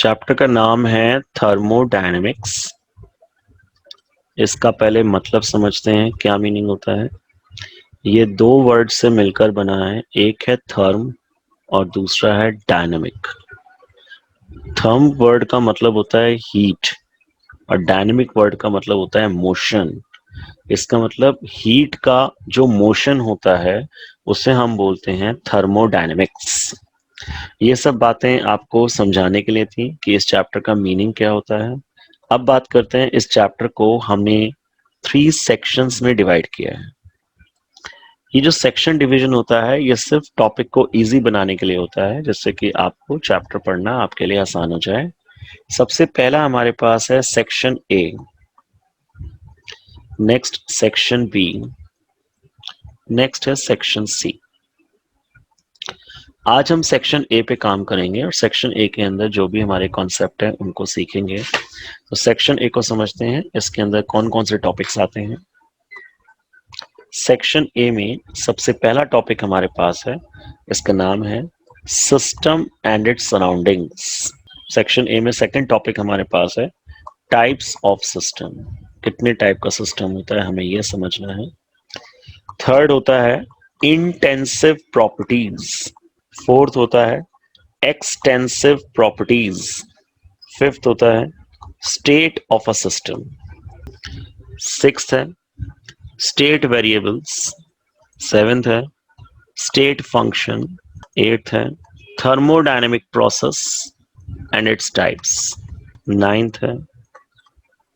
Chapter का नाम है थर्मोडायनेमिक्स। इसका पहले मतलब समझते हैं क्या मीनिंग होता है। ये दो वर्ड से मिलकर बना है, एक है थर्म और दूसरा है डायनेमिक। थर्म वर्ड का मतलब होता है हीट और डायनेमिक वर्ड का मतलब होता है मोशन। इसका मतलब हीट का जो मोशन होता है उसे हम बोलते हैं थर्मोडायनेमिक्स। ये सब बातें आपको समझाने के लिए थी कि इस चैप्टर का मीनिंग क्या होता है। अब बात करते हैं, इस चैप्टर को हमने 3 सेक्शंस में डिवाइड किया है। ये जो सेक्शन डिवीजन होता है ये सिर्फ टॉपिक को इजी बनाने के लिए होता है, जिससे कि आपको चैप्टर पढ़ना आपके लिए आसान हो जाए। सबसे पहला हमारे पास है section A, next section B, next है सेक्शन सी। आज हम सेक्शन ए पे काम करेंगे और सेक्शन ए के अंदर जो भी हमारे कॉन्सेप्ट है उनको सीखेंगे। तो सेक्शन ए को समझते हैं, इसके अंदर कौन कौन से टॉपिक्स आते हैं। सेक्शन ए में सबसे पहला टॉपिक हमारे पास है, इसका नाम है system and it's surroundings. Section A में सेकंड टॉपिक हमारे पास है टाइप्स ऑफ सिस्टम। कितने टाइप का सिस्टम होता है हमें यह समझना है। थर्ड होता है इंटेंसिव प्रॉपर्टीज। फोर्थ होता है एक्सटेंसिव प्रॉपर्टीज। फिफ्थ होता है state of a system. Sixth है स्टेट वेरिएबल्स। सेवेंथ है स्टेट फंक्शन। एट्थ है thermodynamic process and its types. Ninth है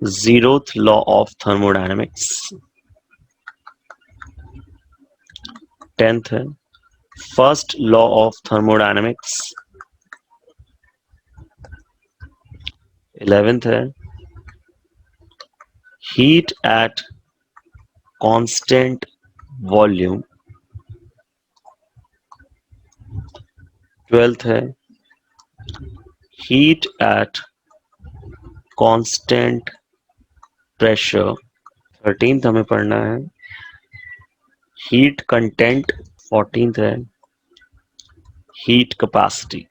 zeroth law of thermodynamics. Tenth है first law of thermodynamics. 11th है heat at constant volume. 12th है heat at constant pressure. 13th हमें पढ़ना है heat content. 14th है heat capacity.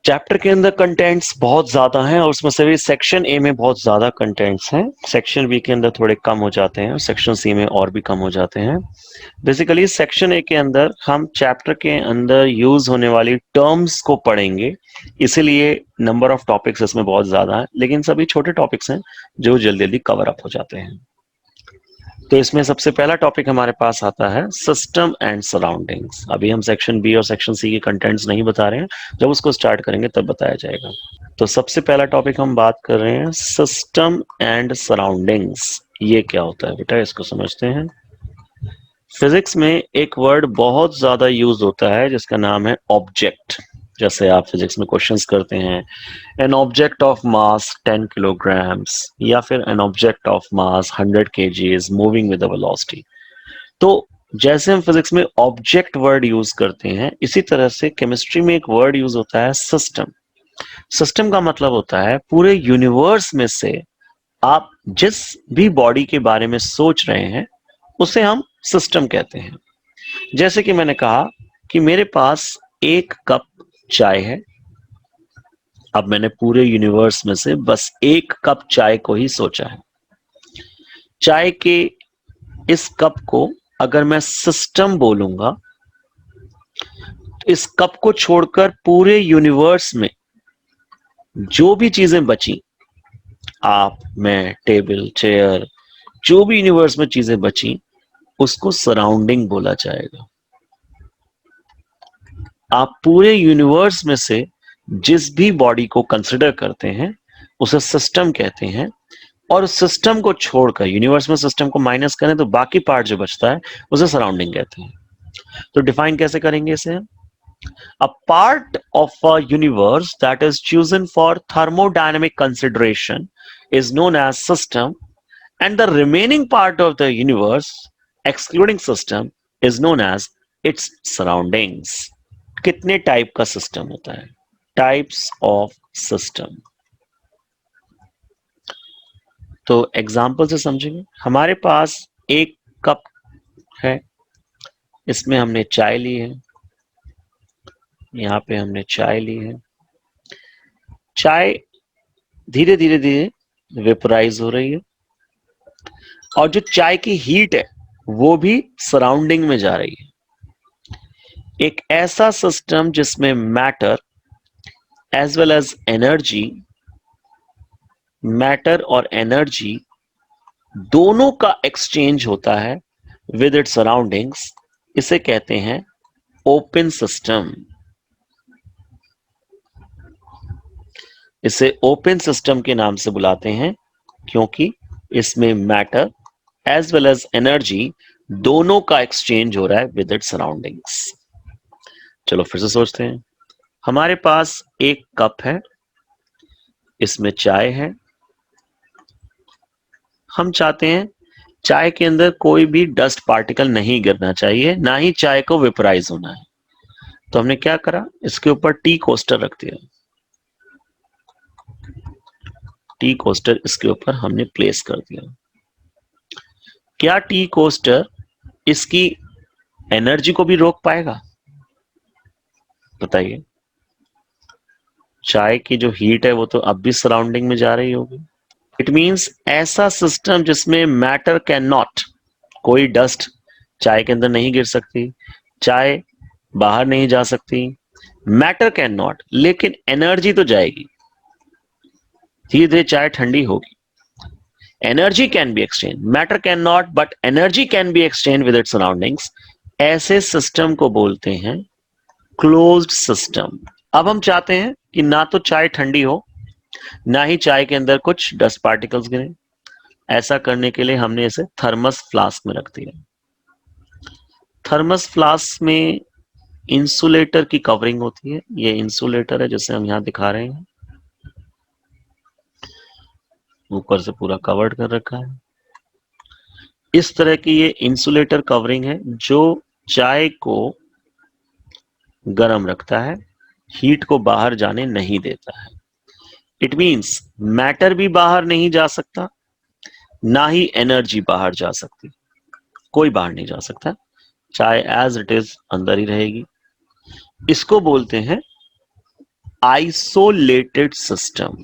Chapter के अंदर कंटेंट्स बहुत ज्यादा हैं और उसमें से भी सेक्शन ए में बहुत ज्यादा कंटेंट्स हैं। सेक्शन बी के अंदर थोड़े कम हो जाते हैं और सेक्शन सी में और भी कम हो जाते हैं। बेसिकली सेक्शन ए के अंदर हम चैप्टर के अंदर यूज होने वाली टर्म्स को पढ़ेंगे, इसीलिए नंबर ऑफ टॉपिक्स इसमें बहुत ज्यादा है, लेकिन सभी छोटे टॉपिक्स हैं जो जल्दी जल्दी कवर अप हो जाते हैं। तो इसमें सबसे पहला टॉपिक हमारे पास आता है सिस्टम एंड सराउंडिंग्स। अभी हम सेक्शन बी और सेक्शन सी के कंटेंट्स नहीं बता रहे हैं, जब उसको स्टार्ट करेंगे तब बताया जाएगा। तो सबसे पहला टॉपिक हम बात कर रहे हैं सिस्टम एंड सराउंडिंग्स। ये क्या होता है बेटा, इसको समझते हैं। फिजिक्स में एक वर्ड बहुत ज्यादा यूज होता है जिसका नाम है ऑब्जेक्ट। जैसे आप फिजिक्स में क्वेश्चंस करते हैं an object of mass 10 kilograms या फिर an object of mass 100 kgs moving with a velocity. तो जैसे हम फिजिक्स में ऑब्जेक्ट वर्ड यूज करते हैं, इसी तरह से केमिस्ट्री में एक वर्ड यूज होता है सिस्टम। सिस्टम का मतलब होता है पूरे यूनिवर्स में से आप जिस भी बॉडी के बारे में सोच रहे हैं उसे हम सिस्टम कहते हैं। जैसे कि मैंने कहा कि मेरे पास एक कप चाय है। अब मैंने पूरे यूनिवर्स में से बस एक कप चाय को ही सोचा है। चाय के इस कप को अगर मैं सिस्टम बोलूंगा, इस कप को छोड़कर पूरे यूनिवर्स में जो भी चीजें बची, आप, मैं, टेबल, चेयर, जो भी यूनिवर्स में चीजें बची, उसको सराउंडिंग बोला जाएगा। आप पूरे यूनिवर्स में से जिस भी बॉडी को कंसिडर करते हैं उसे सिस्टम कहते हैं, और सिस्टम को छोड़कर यूनिवर्स में सिस्टम को माइनस करें तो बाकी पार्ट जो बचता है उसे सराउंडिंग कहते हैं। तो डिफाइन कैसे करेंगे इसे? A part of a universe that is chosen for thermodynamic consideration is known as system, and the remaining part of the universe excluding system is known as its surroundings. कितने type का system होता है? Types of system. तो example से समझेंगे। हमारे पास एक cup है, इसमें हमने चाय ली है। यहाँ पे हमने चाय ली है, चाय धीरे धीरे धीरे वेपोराइज हो रही है और जो चाय की हीट है वो भी सराउंडिंग में जा रही है। एक ऐसा सिस्टम जिसमें matter as well as energy, matter और एनर्जी दोनों का एक्सचेंज होता है विद इट्स सराउंडिंग्स, इसे कहते हैं ओपन सिस्टम। इसे ओपन सिस्टम के नाम से बुलाते हैं क्योंकि इसमें matter as well as energy दोनों का एक्सचेंज हो रहा है विद इट्स सराउंडिंग्स। चलो फिर से सोचते हैं। हमारे पास एक कप है, इसमें चाय है। हम चाहते हैं चाय के अंदर कोई भी डस्ट पार्टिकल नहीं गिरना चाहिए, ना ही चाय को वेपराइज होना है। तो हमने क्या करा, इसके ऊपर टी कोस्टर रख दिया। टी कोस्टर इसके ऊपर हमने प्लेस कर दिया। क्या टी कोस्टर इसकी एनर्जी को भी रोक पाएगा? बताइए। चाय की जो हीट है वो तो अब भी सराउंडिंग में जा रही होगी। इट मींस ऐसा सिस्टम जिसमें मैटर कैन नॉट, कोई डस्ट चाय के अंदर नहीं गिर सकती, चाय बाहर नहीं जा सकती, मैटर कैन नॉट, लेकिन एनर्जी तो जाएगी। धीरे धीरे चाय ठंडी होगी। Energy can be exchange, matter can not but energy can be exchange with its surroundings. ऐसे सिस्टम को बोलते हैं क्लोज्ड सिस्टम। अब हम चाहते हैं कि ना तो चाय ठंडी हो, ना ही चाय के अंदर कुछ डस्ट पार्टिकल्स गिरे। ऐसा करने के लिए हमने इसे थर्मस फ्लास्क में रख दिया। थर्मस फ्लास्क में इंसुलेटर की कवरिंग होती है। ये इंसुलेटर है जिसे हम यहां दिखा रहे हैं, ऊपर से पूरा कवर्ड कर रखा है। इस तरह की ये इंसुलेटर कवरिंग है जो चाय को गर्म रखता है, हीट को बाहर जाने नहीं देता है। इट मींस मैटर भी बाहर नहीं जा सकता, ना ही एनर्जी बाहर जा सकती, कोई बाहर नहीं जा सकता। चाय एज इट इज अंदर ही रहेगी। इसको बोलते हैं आइसोलेटेड सिस्टम।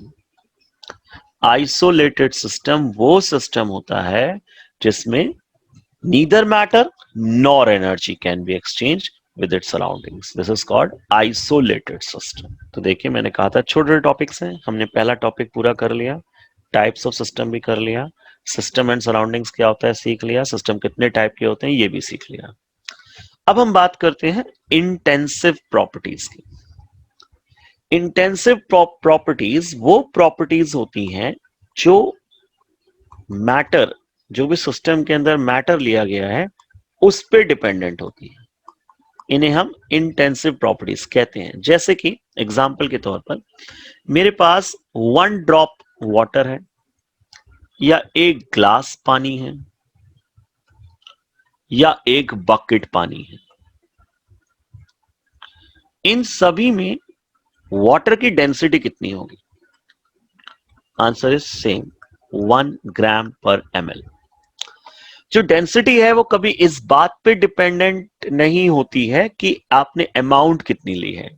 आइसोलेटेड सिस्टम वो सिस्टम होता है जिसमें neither matter nor energy can be exchange with its surroundings. This is called isolated system. तो देखिए, मैंने कहा था छोटे टॉपिक्स हैं, हमने पहला टॉपिक पूरा कर लिया, टाइप्स ऑफ सिस्टम भी कर लिया, सिस्टम एंड सराउंडिंग्स क्या होता है सीख लिया, सिस्टम कितने टाइप के होते हैं ये भी सीख लिया। अब हम बात करते हैं इंटेंसिव प्रॉपर्टीज की। इंटेंसिव प्रॉपर्टीज वो प्रॉपर्टीज होती हैं जो मैटर, जो भी सिस्टम के अंदर मैटर लिया गया है उस पर डिपेंडेंट होती है। इन्हें हम इंटेंसिव प्रॉपर्टीज कहते हैं। जैसे कि एग्जाम्पल के तौर पर मेरे पास 1 ड्रॉप वाटर है या 1 ग्लास पानी है या 1 बकेट पानी है। इन सभी में वाटर की डेंसिटी कितनी होगी? आंसर इज सेम, 1 ग्राम पर ml। जो डेंसिटी है वो कभी इस बात पे डिपेंडेंट नहीं होती है कि आपने अमाउंट कितनी ली है।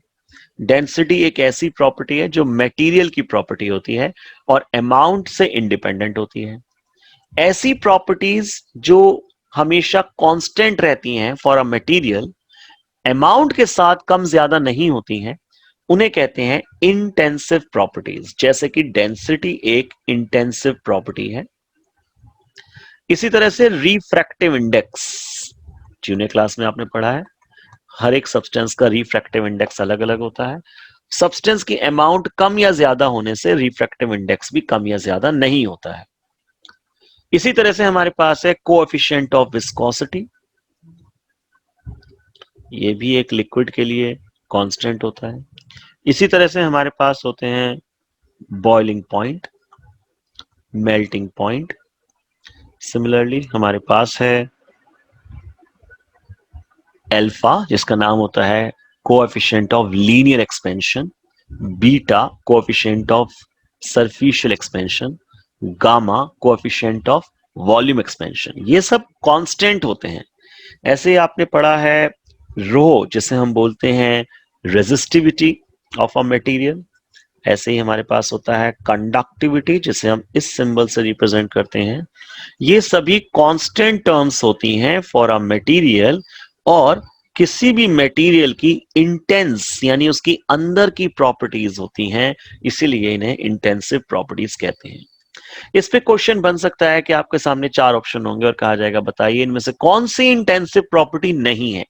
डेंसिटी एक ऐसी प्रॉपर्टी है जो मटेरियल की प्रॉपर्टी होती है और अमाउंट से इंडिपेंडेंट होती है। ऐसी प्रॉपर्टीज जो हमेशा कांस्टेंट रहती हैं फॉर अ मटेरियल, अमाउंट के साथ कम ज्यादा नहीं होती हैं, उन्हें कहते हैं इंटेंसिव प्रॉपर्टीज। जैसे कि डेंसिटी एक इंटेंसिव प्रॉपर्टी है। इसी तरह से रिफ्रैक्टिव इंडेक्स, जूनियर क्लास में आपने पढ़ा है, हर एक सब्सटेंस का रिफ्रैक्टिव इंडेक्स अलग अलग होता है। सब्सटेंस की अमाउंट कम या ज्यादा होने से रिफ्रैक्टिव इंडेक्स भी कम या ज्यादा नहीं होता है। इसी तरह से हमारे पास है कोएफिशिएंट ऑफ विस्कोसिटी। ये भी एक लिक्विड के लिए कांस्टेंट होता है। इसी तरह से हमारे पास होते हैं boiling point, melting point. Similarly हमारे पास है अल्फा, जिसका नाम होता है coefficient of linear expansion, beta coefficient of superficial expansion, gamma coefficient of volume expansion. ये सब कांस्टेंट होते हैं। ऐसे आपने पढ़ा है रो, जिसे हम बोलते हैं रेजिस्टिविटी ऑफ अ मटेरियल, ऐसे ही हमारे पास होता है कंडक्टिविटी, जिसे हम इस सिंबल से रिप्रेजेंट करते हैं। ये सभी कांस्टेंट टर्म्स होती हैं फॉर अ मटेरियल, और किसी भी मटेरियल की इंटेंस यानी उसकी अंदर की प्रॉपर्टीज होती हैं, इसीलिए इन्हें इंटेंसिव प्रॉपर्टीज कहते हैं। इस पे क्वेश्चन बन सकता है कि आपके सामने 4 ऑप्शन होंगे और कहा जाएगा बताइए इनमें से कौन सी इंटेंसिव प्रॉपर्टी नहीं है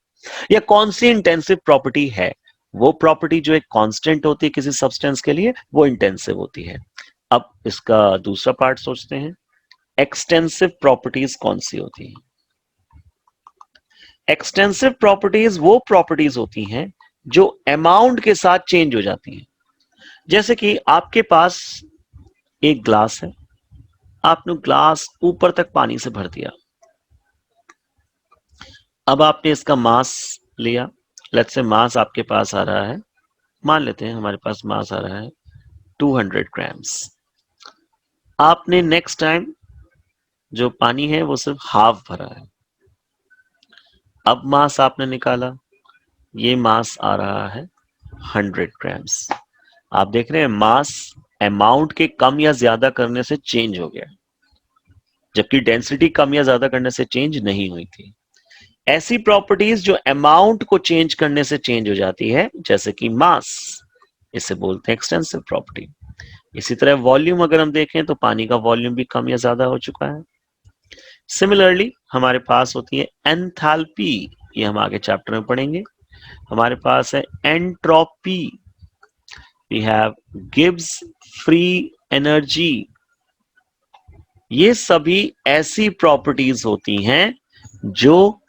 या कौन सी इंटेंसिव प्रॉपर्टी है। वो प्रॉपर्टी जो एक कांस्टेंट होती है किसी सब्सटेंस के लिए, वो इंटेंसिव होती है। अब इसका दूसरा पार्ट सोचते हैं, एक्सटेंसिव प्रॉपर्टीज कौन सी होती हैं। एक्सटेंसिव प्रॉपर्टीज वो प्रॉपर्टीज होती हैं जो अमाउंट के साथ चेंज हो जाती हैं। जैसे कि आपके पास एक ग्लास है, आपने ग्लास ऊपर तक पानी से भर दिया। अब आपने इसका मास लिया, लेट्स से मास आपके पास आ रहा है, मान लेते हैं हमारे पास मास आ रहा है 200 ग्राम्स। आपने नेक्स्ट टाइम जो पानी है वो सिर्फ हाफ भरा है। अब मास आपने निकाला, ये मास आ रहा है 100 ग्राम्स। आप देख रहे हैं मास अमाउंट के कम या ज्यादा करने से चेंज हो गया, जबकि डेंसिटी कम या ज्यादा करने से चेंज नहीं हुई थी। ऐसी प्रॉपर्टीज जो अमाउंट को चेंज करने से चेंज हो जाती है, जैसे कि मास, इसे बोलते हैं एक्सटेंसिव प्रॉपर्टी। इसी तरह वॉल्यूम अगर हम देखें तो पानी का वॉल्यूम भी कम या ज्यादा हो चुका है। सिमिलरली हमारे पास होती है एंथैल्पी, ये हम आगे चैप्टर में पढ़ेंगे। हमारे पास है entropy, we have Gibbs free energy. ये सभी ऐसी प्रॉपर्टीज होती हैं जो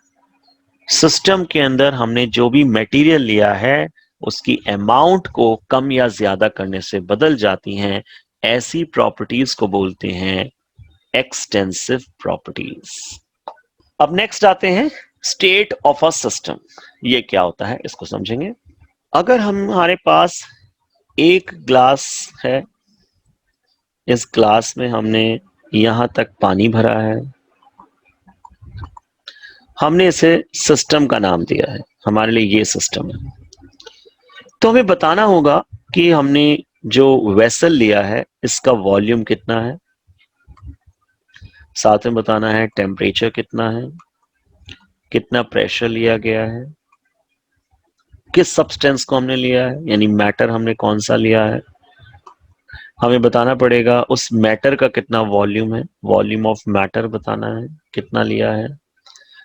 सिस्टम के अंदर हमने जो भी मटेरियल लिया है उसकी अमाउंट को कम या ज्यादा करने से बदल जाती हैं। ऐसी प्रॉपर्टीज को बोलते हैं एक्सटेंसिव प्रॉपर्टीज। अब नेक्स्ट आते हैं स्टेट ऑफ अ सिस्टम। ये क्या होता है इसको समझेंगे। अगर हमारे पास एक ग्लास है, इस ग्लास में हमने यहां तक पानी भरा है, हमने इसे सिस्टम का नाम दिया है, हमारे लिए ये सिस्टम है। तो हमें बताना होगा कि हमने जो वेसल लिया है इसका वॉल्यूम कितना है, साथ में बताना है टेम्परेचर कितना है, कितना प्रेशर लिया गया है, किस सब्सटेंस को हमने लिया है यानी मैटर हमने कौन सा लिया है। हमें बताना पड़ेगा उस मैटर का कितना वॉल्यूम है, वॉल्यूम ऑफ मैटर बताना है कितना लिया है।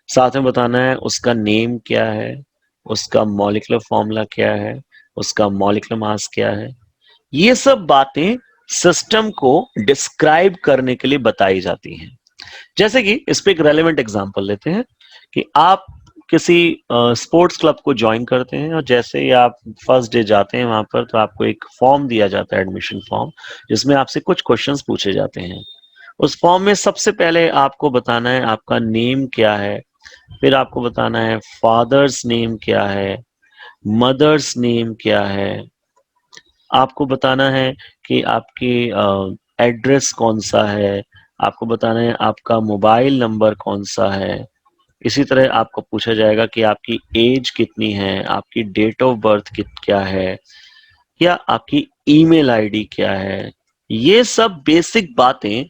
साथ में बताना है उसका नेम क्या है, उसका मॉलिक्यूलर फॉर्मूला क्या है, उसका मॉलिक्यूलर मास क्या है। ये सब बातें सिस्टम को डिस्क्राइब करने के लिए बताई जाती हैं। जैसे कि इस पे एक रेलेवेंट एग्जांपल लेते हैं कि आप किसी स्पोर्ट्स क्लब को ज्वाइन करते हैं और जैसे ही आप फर्स्ट डे जाते हैं वहां पर, तो आपको एक फॉर्म दिया जाता है, एडमिशन फॉर्म, जिसमें आपसे कुछ क्वेश्चंस पूछे जाते हैं। उस फॉर्म में सबसे पहले आपको बताना है आपका नेम क्या है, फिर आपको बताना है फादर्स नेम क्या है, मदर्स नेम क्या है, आपको बताना है कि आपकी एड्रेस कौन सा है, आपको बताना है आपका मोबाइल नंबर कौन सा है। इसी तरह आपको पूछा जाएगा कि आपकी एज कितनी है, आपकी डेट ऑफ बर्थ क्या है, या आपकी ईमेल आईडी क्या है। ये सब बेसिक बातें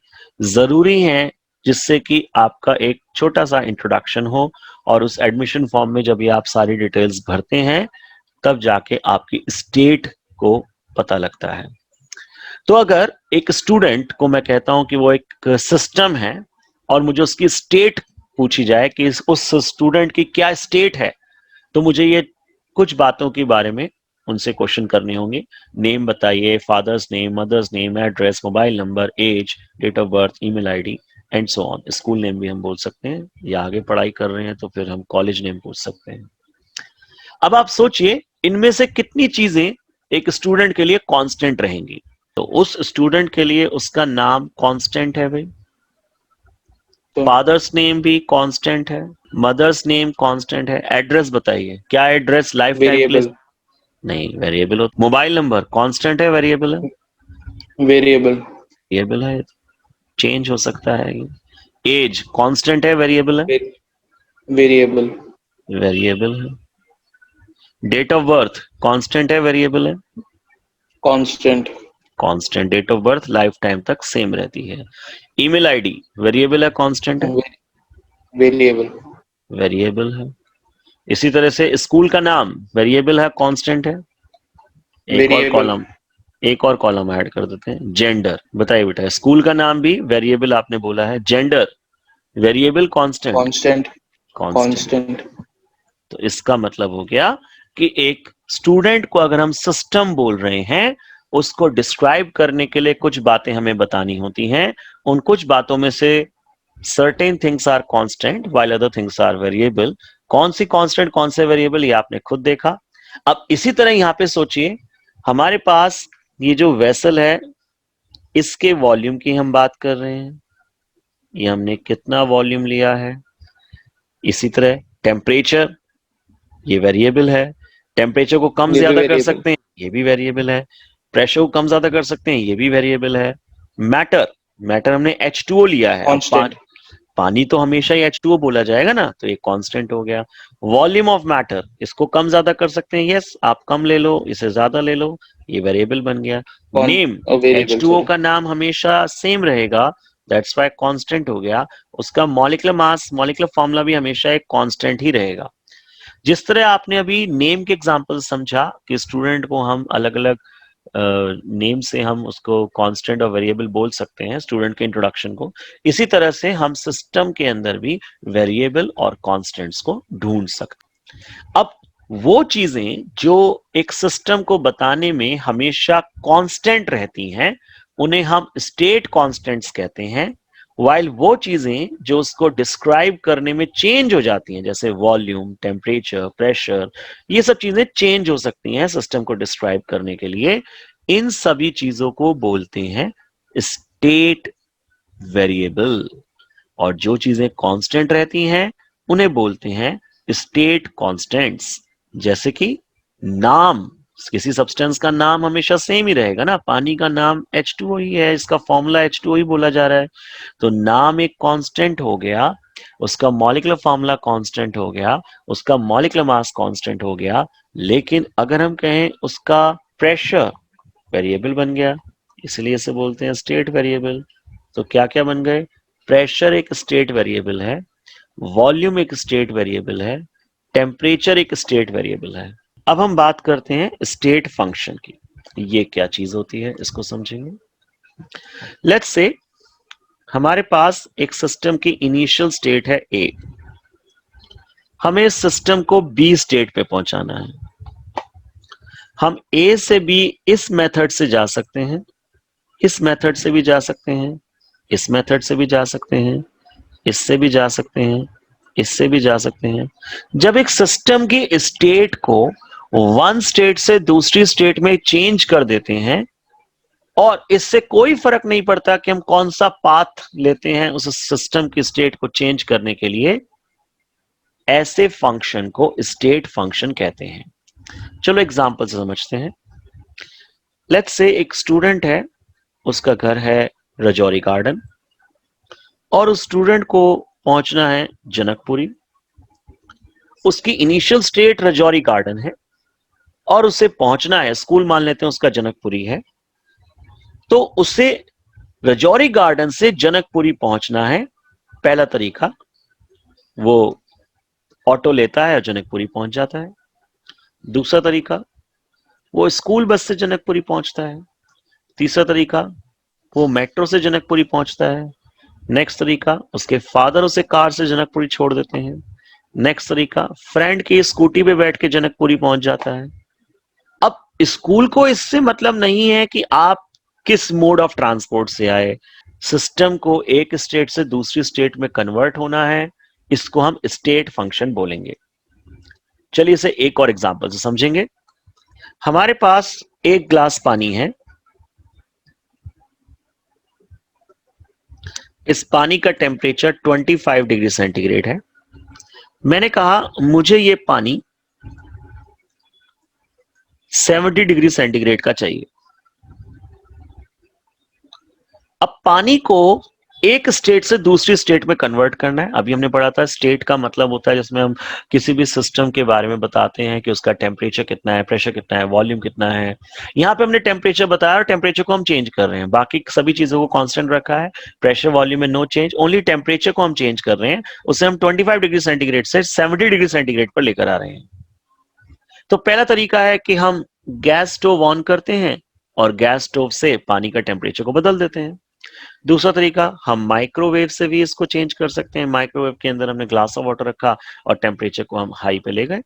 जरूरी हैं जिससे कि आपका एक छोटा सा इंट्रोडक्शन हो, और उस एडमिशन फॉर्म में जब ये आप सारी डिटेल्स भरते हैं तब जाके आपकी स्टेट को पता लगता है। तो अगर एक स्टूडेंट को मैं कहता हूं कि वो एक सिस्टम है और मुझे उसकी स्टेट पूछी जाए कि उस स्टूडेंट की क्या स्टेट है, तो मुझे ये कुछ बातों के बारे में उनसे क्वेश्चन करने होंगे। नेम बताइए, father's name, mother's name, address, mobile number, age, date of birth, email ID and so on. School name भी हम बोल सकते हैं, या आगे पढ़ाई कर रहे हैं तो फिर हम कॉलेज नेम पूछ सकते हैं। अब आप सोचिए इनमें से कितनी चीजें एक स्टूडेंट के लिए कांस्टेंट रहेंगी। तो उस स्टूडेंट के लिए उसका नाम कांस्टेंट है भाई, फादर्स नेम भी कांस्टेंट है, मदर्स नेम कांस्टेंट है। एड्रेस बताइए, क्या एड्रेस लाइफ टाइम के लिए नहीं वेरिएबल हो। मोबाइल नंबर कांस्टेंट है वेरिएबल है? वेरिएबल वेरिएबल है, चेंज हो सकता है। एज कांस्टेंट है वेरिएबल है? वेरिएबल वेरिएबल है। डेट ऑफ बर्थ कांस्टेंट है, वेरिएबल है? Constant. Constant. Date of birth life time तक सेम रहती है। ईमेल आईडी वेरिएबल है, कांस्टेंट है? वेरिएबल। वेरिएबल है। इसी तरह से स्कूल का नाम वेरिएबल है, कांस्टेंट है? एक और वेरिएबल। कॉलम, एक और कॉलम ऐड कर देते हैं, जेंडर। बताइए बेटा, स्कूल का नाम भी वेरिएबल आपने बोला है, gender variable, constant? Constant. Constant. Constant. तो इसका मतलब हो गया कि एक स्टूडेंट को अगर हम सिस्टम बोल रहे हैं, उसको डिस्क्राइब करने के लिए कुछ बातें हमें बतानी होती हैं। उन कुछ बातों में से certain things are constant while other things are variable. कौन सी कांस्टेंट, कौन से वेरिएबल, ये आपने खुद देखा। अब इसी तरह यहां पे सोचिए, हमारे पास ये जो वेसल है, इसके वॉल्यूम की हम बात कर रहे हैं। ये हमने कितना वॉल्यूम लिया है। इसी तरह टेम्परेचर, ये वेरिएबल है। टेम्परेचर को कम ये भी ज्यादा कर वेरिएबल। सकते हैं, ये भी वेरिएबल है। प्रेशर को कम ज्यादा कर सकते हैं, ये भी वेरिएबल है। मैटर, मैटर हमने H2O लिया है। अब कांस्टेंट। पानी तो हमेशा ही H2O बोला जाएगा ना, तो ये कांस्टेंट हो गया। वॉल्यूम ऑफ मैटर, इसको कम ज्यादा कर सकते हैं, यस, आप कम ले लो, इसे ज्यादा ले लो, ये वेरिएबल बन गया। कौन? Name, variable, H2O sorry. का नाम हमेशा सेम रहेगा, दैट्स व्हाई कांस्टेंट हो गया। उसका मॉलिक्यूलर मास, मॉलिक्यूलर फॉर्मूला भी हमेशा एक कांस्टेंट ही रहेगा। जिस तरह आपने अभी नेम के एग्जांपल समझा कि स्टूडेंट को हम अलग अलग नेम से हम उसको कांस्टेंट और वेरिएबल बोल सकते हैं, स्टूडेंट के इंट्रोडक्शन को, इसी तरह से हम सिस्टम के अंदर भी वेरिएबल और कांस्टेंट्स को ढूंढ सकते हैं। अब वो चीजें जो एक सिस्टम को बताने में हमेशा कांस्टेंट रहती हैं, उन्हें हम स्टेट कांस्टेंट्स कहते हैं। वाइल वो चीजें जो उसको डिस्क्राइब करने में चेंज हो जाती हैं, जैसे वॉल्यूम, टेम्परेचर, प्रेशर, ये सब चीजें चेंज हो सकती हैं सिस्टम को डिस्क्राइब करने के लिए, इन सभी चीजों को बोलते हैं स्टेट वेरिएबल। और जो चीजें कांस्टेंट रहती हैं, उन्हें बोलते हैं स्टेट कांस्टेंट्स। जैसे कि नाम, किसी सब्सटेंस का नाम हमेशा सेम ही रहेगा ना, पानी का नाम H2O ही है, इसका फॉर्मूला H2O ही बोला जा रहा है, तो नाम एक कांस्टेंट हो गया, उसका मॉलिक्यूलर फॉर्मूला कांस्टेंट हो गया, उसका मॉलिक्यूलर मास कांस्टेंट हो गया। लेकिन अगर हम कहें उसका प्रेशर वेरिएबल बन गया, इसलिए इसे बोलते हैं स्टेट वेरिएबल। तो क्या क्या बन गए? प्रेशर एक स्टेट वेरिएबल है, वॉल्यूम एक स्टेट वेरिएबल है, टेम्परेचर एक स्टेट वेरिएबल है। अब हम बात करते हैं स्टेट फंक्शन की। ये क्या चीज होती है, इसको समझेंगे। लेट्स से हमारे पास एक सिस्टम की इनिशियल स्टेट है ए, हमें इस सिस्टम को बी स्टेट पे पहुंचाना है। हम ए से बी इस मेथड से जा सकते हैं, इस मेथड से भी जा सकते हैं, इस मेथड से भी जा सकते हैं, इससे भी जा सकते हैं, इससे भी जा सकते हैं। जब एक सिस्टम की स्टेट को वन स्टेट से दूसरी स्टेट में चेंज कर देते हैं, और इससे कोई फर्क नहीं पड़ता कि हम कौन सा पाथ लेते हैं उस सिस्टम की स्टेट को चेंज करने के लिए, ऐसे फंक्शन को स्टेट फंक्शन कहते हैं। चलो एग्जांपल से समझते हैं। लेट्स से एक स्टूडेंट है, उसका घर है रजौरी गार्डन, और उस स्टूडेंट को पहुंचना है जनकपुरी। उसकी इनिशियल स्टेट रजौरी गार्डन है, और उसे पहुंचना है, स्कूल मान लेते हैं उसका जनकपुरी है, तो उसे रजौरी गार्डन से जनकपुरी पहुंचना है। पहला तरीका, वो ऑटो लेता है और जनकपुरी पहुंच जाता है। दूसरा तरीका, वो स्कूल बस से जनकपुरी पहुंचता है। तीसरा तरीका, वो मेट्रो से जनकपुरी पहुंचता है। नेक्स्ट तरीका, उसके फादर उसे कार से जनकपुरी छोड़ देते हैं। नेक्स्ट तरीका, फ्रेंड की स्कूटी पे बैठ के जनकपुरी पहुंच जाता है। अब स्कूल को इससे मतलब नहीं है कि आप किस मोड ऑफ ट्रांसपोर्ट से आए, सिस्टम को एक स्टेट से दूसरी स्टेट में कन्वर्ट होना है, इसको हम स्टेट फंक्शन बोलेंगे। चलिए इसे एक और एग्जांपल से समझेंगे। हमारे पास एक ग्लास पानी है, इस पानी का टेम्परेचर 25 डिग्री सेंटीग्रेड है। मैंने कहा मुझे ये पानी 70 डिग्री सेंटीग्रेड का चाहिए। अब पानी को एक स्टेट से दूसरी स्टेट में कन्वर्ट करना है। अभी हमने पढ़ा था स्टेट का मतलब होता है जिसमें हम किसी भी सिस्टम के बारे में बताते हैं कि उसका टेम्परेचर कितना है, प्रेशर कितना है, वॉल्यूम कितना है। यहाँ पे हमने टेम्परेचर बताया और टेम्परेचर को हम चेंज कर रहे हैं, बाकी सभी चीजों को कांस्टेंट रखा है। प्रेशर वॉल्यूम में नो चेंज, ओनली टेम्परेचर को हम चेंज कर रहे हैं, उसे हम 25 डिग्री सेंटीग्रेड से 70 डिग्री सेंटीग्रेड पर लेकर आ रहे हैं। तो पहला तरीका है कि हम गैस स्टोव ऑन करते हैं और गैस स्टोव से पानी का टेम्परेचर को बदल देते हैं। दूसरा तरीका, हम माइक्रोवेव से भी इसको चेंज कर सकते हैं। माइक्रोवेव के अंदर हमने ग्लास ऑफ वाटर रखा और टेम्परेचर को हम हाई पे ले गए।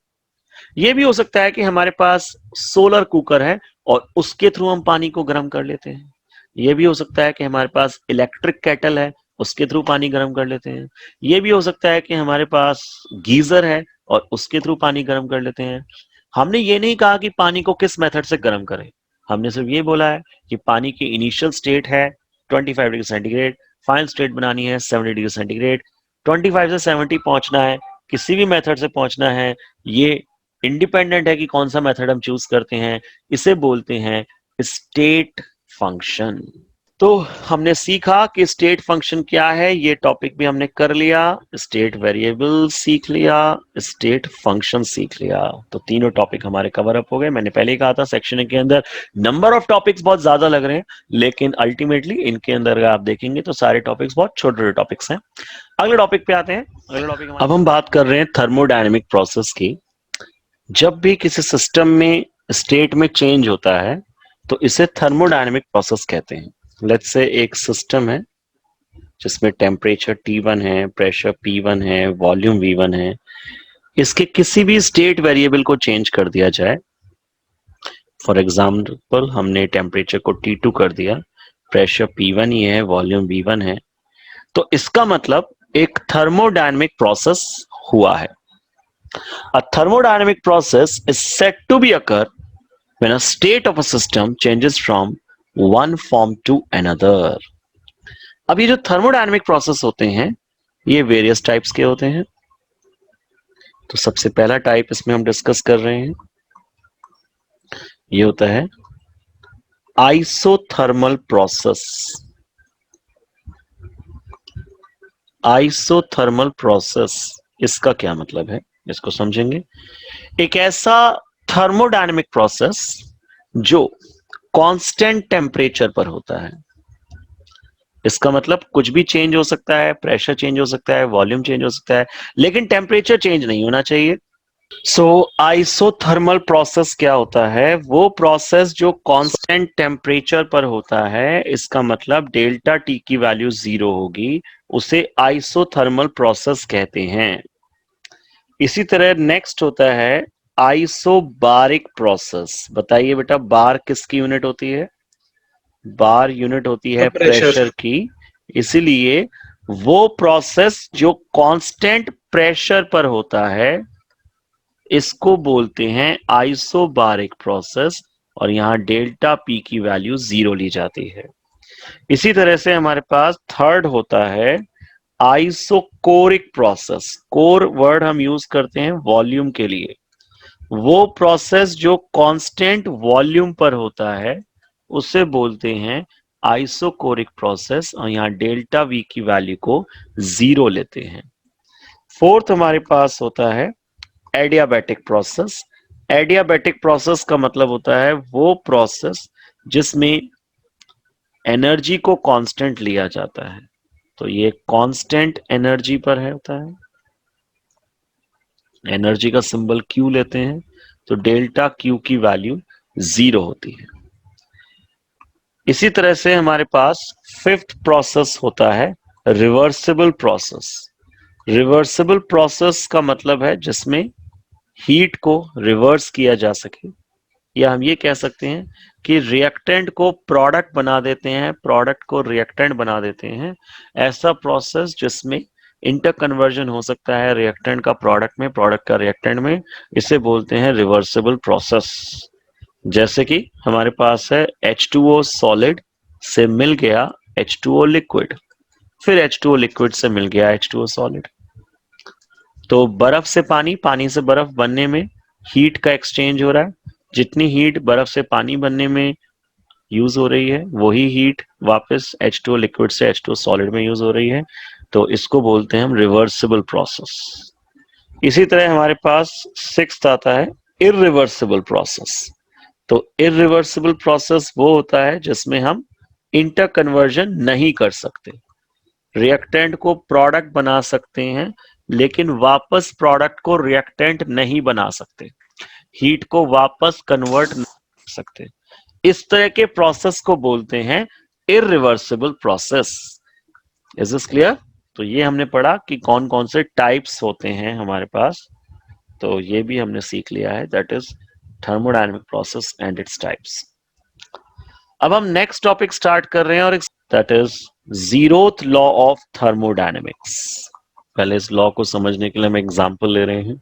ये भी हो सकता है कि हमारे पास सोलर कुकर है और उसके थ्रू हम पानी को गर्म कर लेते हैं। ये भी हो सकता है कि हमारे पास इलेक्ट्रिक केटल है, उसके थ्रू पानी गर्म कर लेते हैं। ये भी हो सकता है कि हमारे पास गीजर है और उसके थ्रू पानी गर्म कर लेते हैं। हमने ये नहीं कहा कि पानी को किस मेथड से गर्म करें, हमने सिर्फ ये बोला है कि पानी की इनिशियल स्टेट है 25 डिग्री सेंटीग्रेड, फाइनल स्टेट बनानी है 70 डिग्री सेंटीग्रेड। 25 से 70 पहुंचना है, किसी भी मेथड से पहुंचना है, ये इंडिपेंडेंट है कि कौन सा मेथड हम चूज करते हैं। इसे बोलते हैं स्टेट फंक्शन। तो हमने सीखा कि स्टेट फंक्शन क्या है, ये टॉपिक भी हमने कर लिया। स्टेट वेरिएबल सीख लिया, स्टेट फंक्शन सीख लिया। तो तीनों टॉपिक हमारे कवर अप हो गए। मैंने पहले ही कहा था सेक्शन के अंदर नंबर ऑफ टॉपिक्स बहुत ज्यादा लग रहे हैं, लेकिन अल्टीमेटली इनके अंदर अगर आप देखेंगे तो सारे टॉपिक्स बहुत छोटे छोटे टॉपिक्स हैं। अगले टॉपिक पे आते हैं। अगले टॉपिक अब हम बात कर रहे हैं थर्मोडायनेमिक प्रोसेस की। जब भी किसी सिस्टम में स्टेट में चेंज होता है तो इसे थर्मोडायनेमिक प्रोसेस कहते हैं। लेट्स से एक सिस्टम है जिसमें टेम्परेचर T1 है, प्रेशर P1 है, वॉल्यूम V1 है। इसके किसी भी स्टेट वेरिएबल को चेंज कर दिया जाए, फॉर एग्जाम्पल हमने टेम्परेचर को T2 कर दिया, प्रेशर P1 ही है, वॉल्यूम V1 है, तो इसका मतलब एक थर्मोडायनेमिक प्रोसेस हुआ है। A thermodynamic process is said to be occur when a state of a system changes from one form to another. अब ये जो थर्मोडायनेमिक प्रोसेस होते हैं ये वेरियस टाइप्स के होते हैं। तो सबसे पहला टाइप इसमें हम डिस्कस कर रहे हैं, ये होता है आइसोथर्मल प्रोसेस। आइसोथर्मल प्रोसेस, इसका क्या मतलब है इसको समझेंगे। एक ऐसा थर्मोडायनेमिक प्रोसेस जो कांस्टेंट टेम्परेचर पर होता है। इसका मतलब कुछ भी चेंज हो सकता है, प्रेशर चेंज हो सकता है, वॉल्यूम चेंज हो सकता है, लेकिन टेम्परेचर चेंज नहीं होना चाहिए। सो आइसोथर्मल प्रोसेस क्या होता है, वो प्रोसेस जो कांस्टेंट टेम्परेचर पर होता है। इसका मतलब डेल्टा टी की वैल्यू 0 होगी, उसे आइसोथर्मल प्रोसेस कहते हैं। इसी तरह नेक्स्ट होता है आइसोबारिक प्रोसेस। बताइए बेटा, बार किसकी यूनिट होती है? बार यूनिट होती है प्रेशर की। इसीलिए वो प्रोसेस जो कांस्टेंट प्रेशर पर होता है इसको बोलते हैं आइसोबारिक प्रोसेस, और यहां डेल्टा पी की वैल्यू 0 ली जाती है। इसी तरह से हमारे पास थर्ड होता है आइसोकोरिक प्रोसेस। कोर वर्ड हम यूज करते हैं वॉल्यूम के लिए। वो प्रोसेस जो कांस्टेंट वॉल्यूम पर होता है उसे बोलते हैं आइसोकोरिक प्रोसेस, और यहां डेल्टा वी की वैल्यू को 0 लेते हैं। फोर्थ हमारे पास होता है एडियाबैटिक प्रोसेस। एडियाबैटिक प्रोसेस का मतलब होता है वो प्रोसेस जिसमें एनर्जी को कांस्टेंट लिया जाता है। तो ये कांस्टेंट एनर्जी पर है होता है, एनर्जी का सिंबल Q लेते हैं, तो डेल्टा Q की वैल्यू 0 होती है। इसी तरह से हमारे पास फिफ्थ प्रोसेस होता है रिवर्सिबल प्रोसेस। रिवर्सिबल प्रोसेस का मतलब है जिसमें हीट को रिवर्स किया जा सके, या हम ये कह सकते हैं कि रिएक्टेंट को प्रोडक्ट बना देते हैं, प्रोडक्ट को रिएक्टेंट बना देते हैं। ऐसा प्रोसेस जिसमें इंटर कन्वर्जन हो सकता है रिएक्टेंट का प्रोडक्ट में, प्रोडक्ट का रिएक्टेंट में, इसे बोलते हैं रिवर्सिबल प्रोसेस। जैसे कि हमारे पास है H2O सॉलिड से मिल गया H2O लिक्विड, फिर H2O लिक्विड से मिल गया H2O सॉलिड। तो बर्फ से पानी, पानी से बर्फ बनने में हीट का एक्सचेंज हो रहा है। जितनी हीट बर्फ से पानी बनने में यूज हो रही है, वही हीट वापस H2O लिक्विड से H2O सॉलिड में यूज हो रही है, तो इसको बोलते हैं हम रिवर्सिबल प्रोसेस। इसी तरह हमारे पास सिक्स्थ आता है इररिवर्सिबल प्रोसेस। तो इररिवर्सिबल प्रोसेस वो होता है जिसमें हम इंटर कन्वर्जन नहीं कर सकते। रिएक्टेंट को प्रोडक्ट बना सकते हैं लेकिन वापस प्रोडक्ट को रिएक्टेंट नहीं बना सकते, हीट को वापस कन्वर्ट नहीं कर सकते। इस तरह के प्रोसेस को बोलते हैं irreversible process. Is this clear? तो ये हमने पढ़ा कि कौन कौन से टाइप्स होते हैं हमारे पास, तो ये भी हमने सीख लिया है, that is thermodynamic process and its types. अब हम नेक्स्ट टॉपिक स्टार्ट कर रहे हैं और that is zeroth law of thermodynamics. पहले इस लॉ को समझने के लिए हम एग्जांपल ले रहे हैं।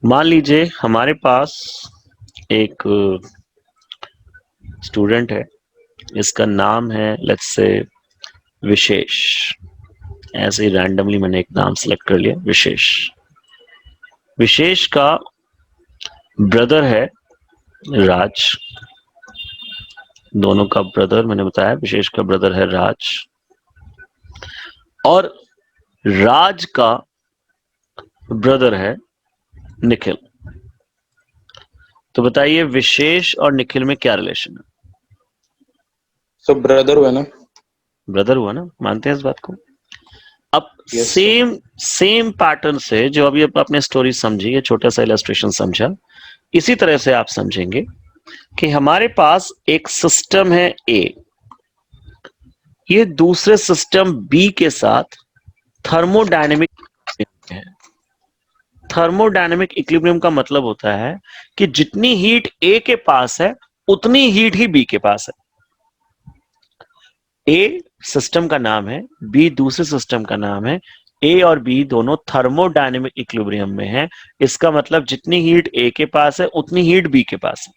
मान लीजिए हमारे पास एक स्टूडेंट है, इसका नाम है लेट्स से विशेष। ऐसे ही रैंडमली मैंने एक नाम सेलेक्ट कर लिया, विशेष। विशेष का ब्रदर है राज, दोनों का ब्रदर मैंने बताया, विशेष का ब्रदर है राज, और राज का ब्रदर है निखिल। तो बताइए विशेष और निखिल में क्या रिलेशन है? So brother हुआ ना? ब्रदर हुआ ना, मानते हैं इस बात को? अब Yes, सेम पैटर्न से जो अभी आपने स्टोरी समझी, ये छोटा सा इलस्ट्रेशन समझा, इसी तरह से आप समझेंगे कि हमारे पास एक सिस्टम है ए, ये दूसरे सिस्टम बी के साथ थर्मोडायनेमिक है। थर्मोडायनेमिक इक्विलिब्रियम का मतलब होता है कि जितनी हीट ए के पास है उतनी हीट ही बी के पास है। ए सिस्टम का नाम है, बी दूसरे सिस्टम का नाम है, ए और बी दोनों थर्मोडायनेमिक इक्विलिब्रियम में है। इसका मतलब जितनी हीट ए के पास है उतनी हीट बी के पास है,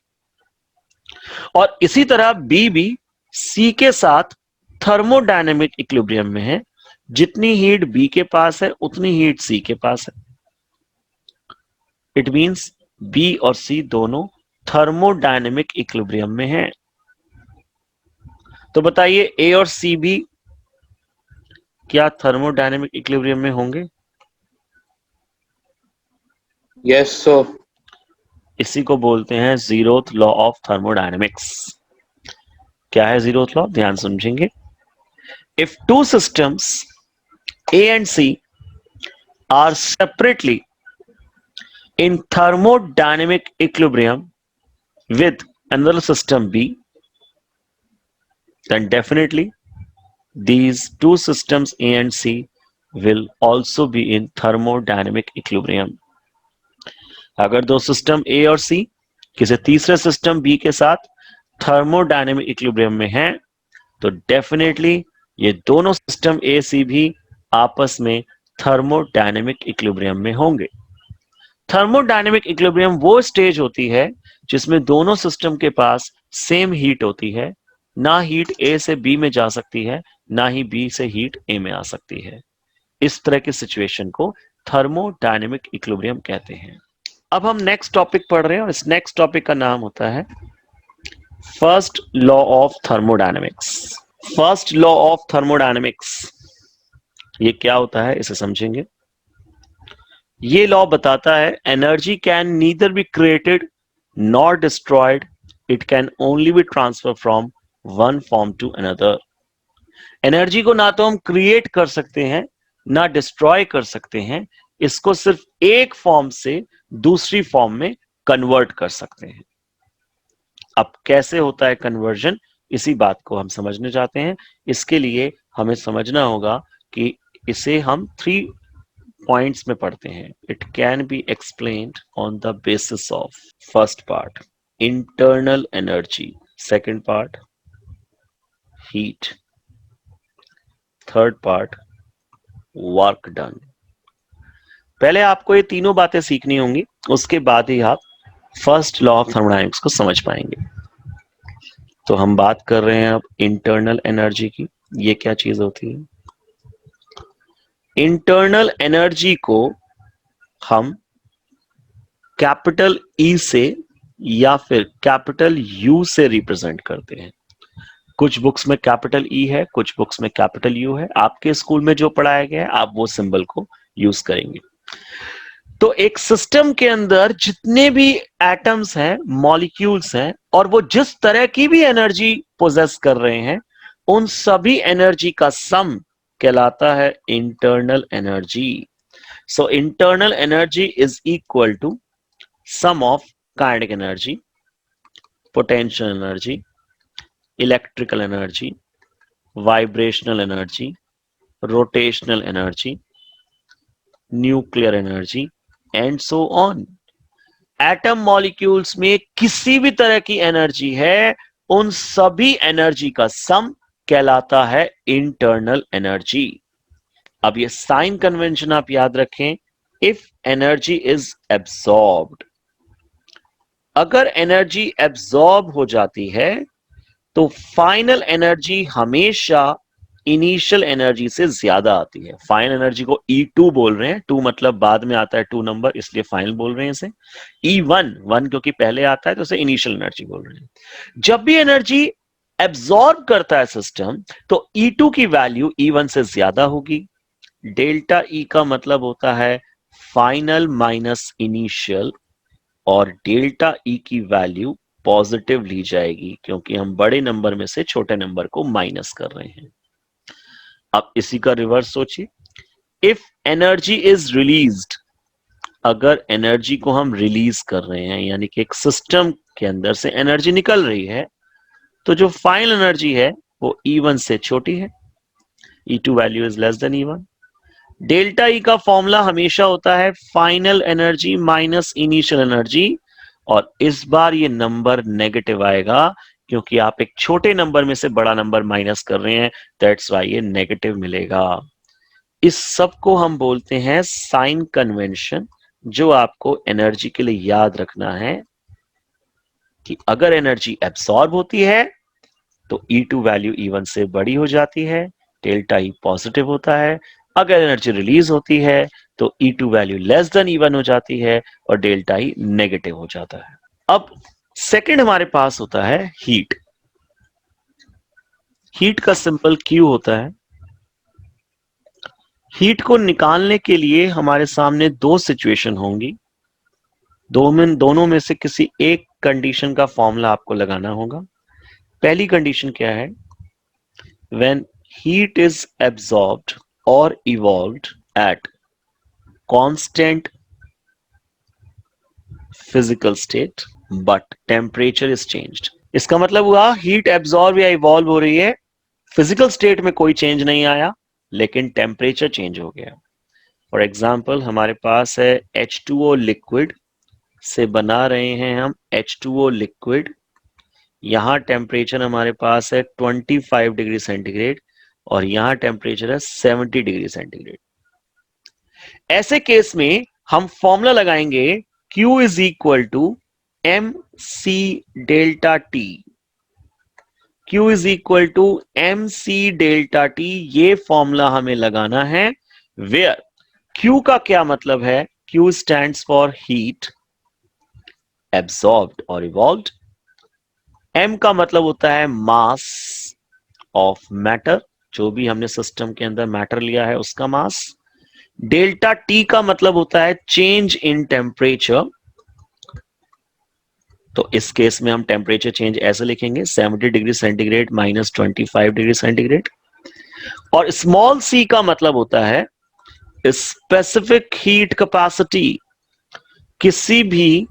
और इसी तरह बी भी सी के साथ थर्मोडायनेमिक इक्विलिब्रियम में है। जितनी हीट बी के पास है उतनी हीट सी के पास है। इट मींस बी और सी दोनों थर्मोडायनेमिक इक्विलिब्रियम में हैं। तो बताइए ए और सी भी क्या थर्मोडायनेमिक इक्विलिब्रियम में होंगे? yes, so इसी को बोलते हैं जीरोथ लॉ ऑफ थर्मोडायनेमिक्स। क्या है जीरोथ लॉ? ध्यान समझेंगे। If two systems A and C are separately in thermodynamic equilibrium with another system B, then definitely these two systems A and C will also be in thermodynamic equilibrium. अगर दो system A और C किसी तीसरे system B के साथ thermodynamic equilibrium में हैं, तो डेफिनेटली ये दोनों सिस्टम A C भी आपस में थर्मोडायनेमिक इक्विलिब्रियम में होंगे। थर्मोडायनेमिक इक्विलिब्रियम वो स्टेज होती है जिसमें दोनों सिस्टम के पास सेम हीट होती है, ना हीट ए से बी में जा सकती है, ना ही बी से हीट ए में आ सकती है। इस तरह की सिचुएशन को थर्मोडायनेमिक इक्विलिब्रियम कहते हैं। अब हम नेक्स्ट टॉपिक पढ़ रहे हैं और इस नेक्स्ट टॉपिक का नाम होता है first law of thermodynamics. First law of thermodynamics ये क्या होता है इसे समझेंगे। ये लॉ बताता है energy can neither be created nor destroyed, it can only be transfer from one form to another. Energy को ना तो हम क्रिएट कर सकते हैं ना डिस्ट्रॉय कर सकते हैं, इसको सिर्फ एक फॉर्म से दूसरी फॉर्म में कन्वर्ट कर सकते हैं। अब कैसे होता है कन्वर्जन, इसी बात को हम समझने जाते हैं। इसके लिए हमें समझना होगा कि इसे हम 3 पॉइंट्स में पढ़ते हैं। It can be explained on the basis of first part internal energy, second part heat, third part work done. पहले आपको ये तीनों बातें सीखनी होंगी, उसके बाद ही आप फर्स्ट लॉ ऑफ थर्मोडायनेमिक्स को समझ पाएंगे। तो हम बात कर रहे हैं अब इंटरनल एनर्जी की। ये क्या चीज होती है? इंटरनल एनर्जी को हम कैपिटल ई से या फिर कैपिटल यू से रिप्रेजेंट करते हैं। कुछ बुक्स में कैपिटल ई है, कुछ बुक्स में कैपिटल यू है। आपके स्कूल में जो पढ़ाया गया है आप वो सिंबल को यूज करेंगे। तो एक सिस्टम के अंदर जितने भी एटम्स हैं, मॉलिक्यूल्स हैं, और वो जिस तरह की भी एनर्जी पोजेस कर रहे हैं, उन सभी एनर्जी का सम कहलाता है internal energy. So internal energy is equal to sum of kinetic energy, potential energy, electrical energy, vibrational energy, rotational energy, nuclear energy and so on. Atom molecules में किसी भी तरह की एनर्जी है, उन सभी एनर्जी का सम कहलाता है इंटरनल एनर्जी। अब ये साइन कन्वेंशन आप याद रखें। इफ एनर्जी इज एब्सॉर्ब्ड, अगर एनर्जी एब्सॉर्ब हो जाती है तो फाइनल एनर्जी हमेशा इनिशियल एनर्जी से ज्यादा आती है। फाइनल एनर्जी को E2 बोल रहे हैं, 2 मतलब बाद में आता है 2 नंबर, इसलिए फाइनल बोल रहे हैं इसे। E1, 1 क्योंकि पहले आता है तो उसे इनिशियल एनर्जी बोल रहे हैं। जब भी एनर्जी एब्सॉर्ब करता है सिस्टम, तो E2 की वैल्यू E1 से ज्यादा होगी। डेल्टा E का मतलब होता है फाइनल माइनस इनिशियल, और डेल्टा E की वैल्यू पॉजिटिव ली जाएगी क्योंकि हम बड़े नंबर में से छोटे नंबर को माइनस कर रहे हैं। अब इसी का रिवर्स सोचिए। इफ एनर्जी इज रिलीज्ड, अगर एनर्जी को हम रिलीज कर रहे हैं, यानी कि एक सिस्टम के अंदर से एनर्जी निकल रही है, तो जो फाइनल एनर्जी है वो E1 से छोटी है। E2 value is less than E1। Delta E का फॉर्मूला हमेशा होता है final energy minus initial energy, और इस बार ये नंबर नेगेटिव आएगा क्योंकि आप एक छोटे नंबर में से बड़ा नंबर माइनस कर रहे हैं, दैट्स वाई ये नेगेटिव मिलेगा। इस सब को हम बोलते हैं साइन कन्वेंशन, जो आपको एनर्जी के लिए याद रखना है कि अगर एनर्जी एब्सॉर्ब होती है तो E2 वैल्यू E1 से बड़ी हो जाती है, डेल्टा E पॉजिटिव होता है। अगर एनर्जी रिलीज होती है तो E2 value less than E1 हो जाती है और डेल्टा E नेगेटिव हो जाता है। अब सेकंड हमारे पास होता है हीट। हीट का सिंपल Q होता है। हीट को निकालने के लिए हमारे सामने दो सिचुएशन होंगी। दोनों में से किसी एक कंडीशन का फॉर्मूला आपको लगाना होगा। पहली कंडीशन क्या है? व्हेन हीट इज एब्सॉर्ब्ड और evolved at constant physical state but temperature is changed. इसका मतलब हुआ हीट एब्सॉर्ब या इवॉल्व हो रही है, फिजिकल स्टेट में कोई चेंज नहीं आया, लेकिन टेम्परेचर चेंज हो गया। फॉर एग्जाम्पल हमारे पास है H2O लिक्विड, से बना रहे हैं हम H2O लिक्विड। यहां टेम्परेचर हमारे पास है 25 डिग्री सेंटीग्रेड और यहां टेम्परेचर है 70 डिग्री सेंटीग्रेड। ऐसे केस में हम फॉर्मूला लगाएंगे Q is equal to MC delta T। Q is equal to MC delta T, ये फॉर्मूला हमें लगाना है। वेयर Q का क्या मतलब है? Q stands for heat absorbed और इवॉल्व्ड। M का मतलब होता है मास ऑफ मैटर, जो भी हमने सिस्टम के अंदर मैटर लिया है उसका मास। डेल्टा T का मतलब होता है चेंज इन टेम्परेचर। तो इस केस में हम टेम्परेचर चेंज ऐसे लिखेंगे 70 degree centigrade minus 25 degree centigrade. और स्मॉल c का मतलब होता है स्पेसिफिक हीट कैपेसिटी। किसी भी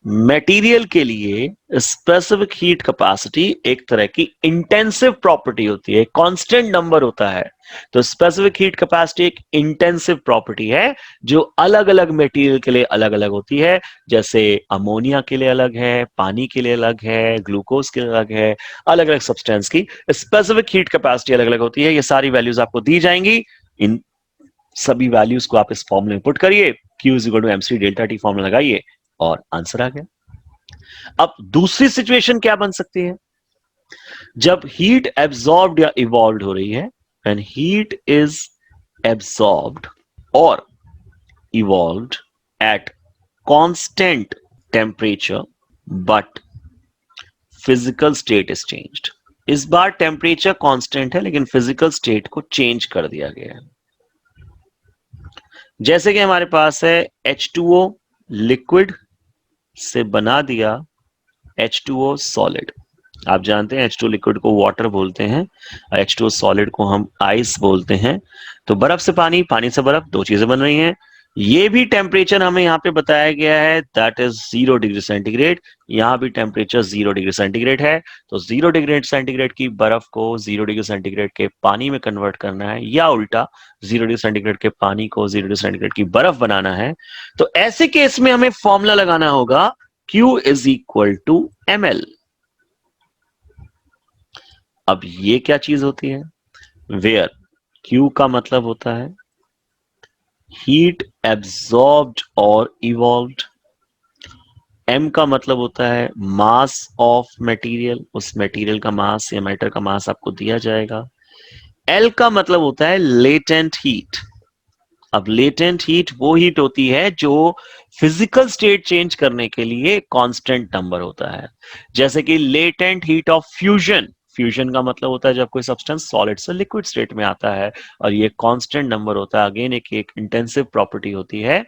मटेरियल के लिए स्पेसिफिक हीट कैपेसिटी एक तरह की इंटेंसिव प्रॉपर्टी होती है, कांस्टेंट नंबर होता है। तो स्पेसिफिक हीट कैपेसिटी एक इंटेंसिव प्रॉपर्टी है जो अलग अलग मटेरियल के लिए अलग अलग होती है। जैसे अमोनिया के लिए अलग है, पानी के लिए अलग है, ग्लूकोज के लिए अलग है, अलग अलग सब्सटेंस की स्पेसिफिक हीट कैपेसिटी अलग अलग होती है। ये सारी वैल्यूज आपको दी जाएंगी। इन सभी वैल्यूज को आप इस फॉर्मूले में पुट करिए, Q is equal to MC delta T formula लगाइए और आंसर आ गया। अब दूसरी सिचुएशन क्या बन सकती है? जब हीट एब्सॉर्ब्ड या इवॉल्व हो रही है, व्हेन हीट इज एब्सॉर्ब्ड और evolved at constant temperature but physical state is changed. इस बार टेम्परेचर कांस्टेंट है लेकिन फिजिकल स्टेट को चेंज कर दिया गया है। जैसे कि हमारे पास है H2O लिक्विड से बना दिया H2O सॉलिड। आप जानते हैं H2O लिक्विड को वाटर बोलते हैं, H2O सॉलिड को हम आइस बोलते हैं। तो बर्फ से पानी, पानी से बर्फ, दो चीजें बन रही हैं। ये भी टेम्परेचर हमें यहाँ पे बताया गया है, दैट इज 0 डिग्री सेंटीग्रेड। यहाँ भी टेम्परेचर 0 डिग्री सेंटीग्रेड है। तो 0 डिग्री सेंटीग्रेड की बर्फ को 0 डिग्री सेंटीग्रेड के पानी में कन्वर्ट करना है, या उल्टा 0 डिग्री सेंटीग्रेड के पानी को 0 डिग्री सेंटीग्रेड की बर्फ बनाना है। तो ऐसे केस में हमें फॉर्मूला लगाना होगा Q is equal to ml। अब ये क्या चीज होती है? वेयर Q का मतलब होता है हीट एब्जॉर्ब्ड और इवॉल्व्ड। M का मतलब होता है मास ऑफ मटेरियल, उस मटेरियल का मास या मैटर का मास आपको दिया जाएगा। L का मतलब होता है लेटेंट हीट। अब लेटेंट हीट वो हीट होती है जो फिजिकल स्टेट चेंज करने के लिए कांस्टेंट नंबर होता है। जैसे कि latent heat of fusion, fusion का मतलब होता है जब कोई सब्सटेंस सॉलिड से लिक्विड स्टेट में आता है, और ये कांस्टेंट नंबर होता है। अगेन एक इंटेंसिव प्रॉपर्टी होती है।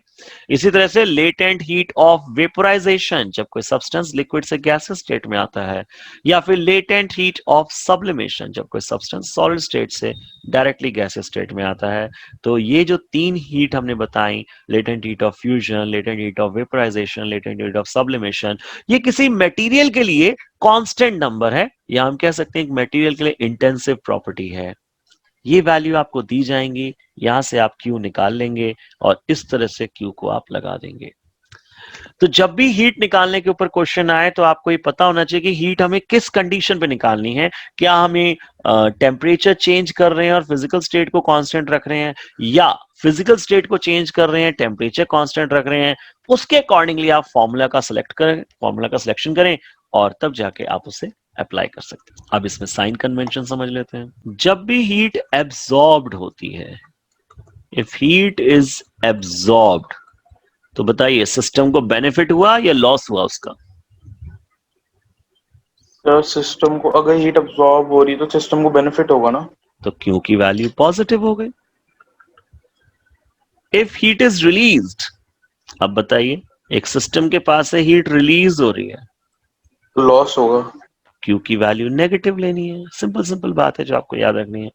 इसी तरह से लेटेंट हीट ऑफ वेपोराइजेशन, जब कोई सब्सटेंस लिक्विड से गैसेस स्टेट में आता है, या फिर लेटेंट हीट ऑफ सब्लिमेशन, जब कोई सब्सटेंस सॉलिड स्टेट से डायरेक्टली गैसेस स्टेट में आता है। तो ये जो तीन हीट हमने बताई, latent heat of fusion, latent heat of vaporisation, latent heat of sublimation, ये किसी मटेरियल के लिए कांस्टेंट नंबर है, या हम कह सकते हैं मटेरियल के लिए इंटेंसिव प्रॉपर्टी है। ये वैल्यू आपको दी जाएंगी, यहां से आप Q निकाल लेंगे और इस तरह से Q को आप लगा देंगे। तो जब भी हीट निकालने के ऊपर क्वेश्चन आए तो आपको ये पता होना चाहिए कि हीट हमें किस कंडीशन पे निकालनी है। क्या हमें टेम्परेचर चेंज कर रहे हैं और फिजिकल स्टेट को कांस्टेंट रख रहे हैं, या फिजिकल स्टेट को चेंज कर रहे हैं, टेम्परेचर कांस्टेंट रख रहे हैं। उसके अकॉर्डिंगली आप फॉर्मूला का सिलेक्ट करें, फॉर्मूला का सिलेक्शन करें, और तब जाके आप उसे अप्लाई कर सकते हैं। अब इसमें साइन कन्वेंशन समझ लेते हैं। जब भी हीट एब्जॉर्ब्ड होती है, इफ हीट इज एब्जॉर्ब्ड, तो बताइए सिस्टम को बेनिफिट हुआ या लॉस हुआ उसका? सर सिस्टम को अगर हीट अब्सॉर्ब हो रही तो सिस्टम को बेनिफिट होगा ना। तो Q की वैल्यू पॉजिटिव हो गई। इफ हीट इज रिलीज्ड, अब बताइए एक सिस्टम के पास से हीट रिलीज हो रही है, तो लॉस होगा। Q की वैल्यू नेगेटिव लेनी है। सिंपल सिंपल बात है जो आपको याद रखनी है।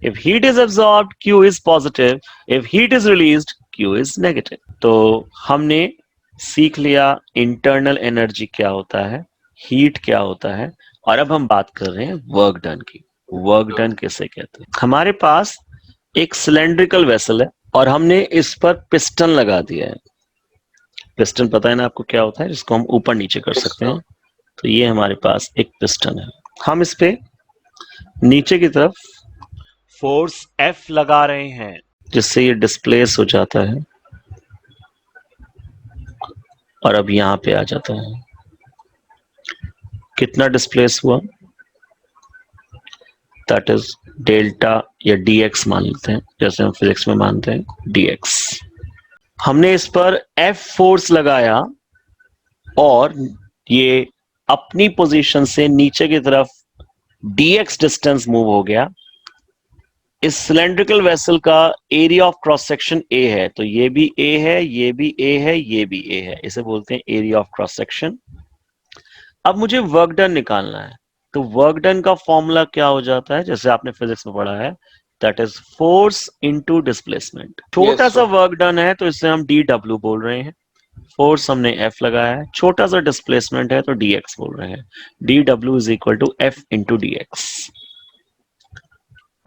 If heat is absorbed Q is positive, if heat is released Q is negative. तो हमने सीख लिया इंटरनल एनर्जी क्या होता है, हीट क्या होता है, और अब हम बात कर रहे हैं वर्क डन की। वर्क डन किसे कहते हैं? हमारे पास एक सिलेंड्रिकल वेसल है और हमने इस पर पिस्टन लगा दिया है। पिस्टन पता है ना आपको क्या होता है, जिसको हम ऊपर नीचे कर सकते हैं। तो ये हमारे पास एक पिस्टन है। हम इस पे नीचे की तरफ फोर्स F लगा रहे हैं, जिससे ये डिस्प्लेस हो जाता है और अब यहां पे आ जाता है। कितना डिस्प्लेस हुआ? दैट इज डेल्टा या dx मान लेते हैं, जैसे हम फिजिक्स में मानते हैं dx। हमने इस पर F फोर्स लगाया और ये अपनी पोजीशन से नीचे की तरफ dx डिस्टेंस मूव हो गया। इस सिलेंड्रिकल वेसल का area of cross section A है, तो ये भी A है, ये भी A है, ये भी A है। इसे बोलते हैं एरिया ऑफ क्रॉस सेक्शन। अब मुझे वर्क डन निकालना है, तो वर्क डन का फॉर्मूला क्या हो जाता है, जैसे आपने फिजिक्स में पढ़ा है, that is force into displacement. छोटा सा वर्क डन है तो इसे हम dw बोल रहे हैं। फोर्स हमने F लगाया है, छोटा सा डिस्प्लेसमेंट है तो dx बोल रहे हैं। dw is equal to F into dx।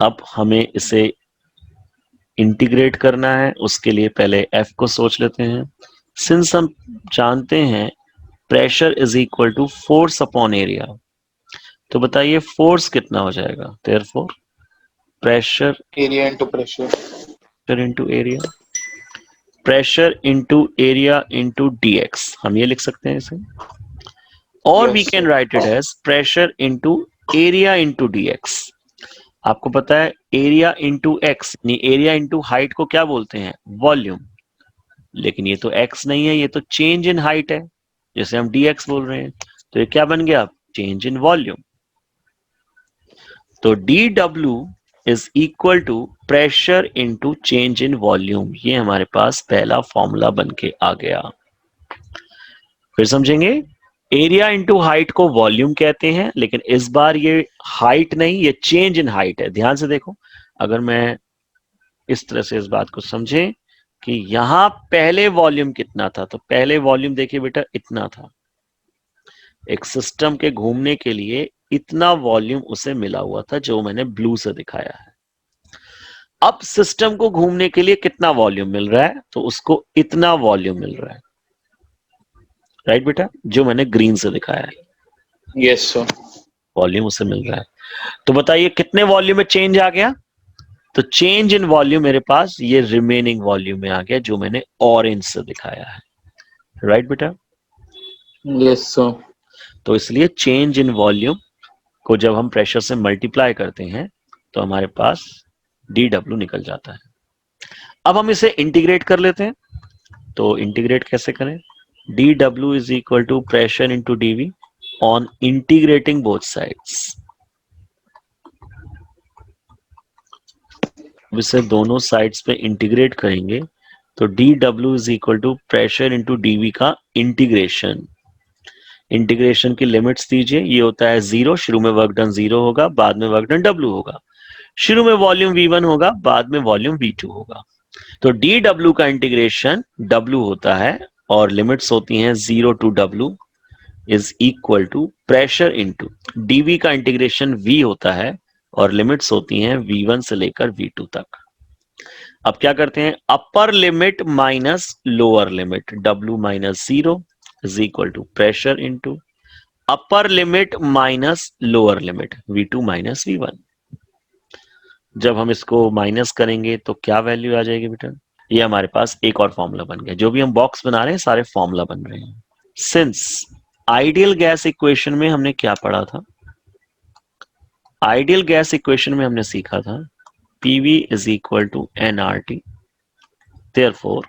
अब हमें इसे इंटीग्रेट करना है, उसके लिए पहले F को सोच लेते हैं। सिंस हम जानते हैं pressure is equal to force upon area, तो बताइए फोर्स कितना हो जाएगा? Therefore pressure area into pressure into area, pressure into area into dx, हम ये लिख सकते हैं इसे। और we can write it as pressure into area into dx। आपको पता है एरिया इंटू एक्स, यानी एरिया इंटू हाइट को क्या बोलते हैं? वॉल्यूम। लेकिन ये तो एक्स नहीं है, ये तो चेंज इन हाइट है, जैसे हम dx बोल रहे हैं। तो ये क्या बन गया? Change in volume. तो dW is equal to pressure into change in volume. ये हमारे पास पहला फॉर्मूला बन के आ गया। फिर समझेंगे, एरिया इंटू हाइट को वॉल्यूम कहते हैं, लेकिन इस बार ये हाइट नहीं, ये चेंज इन हाइट है। ध्यान से देखो, अगर मैं इस तरह से इस बात को समझें कि यहां पहले वॉल्यूम कितना था, तो पहले वॉल्यूम देखिए बेटा इतना था। एक सिस्टम के घूमने के लिए इतना वॉल्यूम उसे मिला हुआ था, जो मैंने ब्लू से दिखाया है। अब सिस्टम को घूमने के लिए कितना वॉल्यूम मिल रहा है, तो उसको इतना वॉल्यूम मिल रहा है। राइट बेटा, जो मैंने ग्रीन से दिखाया है। Yes sir. वॉल्यूम उसे मिल रहा है। तो बताइए कितने वॉल्यूम में चेंज आ गया? तो चेंज इन वॉल्यूम मेरे पास ये रिमेनिंग वॉल्यूम में आ गया, जो मैंने ऑरेंज से दिखाया है। राइट बेटा, यस सर। तो इसलिए चेंज इन वॉल्यूम को जब हम प्रेशर से मल्टीप्लाई करते हैं तो हमारे पास dW निकल जाता है। अब हम इसे इंटीग्रेट कर लेते हैं। तो इंटीग्रेट कैसे करें? dW is equal to pressure into dV on integrating both sides. इसे दोनों साइड्स पे इंटीग्रेट करेंगे तो dW is equal to pressure into dV का इंटीग्रेशन। इंटीग्रेशन की लिमिट्स दीजिए, ये होता है 0, शुरू में वर्क डन 0 होगा, बाद में वर्क डन W होगा। शुरू में वॉल्यूम V1 होगा, बाद में वॉल्यूम V2 होगा। तो dW का इंटीग्रेशन W होता है और लिमिट्स होती हैं 0 to W is equal to pressure into dV का इंटीग्रेशन V होता है और लिमिट्स होती हैं V1 से लेकर V2 तक। अब क्या करते हैं, upper limit minus lower limit, W minus 0 is equal to pressure into upper limit minus lower limit V2 minus V1। जब हम इसको माइनस करेंगे तो क्या वैल्यू आ जाएगी बेटा? ये हमारे पास एक और फॉर्मूला बन गया। जो भी हम बॉक्स बना रहे हैं सारे फॉर्मूला बन रहे हैं। सिंस आइडियल गैस इक्वेशन में हमने क्या पढ़ा था? आइडियल गैस इक्वेशन में हमने सीखा था PV is equal to nRT। Therefore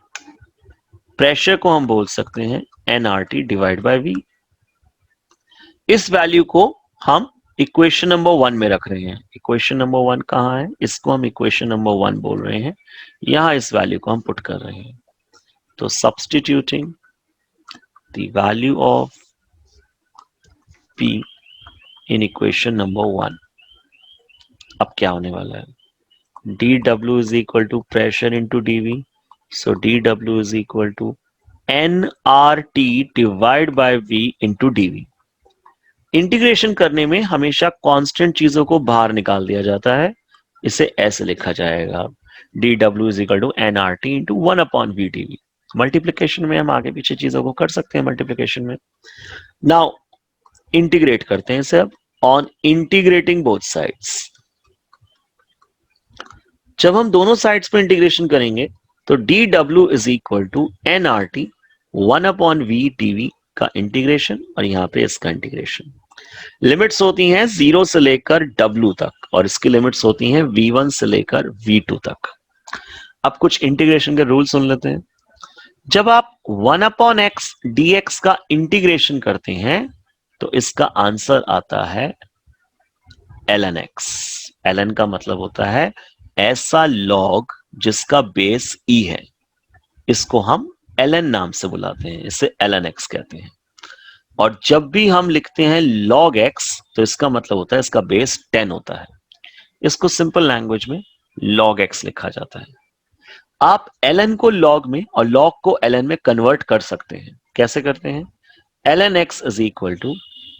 pressure को हम बोल सकते हैं nRT डिवाइड बाय V। इस वैल्यू को हम इक्वेशन नंबर 1 में रख रहे हैं। इक्वेशन नंबर 1 कहां है? इसको हम इक्वेशन नंबर 1 बोल रहे हैं। यहां इस वैल्यू को हम पुट कर रहे हैं। तो substituting the value of P in equation number 1, अब क्या होने वाला है? dW is equal to pressure into dV, so dW is equal to nRT divided by V into dV। Integration करने में हमेशा कांस्टेंट चीजों को बाहर निकाल दिया जाता है। इसे ऐसे लिखा जाएगा dW is equal to nRT into 1 upon V dV। Multiplication में हम आगे पीछे चीजों को कर सकते हैं मल्टीप्लिकेशन में। नाउ इंटीग्रेट करते हैं इसे अब ऑन इंटीग्रेटिंग बोथ साइड्स। जब हम दोनों साइड्स पे इंटीग्रेशन करेंगे तो dW is equal to nRT 1 upon V dV का इंटीग्रेशन और यहां पे इसका इंटीग्रेशन। लिमिट्स होती हैं 0 से लेकर W तक और इसकी लिमिट्स होती हैं V1 से लेकर V2 तक। अब कुछ इंटीग्रेशन के रूल सुन लेते हैं। जब आप 1 अपॉन x dx का इंटीग्रेशन करते हैं तो इसका आंसर आता है ln x। ln का मतलब होता है ऐसा लॉग जिसका बेस e है, इसको हम ln नाम से बुलाते हैं, इसे ln x कहते हैं। और जब भी हम लिखते हैं log x तो इसका मतलब होता है इसका बेस 10 होता है। इसको सिंपल लैंग्वेज में log x लिखा जाता है। आप ln को log में और log को ln में कन्वर्ट कर सकते हैं। कैसे करते हैं? ln x is equal to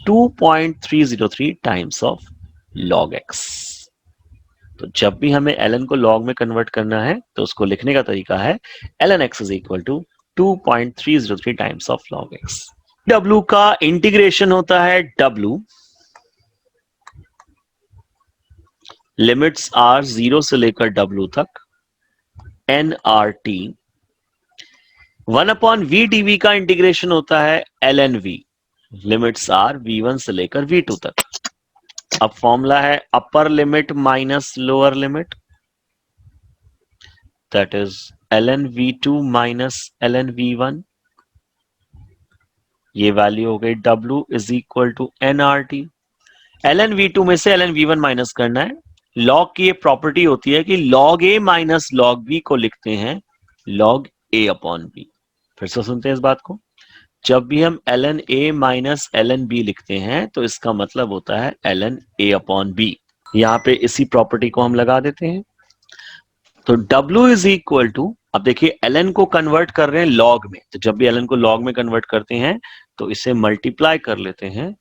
2.303 times of log x। तो जब भी हमें ln को log में कन्वर्ट करना है तो उसको लिखने का तरीका है ln x is equal to 2.303 times of log x। W का इंटीग्रेशन होता है W, लिमिट्स आर 0 से लेकर W तक, nRT 1 अपॉन V dV का इंटीग्रेशन होता है ln V, limits are V1 से लेकर V2 तक। अब फॉर्मूला है upper limit minus lower limit, that is ln V2 minus ln V1। ये वैल्यू हो गई W is equal to nRT। ln v2 में से ln v1 माइनस करना है। लॉग की ये प्रॉपर्टी होती है कि log a minus log b को लिखते हैं log a अपॉन b। फिर से सुनते हैं इस बात को, जब भी हम ln a minus ln b लिखते हैं तो इसका मतलब होता है ln a अपॉन b। यहां पे इसी प्रॉपर्टी को हम लगा देते हैं। तो W इज इक्वल टू, अब देखिए ln को कन्वर्ट कर रहे हैं log में, तो जब भी ln को log में कन्वर्ट करते हैं तो इसे मल्टीप्लाई कर लेते हैं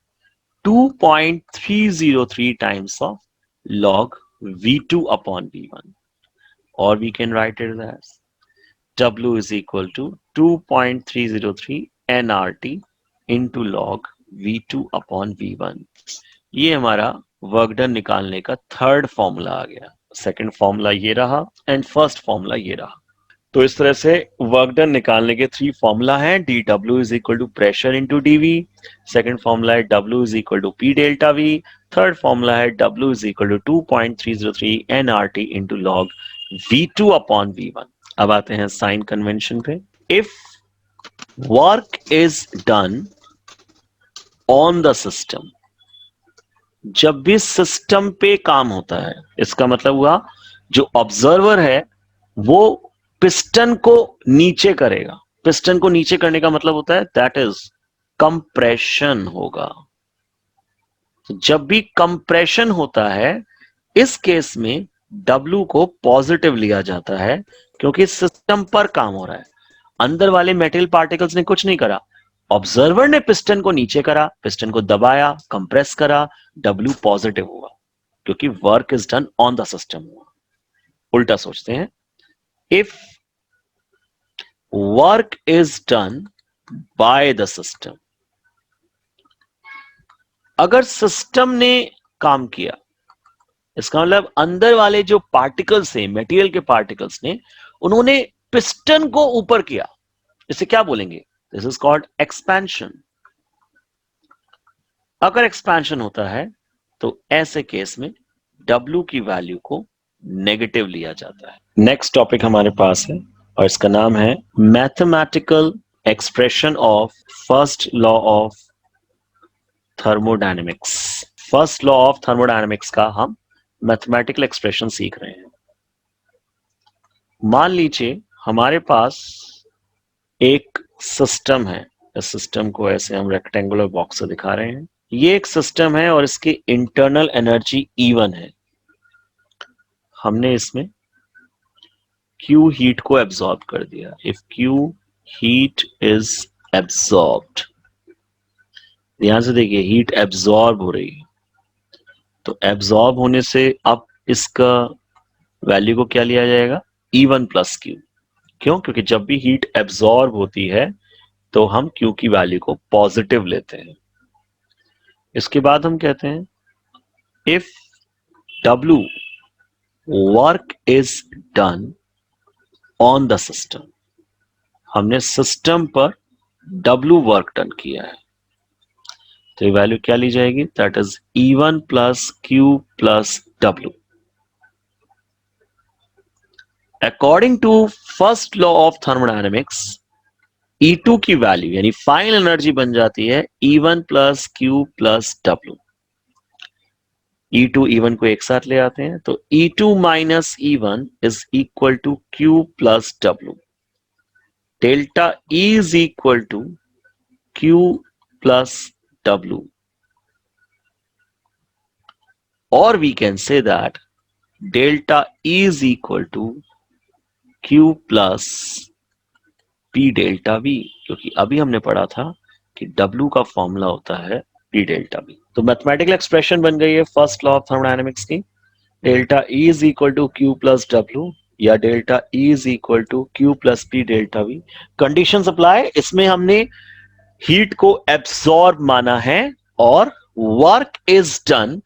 2.303 times of log v2 upon v1, or we can write it as W is equal to 2.303 nRT into log v2 upon v1। ये हमारा वर्क डन निकालने का थर्ड फॉर्मूला आ गया। सेकंड फॉर्मूला ये रहा एंड फर्स्ट फॉर्मूला ये रहा। तो इस तरह से वर्क डन निकालने के 3 फॉर्मूला हैं। D W is equal to pressure into DV, second formula है W is equal to P delta V, third formula है W is equal to 2.303 N R T into log v2 upon v1। अब आते हैं sign convention पे। If work is done on the system, जब भी system पे काम होता है, इसका मतलब हुआ जो ऑब्जर्वर है वो पिस्टन को नीचे करेगा। पिस्टन को नीचे करने का मतलब होता है दैट इज कंप्रेशन होगा। जब भी कंप्रेशन होता है इस केस में W को पॉजिटिव लिया जाता है क्योंकि सिस्टम पर काम हो रहा है। अंदर वाले मेटल पार्टिकल्स ने कुछ नहीं करा, ऑब्जर्वर ने पिस्टन को नीचे करा, पिस्टन को दबाया, कंप्रेस करा, W पॉजिटिव हुआ क्योंकि work is done on the system हुआ। उल्टा सोचते हैं, if work is done by the system, अगर सिस्टम ने काम किया, इसका मतलब अंदर वाले जो पार्टिकल्स हैं, मटेरियल के पार्टिकल्स ने, उन्होंने पिस्टन को ऊपर किया, इसे क्या बोलेंगे? This is called expansion. अगर एक्सपेंशन होता है तो ऐसे केस में W की वैल्यू को नेगेटिव लिया जाता है। नेक्स्ट टॉपिक हमारे पास है और इसका नाम है mathematical expression of first law of thermodynamics. First law of thermodynamics का हम मैथमेटिकल एक्सप्रेशन सीख रहे हैं। मान लीजिए हमारे पास एक सिस्टम है, इस सिस्टम को ऐसे हम रेक्टेंगुलर बॉक्स से दिखा रहे हैं। ये एक सिस्टम है और इसकी इंटरनल एनर्जी E1 है। हमने इसमें Q हीट को एब्सॉर्ब कर दिया। If Q heat is absorbed, ध्यान से देखिए हीट एब्सॉर्ब हो रही है, तो एब्सॉर्ब होने से अब इसका वैल्यू को क्या लिया जाएगा? E1 plus Q। क्यों? क्योंकि जब भी हीट एब्सॉर्ब होती है तो हम Q की वैल्यू को पॉजिटिव लेते हैं। इसके बाद हम कहते हैं if W work is done on the system, हमने सिस्टम पर W वर्क डन किया है, तो ये वैल्यू क्या ली जाएगी? That is E1 plus Q plus W। According to first law of thermodynamics, E2 की वैल्यू यानी फाइनल एनर्जी बन जाती है E1 plus Q plus W। E2 E1 को एक साथ ले आते हैं तो E2 minus E1 is equal to Q plus W। Delta E is equal to Q plus W, और we can say that delta E is equal to Q plus P delta V, क्योंकि अभी हमने पढ़ा था कि W का formula होता है P डेल्टा V। तो मैथमेटिकल एक्सप्रेशन बन गई है फर्स्ट लॉ ऑफ थर्मोडायनेमिक्स की, delta E is equal to Q plus W या delta E is equal to Q plus P delta V। Condition apply, इसमें हमने हीट को एब्सॉर्ब माना है और work is done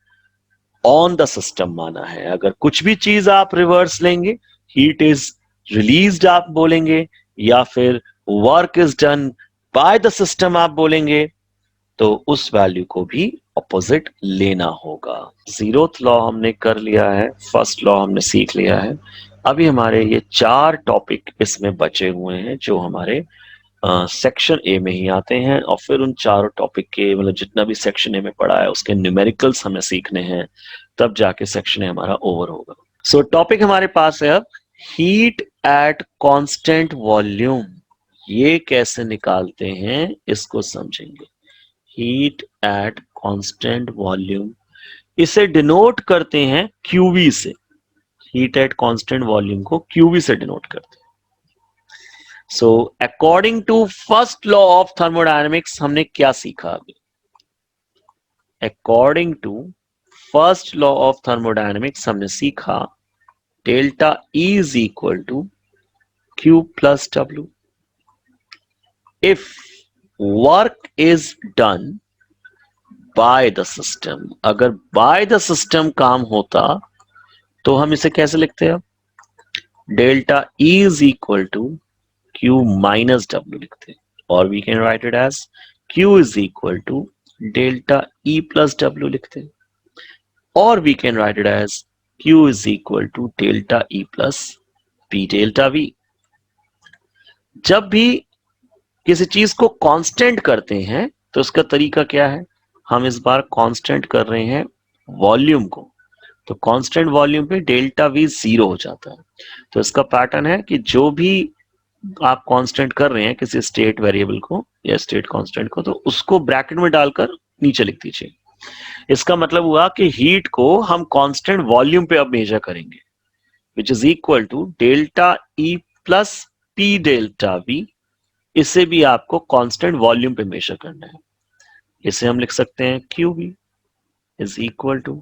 on the system माना है। अगर कुछ भी चीज आप रिवर्स लेंगे, हीट इज रिलीज्ड आप बोलेंगे या फिर work is done by the system आप बोलेंगे, तो उस वैल्यू को भी ऑपोजिट लेना होगा। जीरोथ लॉ हमने कर लिया है, फर्स्ट लॉ हमने सीख लिया है। अभी हमारे ये 4 टॉपिक इसमें बचे हुए हैं जो हमारे सेक्शन ए में ही आते हैं और फिर उन चारों टॉपिक के मतलब जितना भी सेक्शन ए में पढ़ा है उसके न्यूमेरिकल्स हमें सीखने हैं, तब जाके सेक्शन ए हमारा ओवर होगा। सो टॉपिक हमारे पास है अब हीट एट कांस्टेंट वॉल्यूम। ये कैसे निकालते हैं इसको समझेंगे। हीट एट कांस्टेंट वॉल्यूम, इसे डिनोट करते हैं क्यूवी से। हीट एट कांस्टेंट वॉल्यूम को क्यूवी से डिनोट करते हैं। So according to first law of thermodynamics हमने क्या सीखा अभी? According to first law of thermodynamics हमने सीखा delta E is equal to Q plus W. If work is done by the system, अगर by the system काम होता तो हम इसे कैसे लिखते हैं? Delta E is equal to Q minus W लिखते हैं, और we can write it as Q is equal to delta E plus W लिखते हैं, और we can write it as Q is equal to delta E plus P delta V। जब भी किसी चीज को कांस्टेंट करते हैं तो उसका तरीका क्या है? हम इस बार कांस्टेंट कर रहे हैं वॉल्यूम को, तो कांस्टेंट वॉल्यूम पे डेल्टा वी 0 हो जाता है। तो इसका पैटर्न है कि जो भी आप कांस्टेंट कर रहे हैं किसी स्टेट वेरिएबल को या स्टेट कांस्टेंट को, तो उसको ब्रैकेट में डालकर नीचे लिख दीजिए। इसका मतलब हुआ कि हीट को हम कांस्टेंट वॉल्यूम पे अब मेजर करेंगे, which is equal to delta E plus P delta V. इसे भी आपको कांस्टेंट वॉल्यूम पे मेजर करना है। इसे हम लिख सकते हैं QV is equal to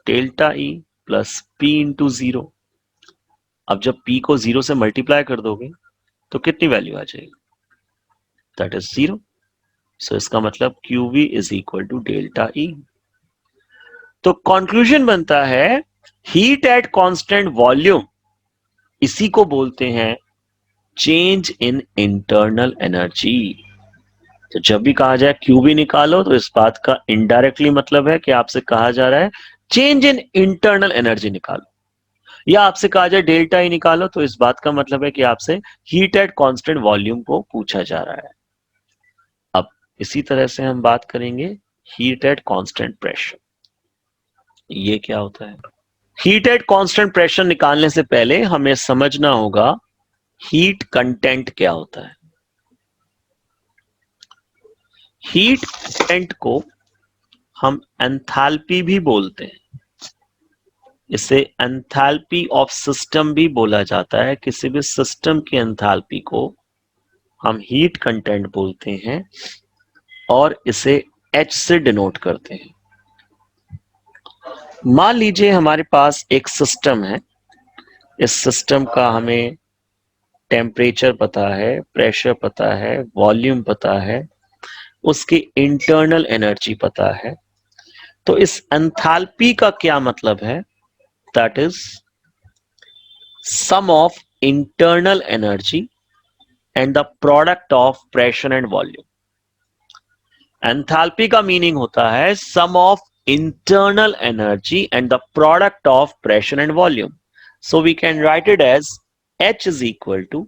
delta E plus P into 0। अब जब P को 0 से मल्टीप्लाई कर दोगे तो कितनी वैल्यू आ जाएगी? That is 0। सो इसका मतलब QV is equal to delta E। तो कंक्लूजन बनता है हीट एट कांस्टेंट वॉल्यूम, इसी को बोलते हैं चेंज इन इंटरनल एनर्जी। तो जब भी कहा जाए QV निकालो तो इस बात का इनडायरेक्टली मतलब है कि आपसे कहा जा रहा है चेंज इन इंटरनल एनर्जी निकालो, या आपसे कहा जाए डेल्टा E निकालो तो इस बात का मतलब है कि आपसे हीट एट कांस्टेंट वॉल्यूम को पूछा जा रहा है। अब इसी तरह से हम बात करेंगे हीट एट कांस्टेंट प्रेशर। ये क्या होता है? हीट एट कांस्टेंट प्रेशर निकालने से पहले हमें समझना होगा हीट कंटेंट क्या होता है। हीट कंटेंट को हम एंथैल्पी भी बोलते हैं। इसे एंथैल्पी ऑफ सिस्टम भी बोला जाता है। किसी भी सिस्टम की एंथैल्पी को हम हीट कंटेंट बोलते हैं और इसे H से डिनोट करते हैं। मान लीजिए हमारे पास एक सिस्टम है, इस सिस्टम का हमें टेम्परेचर पता है, प्रेशर पता है, वॉल्यूम पता है, उसकी इंटरनल एनर्जी पता है। तो इस एंथैल्पी का क्या मतलब है? That is sum of internal energy and the product of pressure and volume. Enthalpy का मीनिंग होता है sum of internal energy and the product of pressure and volume. So we can write it as H is equal to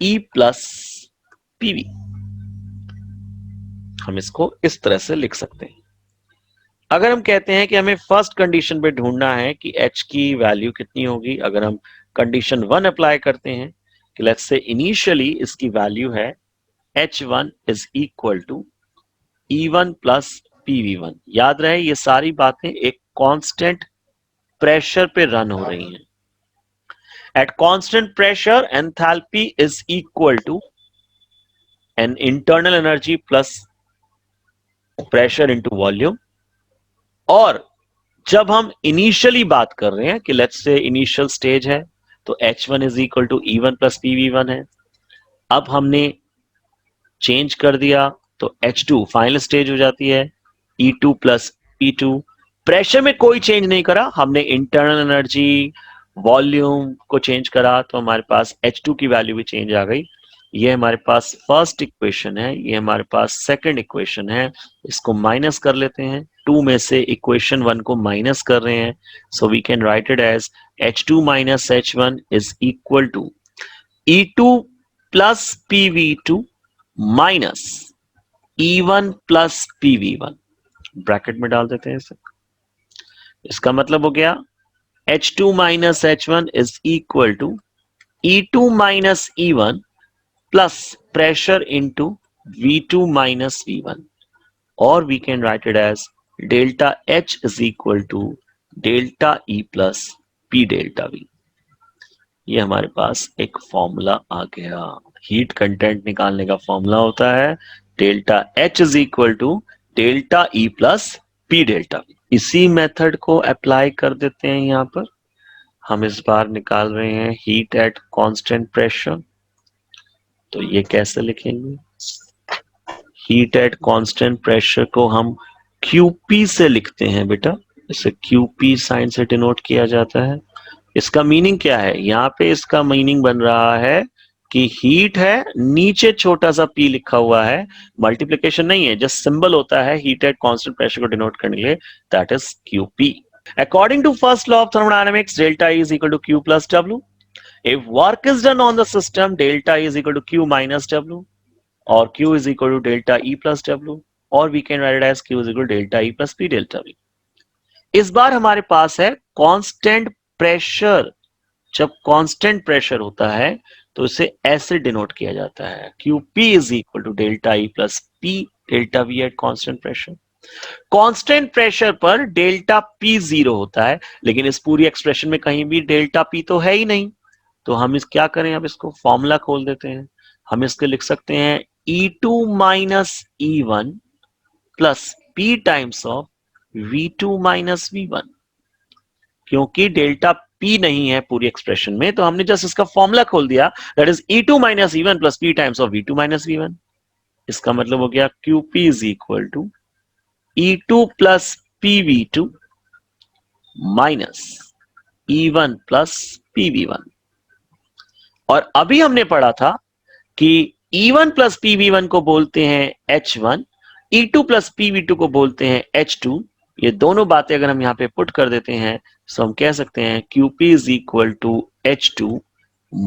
E plus PV। हम इसको इस तरह से लिख सकते हैं। अगर हम कहते हैं कि हमें फर्स्ट कंडीशन पे ढूंढना है कि H की वैल्यू कितनी होगी, अगर हम कंडीशन 1 अप्लाई करते हैं कि लेट्स से इनिशियली इसकी वैल्यू है H1 is equal to E1 plus PV1। याद रहे ये सारी बातें एक कांस्टेंट प्रेशर पे रन हो रही हैं। At constant pressure, enthalpy is equal to an internal energy plus pressure into volume। और जब हम इनिशियली बात कर रहे हैं कि लेट्स से इनिशियल स्टेज है तो H1 is equal to E1 plus PV1 है। अब हमने चेंज कर दिया तो H2 फाइनल स्टेज हो जाती है E2 प्लस P2। प्रेशर में कोई चेंज नहीं करा, हमने इंटरनल एनर्जी वॉल्यूम को चेंज करा तो हमारे पास H2 की वैल्यू भी चेंज आ गई। ये हमारे पास फर्स्ट इक्वेशन है, ये हमारे पास सेकंड इक्वेशन है। इसको माइनस कर लेते हैं, 2 में से इक्वेशन 1 को माइनस कर रहे हैं। So we can write it as H2 minus H1 is equal to E2 plus PV2 minus E1 plus PV1, bracket में डाल देते हैं इसे। इसका मतलब हो गया H2 minus H1 is equal to E2 minus E1 plus pressure into V2 minus V1, और we can write it as delta H is equal to delta E plus P delta V। ये हमारे पास एक formula आ गया। Heat content निकालने का formula होता है delta H is equal to delta E plus P delta V। इसी method को अप्लाई कर देते हैं यहां पर। हम इस बार निकाल रहे हैं हीट एट कांस्टेंट प्रेशर। तो ये कैसे लिखेंगे? हीट एट कांस्टेंट प्रेशर को हम QP से लिखते हैं बेटा, इसे QP साइन से डिनोट किया जाता है। इसका मीनिंग क्या है? यहाँ पे इसका मीनिंग बन रहा है कि हीट है, नीचे छोटा सा P लिखा हुआ है, मल्टीप्लीकेशन नहीं है, जस्ट सिंबल होता है हीट एट कांस्टेंट प्रेशर को डिनोट करने के लिए, that is QP। According to first law of thermodynamics, delta E is equal to Q plus W. If work is done on the system, delta E is equal to Q minus W, or Q is equal to delta E plus W, or we can write it as Q is equal to delta E plus P delta V। इस बार हमारे पास है constant pressure. जब constant pressure होता है तो इसे ऐसे डिनोट किया जाता है QP is equal to delta E plus P delta V at constant pressure। Constant pressure पर डेल्टा P 0 होता है, लेकिन इस पूरी एक्सप्रेशन में कहीं भी डेल्टा P तो है ही नहीं। तो हम इस क्या करें, अब इसको फॉर्मूला खोल देते हैं। हम इसके लिख सकते हैं E2 minus E1 plus P times of V2 minus V1। क्योंकि डेल्टा P नहीं है पूरी एक्सप्रेशन में, तो हमने जस्ट इसका फॉर्मूला खोल दिया, that is E2 minus E1 plus P times of V2 minus V1। इसका मतलब हो गया QP is equal to E2 plus PV2 minus E1 plus PV1। और अभी हमने पढ़ा था कि E1 प्लस PV1 को बोलते हैं H1, E2 प्लस PV2 को बोलते हैं H2। ये दोनों बातें अगर हम यहाँ पे पुट कर देते हैं तो हम कह सकते हैं QP is equal to H2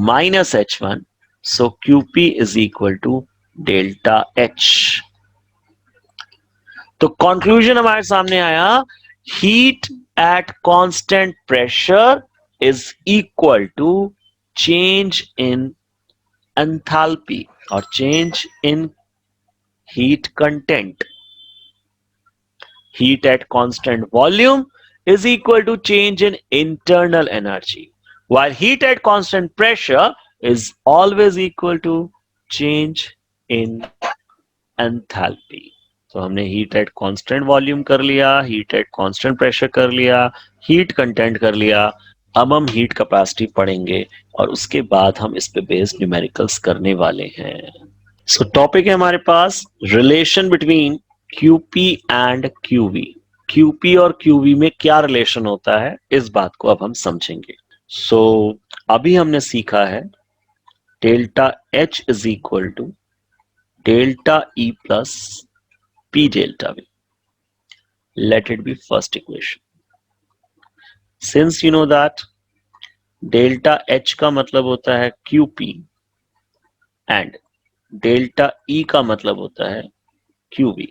minus H1, so QP is equal to delta H। तो कंक्लूजन हमारे सामने आया, heat at constant pressure is equal to change in enthalpy और change in heat content. Heat at constant volume is equal to change in internal energy, while heat at constant pressure is always equal to change in enthalpy। तो हमने heat at constant volume कर लिया, heat at constant pressure कर लिया, heat content कर लिया। अब हम हीट कैपेसिटी पढ़ेंगे और उसके बाद हम इस पे बेस्ड न्यूमेरिकल्स करने वाले हैं। सो टॉपिक है हमारे पास relation between QP and QV। QP और QV में क्या रिलेशन होता है, इस बात को अब हम समझेंगे। सो अभी हमने सीखा है delta H is equal to delta E plus P delta V। Let it be first equation. Since you know that delta H का मतलब होता है QP एंड डेल्टा E का मतलब होता है QV,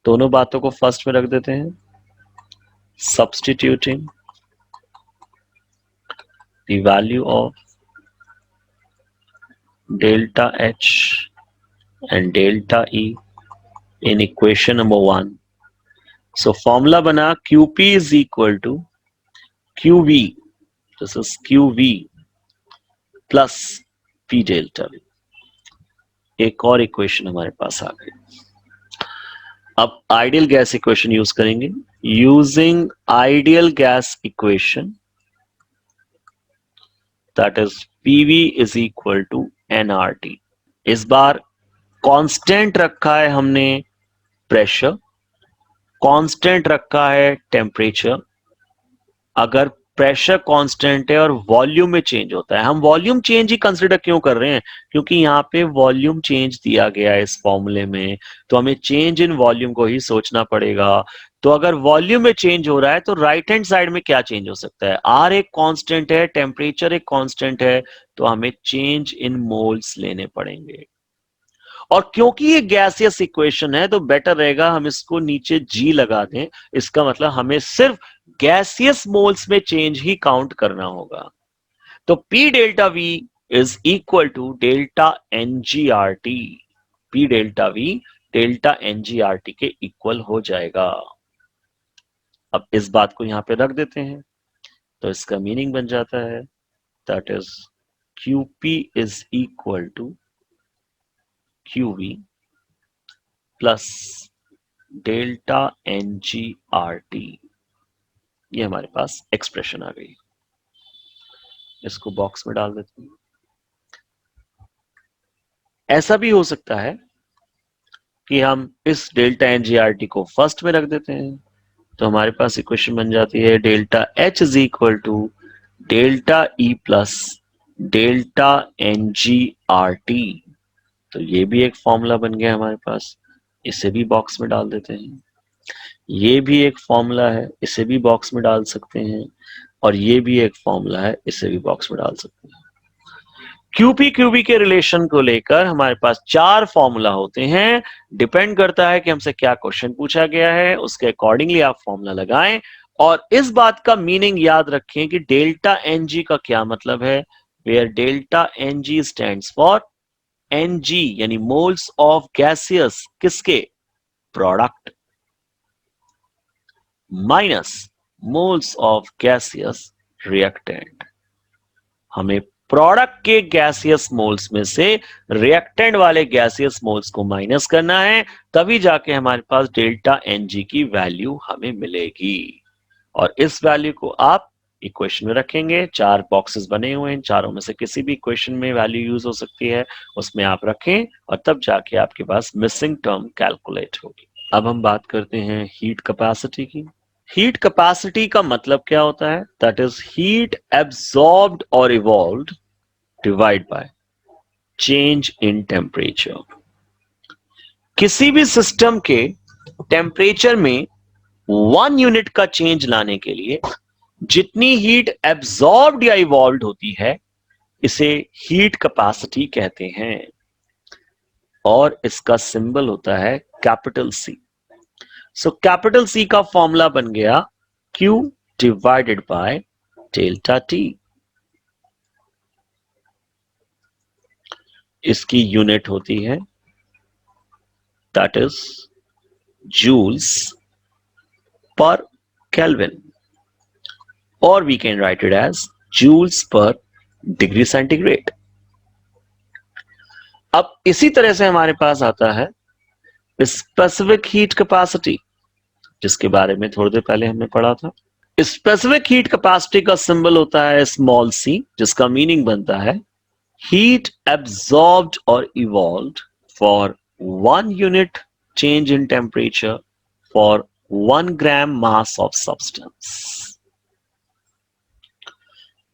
दोनों बातों को फर्स्ट में रख देते हैं। Substituting the value of delta H and delta E in equation number 1। So formula बना QP is equal to QV, this is QV plus P delta V। एक और इक्वेशन हमारे पास आ गई। अब आइडियल गैस इक्वेशन यूज करेंगे। Using ideal gas equation, that is PV is equal to nRT। इस बार कांस्टेंट रखा है हमने प्रेशर, कांस्टेंट रखा है टेम्परेचर। अगर प्रेशर कांस्टेंट है और वॉल्यूम में चेंज होता है, हम वॉल्यूम चेंज ही कंसिडर क्यों कर रहे हैं? क्योंकि यहाँ पे वॉल्यूम चेंज दिया गया है इस फॉर्मूले में, तो हमें चेंज इन वॉल्यूम को ही सोचना पड़ेगा। तो अगर वॉल्यूम में चेंज हो रहा है तो राइट हैंड साइड में क्या चेंज हो सकता है? R एक कांस्टेंट है, टेम्परेचर एक कांस्टेंट है, तो हमें चेंज इन मोल्स लेने पड़ेंगे। और क्योंकि ये गैसियस इक्वेशन है तो बेटर रहेगा हम इसको नीचे जी लगा दें। इसका मतलब हमें सिर्फ गैसियस मोल्स में चेंज ही काउंट करना होगा। तो P delta V is equal to delta NGRT। P delta V delta NGRT के इक्वल हो जाएगा। अब इस बात को यहां पे रख देते हैं तो इसका मीनिंग बन जाता है that is QP is equal to QV plus delta NGRT। ये हमारे पास एक्सप्रेशन आ गई। इसको बॉक्स में डाल देते हैं। ऐसा भी हो सकता है कि हम इस डेल्टा NGRT को फर्स्ट में रख देते हैं तो हमारे पास इक्वेशन बन जाती है delta H is equal to delta E plus delta NGRT। तो ये भी एक फॉर्मूला बन गया हमारे पास, इसे भी बॉक्स में डाल देते हैं। ये भी एक फॉर्मूला है, इसे भी बॉक्स में डाल सकते हैं, और ये भी एक फॉर्मूला है, इसे भी बॉक्स में डाल सकते हैं। क्यूपी क्यूबी के रिलेशन को लेकर हमारे पास 4 फॉर्मूला होते हैं। डिपेंड करता है कि हमसे क्या क्वेश्चन पूछा गया है, उसके अकॉर्डिंगली आप फॉर्मूला लगाएं। और इस बात का मीनिंग याद रखें कि डेल्टा एनजी का क्या मतलब है, where delta NG stands for NG यानी मोल्स ऑफ गैसियस किसके product minus moles of gaseous reactant. हमें प्रोडक्ट के गैसियस मोल्स में से रिएक्टेंट वाले गैसियस मोल्स को माइनस करना है, तभी जाके हमारे पास डेल्टा एनजी की वैल्यू हमें मिलेगी। और इस वैल्यू को आप इक्वेशन में रखेंगे। 4 बॉक्सेस बने हुए हैं, चारों में से किसी भी इक्वेशन में वैल्यू यूज हो सकती है, उसमें आप रखें और तब जाके आपके पास मिसिंग टर्म कैलकुलेट होगी। अब हम बात करते हैं हीट कैपेसिटी की। हीट कैपेसिटी का मतलब क्या होता है, दैट इज हीट एब्सॉर्ब्ड और evolved divide by change in temperature. किसी भी सिस्टम के टेम्परेचर में 1 यूनिट का चेंज लाने के लिए जितनी हीट एब्सॉर्ब्ड या इवॉल्व्ड होती है, इसे हीट कैपेसिटी कहते हैं और इसका सिंबल होता है capital C. So capital C का फॉर्मूला बन गया Q divided by delta T। इसकी यूनिट होती है that is joules per kelvin, और we can write it as joules per degree centigrade. अब इसी तरह से हमारे पास आता है स्पेसिफिक हीट कैपेसिटी, जिसके बारे में थोड़ी देर पहले हमने पढ़ा था। स्पेसिफिक हीट कैपेसिटी का सिंबल होता है स्मॉल सी, जिसका मीनिंग बनता है हीट एब्सॉर्ब्ड और evolved for 1 unit change in temperature for 1 gram mass of substance.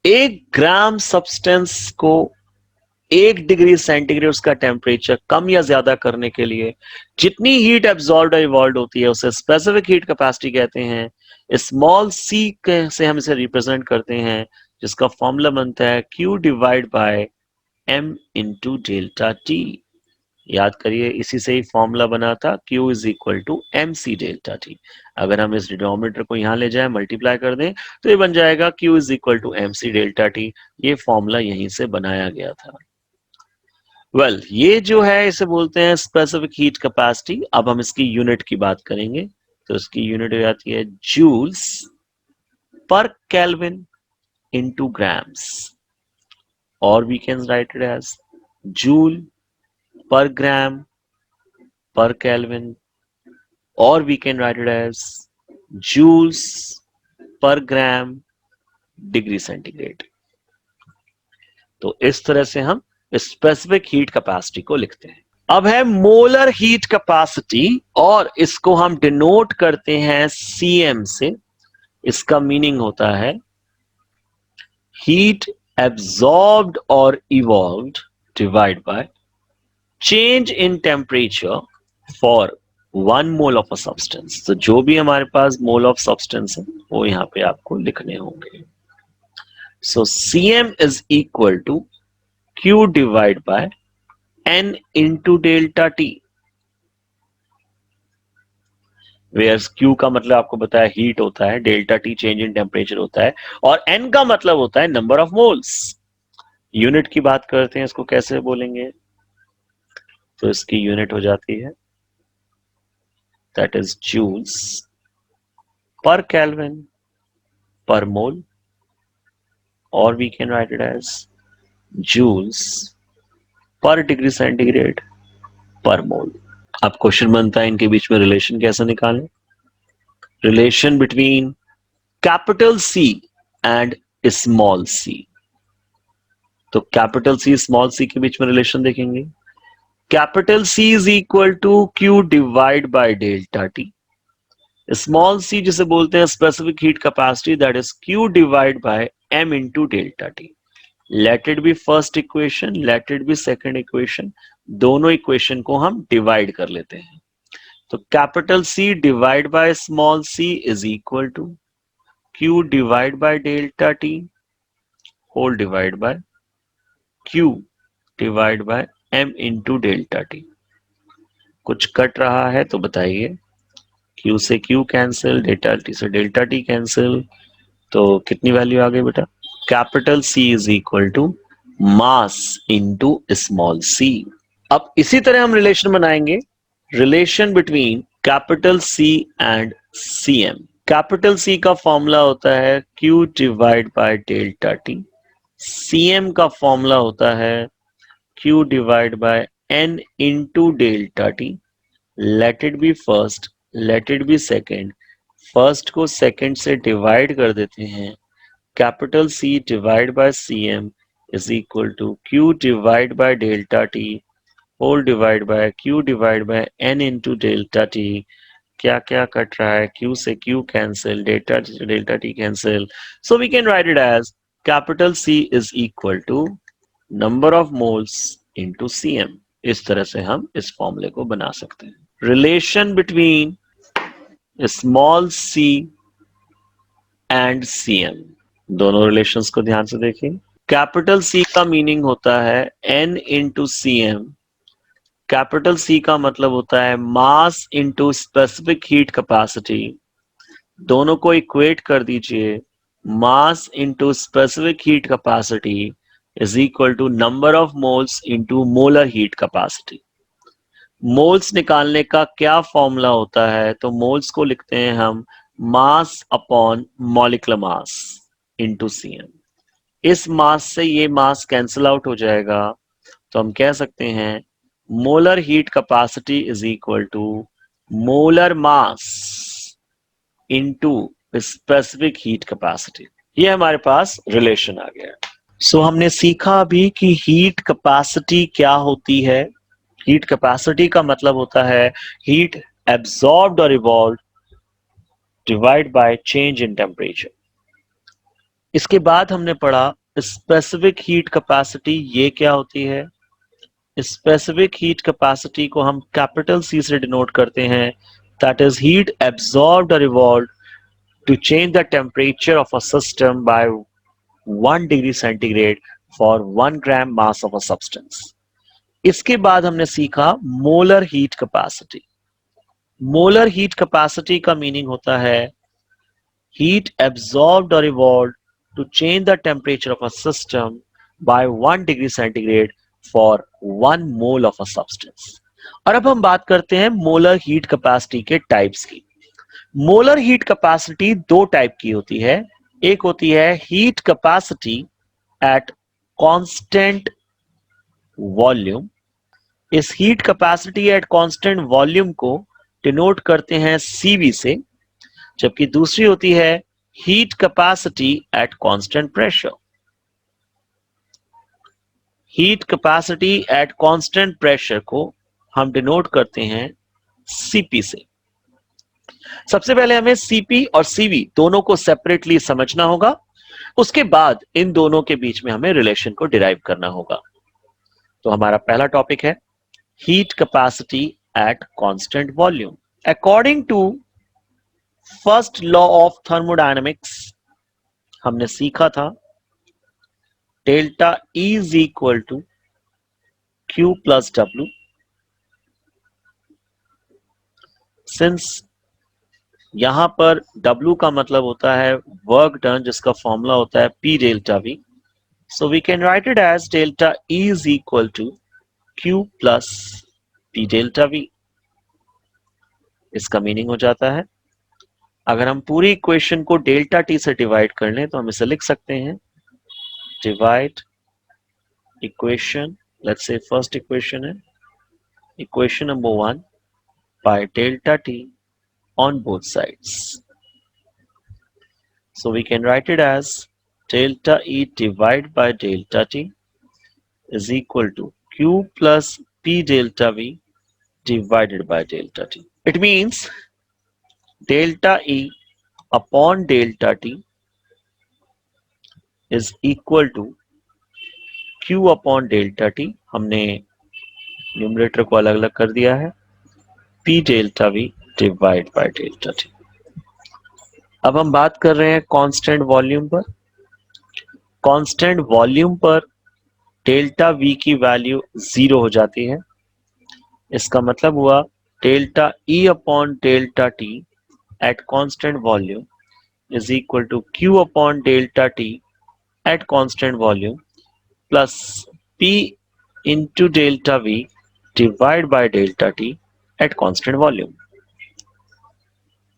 1 gram substance को 1 डिग्री सेंटीग्रेड उसका टेम्परेचर कम या ज्यादा करने के लिए जितनी हीट एब्सॉर्ब्ड और इवॉल्व होती है उसे स्पेसिफिक हीट कैपेसिटी कहते हैं। स्मॉल सी से हम इसे रिप्रेजेंट करते हैं, जिसका फॉर्मूला बनता है Q divide bye M into delta T। याद करिए, इसी से ही फॉर्मूला बना था Q is equal to MC delta T। अगर हम इस डिनोमिनेटर को यहां ले जाएं, मल्टीप्लाई कर दें, तो ये बन जाएगा Q is equal to MC delta T। ये फॉर्मूला यहीं से बनाया गया था। ये जो है इसे बोलते हैं स्पेसिफिक हीट कैपेसिटी। अब हम इसकी यूनिट की बात करेंगे तो इसकी यूनिट हो जाती है joules per kelvin into grams, और we can write it as joule per gram per kelvin, और we can write it as joules per gram degree centigrade. तो इस तरह से हम स्पेसिफिक हीट कैपेसिटी को लिखते हैं। अब है मोलर हीट कैपेसिटी, और इसको हम डिनोट करते हैं CM से। इसका मीनिंग होता है हीट एब्सॉर्ब्ड और evolved divide by change in temperature for 1 mole of a substance. तो जो भी हमारे पास मोल ऑफ सब्सटेंस है वो यहां पे आपको लिखने होंगे। So CM is equal to Q divide by n into delta T, where Q का मतलब आपको बताया हीट होता है, delta T change in temperature होता है, और N का मतलब होता है नंबर ऑफ मोल्स। यूनिट की बात करते हैं, इसको कैसे बोलेंगे, तो इसकी यूनिट हो जाती है that is joules per kelvin per mole, और we can write it as joules per degree centigrade per mole. अब क्वेश्चन बनता है इनके बीच में रिलेशन कैसे निकालें। Relation between capital C and small C, तो कैपिटल सी स्मॉल सी के बीच में रिलेशन देखेंगे। Capital C is equal to Q divide by delta T, small C जिसे बोलते हैं specific heat capacity, that is Q divide by M into delta T. Let it be first equation, let it be second equation, दोनों equation को हम divide कर लेते हैं। तो capital C divide by small C is equal to Q divide by delta T whole divide by Q divide by M into delta T. कुछ cut रहा है तो बताइए। क्यू से क्यू कैंसिल, डेल्टा टी से डेल्टा टी कैंसिल, तो कितनी value आ गई बेटा, capital C is equal to mass into small C. अब इसी तरह हम रिलेशन बनाएंगे, relation between capital C and C M. Capital C का फॉर्मूला होता है Q divide by delta T, C M का फॉर्मूला होता है Q divide by N into delta T. Let it be first, let it be second, first को second से divide कर देते हैं, capital C divide by C M is equal to Q divide by delta T whole divide by Q divide by N into delta T. क्या क्या cut रहा है, Q से Q cancel, delta T cancel, so we can write it as capital C is equal to number of moles into C M. इस तरह से हम इस फॉर्मूले को बना सकते हैं। Relation between small C and C M, दोनों रिलेशंस को ध्यान से देखिए। कैपिटल सी का मीनिंग होता है N into C M, capital C का मतलब होता है mass into specific heat capacity, दोनों को इक्वेट कर दीजिए, mass into specific heat capacity is equal to number of moles into molar heat capacity. Moles निकालने का क्या फॉर्मूला होता है, तो मोल्स को लिखते हैं हम mass upon molecular mass into CM. इस मास से ये मास कैंसिल आउट हो जाएगा, तो हम कह सकते हैं molar heat capacity is equal to molar mass into specific heat capacity. ये हमारे पास रिलेशन आ गया। सो हमने सीखा अभी कि हीट कैपेसिटी क्या होती है। हीट कैपेसिटी का मतलब होता है हीट एब्सॉर्ब्ड और evolved divide by change in temperature. इसके बाद हमने पढ़ा स्पेसिफिक हीट कैपेसिटी, ये क्या होती है। स्पेसिफिक हीट कैपेसिटी को हम कैपिटल सी से डिनोट करते हैं, दैट इज हीट एब्सॉर्ब्ड और evolved to change the temperature of a system by 1 degree centigrade for 1 gram mass of a substance। इसके बाद हमने सीखा molar heat capacity. Molar heat capacity का मीनिंग होता है हीट एब्सॉर्ब्ड और evolved to change the temperature of a system by 1 degree centigrade for 1 mole of a substance. और अब हम बात करते हैं मोलर हीट कैपेसिटी के टाइप्स की। मोलर हीट कैपेसिटी दो टाइप की होती है। एक होती है heat capacity at constant volume. इस heat capacity at constant volume को डिनोट करते हैं सीवी से, जबकि दूसरी होती है heat capacity at constant pressure. Heat capacity at constant pressure को हम डिनोट करते हैं सीपी से। सबसे पहले हमें सीपी और सीवी दोनों को सेपरेटली समझना होगा, उसके बाद इन दोनों के बीच में हमें रिलेशन को डिराइव करना होगा। तो हमारा पहला टॉपिक है heat capacity at constant volume. According to first law of thermodynamics हमने सीखा था delta E is equal to Q plus W. Since यहां पर W का मतलब होता है वर्क डन, जिसका फॉर्मूला होता है P delta V. So we can write it as delta E is equal to Q plus P delta V. इसका मीनिंग हो जाता है, अगर हम पूरी इक्वेशन को डेल्टा टी से डिवाइड कर लें तो हम इसे लिख सकते हैं divide equation, let's say first equation है equation number 1 by delta T on both sides. So we can write it as delta E divided by delta T is equal to Q plus P delta V divided by delta T. It means delta E upon delta T is equal to Q upon delta T. हमने numerator को अलग अलग कर दिया है, P delta V divided by delta T. अब हम बात कर रहे हैं कांस्टेंट वॉल्यूम पर. कांस्टेंट वॉल्यूम पर डेल्टा V की वैल्यू 0 हो जाती है. इसका मतलब हुआ delta E upon delta T at constant volume is equal to Q upon delta T at constant volume plus P into delta V divide by delta T at constant volume.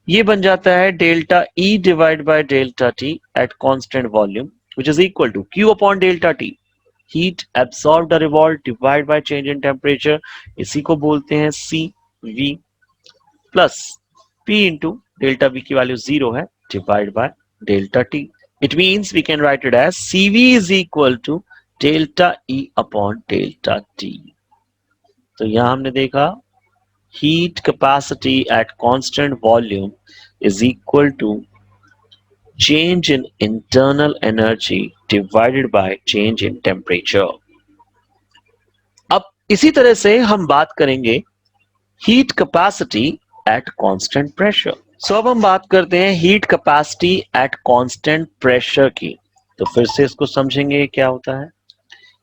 ये बन जाता है delta E divide by delta T at constant volume which is equal to Q upon delta T, heat absorbed or revolved divided by change in temperature, इसी को बोलते हैं CV, plus P into delta V की value 0 है divided by delta T. It means we can write it as CV is equal to delta E upon delta T. तो यहां हमने देखा heat capacity at constant volume is equal to change in internal energy divided by change in temperature. अब इसी तरह से हम बात करेंगे heat capacity at constant pressure. So अब हम बात करते हैं heat capacity at constant pressure की. तो फिर से इसको समझेंगे क्या होता है.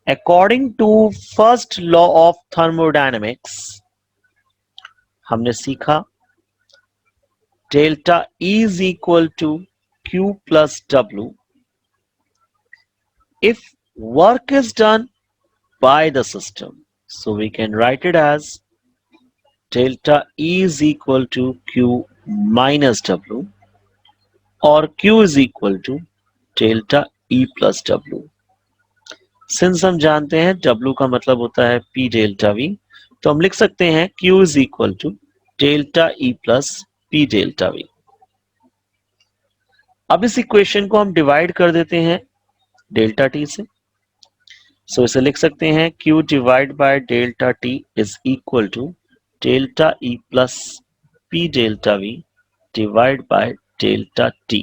According to first law of thermodynamics, हमने सीखा delta E is equal to Q plus W if work is done by the system. So we can write it as delta E is equal to Q minus W or Q is equal to delta E plus W. Since हम जानते हैं W का मतलब होता है P delta V, तो हम लिख सकते हैं Q is equal to delta E plus P delta V. अब इस इक्वेशन को हम डिवाइड कर देते हैं डेल्टा टी से. सो इसे लिख सकते हैं Q divide by delta T is equal to delta E plus P delta V divide by delta T.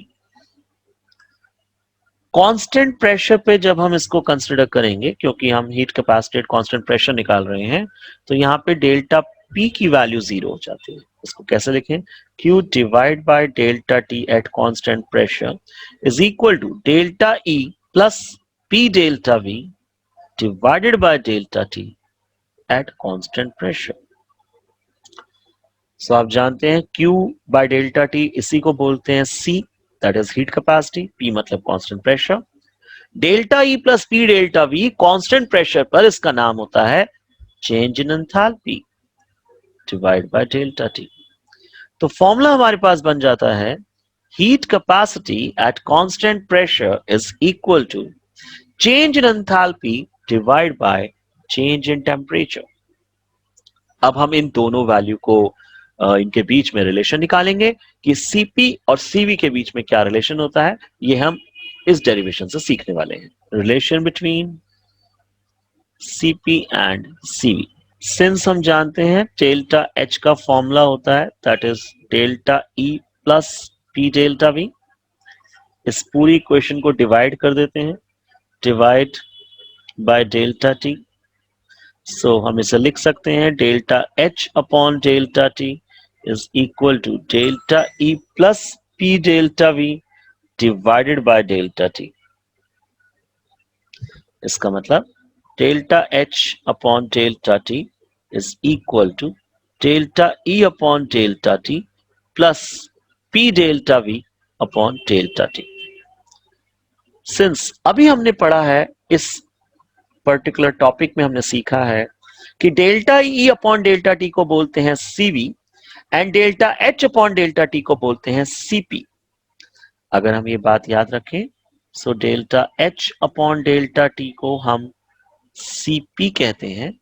Constant pressure पे जब हम इसको कंसीडर करेंगे, क्योंकि हम heat capacity at constant pressure निकाल रहे हैं, तो यहाँ पे डेल्टा P की वैल्यू 0 हो जाती है. इसको कैसे लिखें? Q divide by delta T at constant pressure is equal to delta E plus P delta V divided by delta T at constant pressure. So आप जानते हैं Q by delta T इसी को बोलते हैं C, that is heat capacity, P मतलब constant pressure. Delta E plus P delta V constant pressure पर इसका नाम होता है change in enthalpy divided by delta T. तो फॉर्मूला हमारे पास बन जाता है heat capacity at constant pressure is equal to change in enthalpy divide by change in temperature. अब हम इन दोनों वैल्यू को इनके बीच में रिलेशन निकालेंगे कि Cp और Cv के बीच में क्या रिलेशन होता है. ये हम इस डेरिवेशन से सीखने वाले हैं. Relation between Cp and Cv. Since हम जानते हैं डेल्टा H का फॉर्मूला होता है that is delta E plus P delta V. इस पूरी इक्वेशन को डिवाइड कर देते हैं, divide by delta T. So हम इसे लिख सकते हैं delta H upon delta T is equal to delta E plus P delta V divided by delta T. इसका मतलब delta H upon delta T is equal to delta E upon delta T plus P delta V upon delta T. Since अभी हमने पढ़ा है, इस particular topic में हमने सीखा है कि delta E upon delta T को बोलते हैं CV and delta H upon delta T को बोलते हैं सीपी। अगर हम ये बात याद रखें, so delta H upon delta T को हम सीपी कहते हैं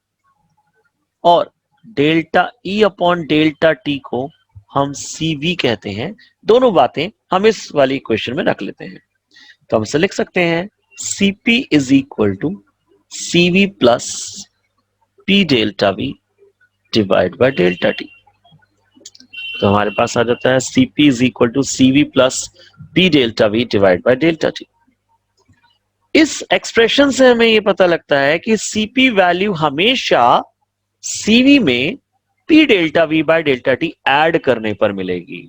और delta E upon delta T को हम सीवी कहते हैं। दोनों बातें हम इस वाली इक्वेशन में रख लेते हैं, तो हम इसे लिख सकते हैं CP is equal to CV plus P delta V divide by delta T. तो हमारे पास आ जाता है CP is equal to CV plus P delta V divide by delta T. इस एक्सप्रेशन से हमें यह पता लगता है कि सीपी वैल्यू हमेशा सीवी में P delta V by delta T add करने पर मिलेगी।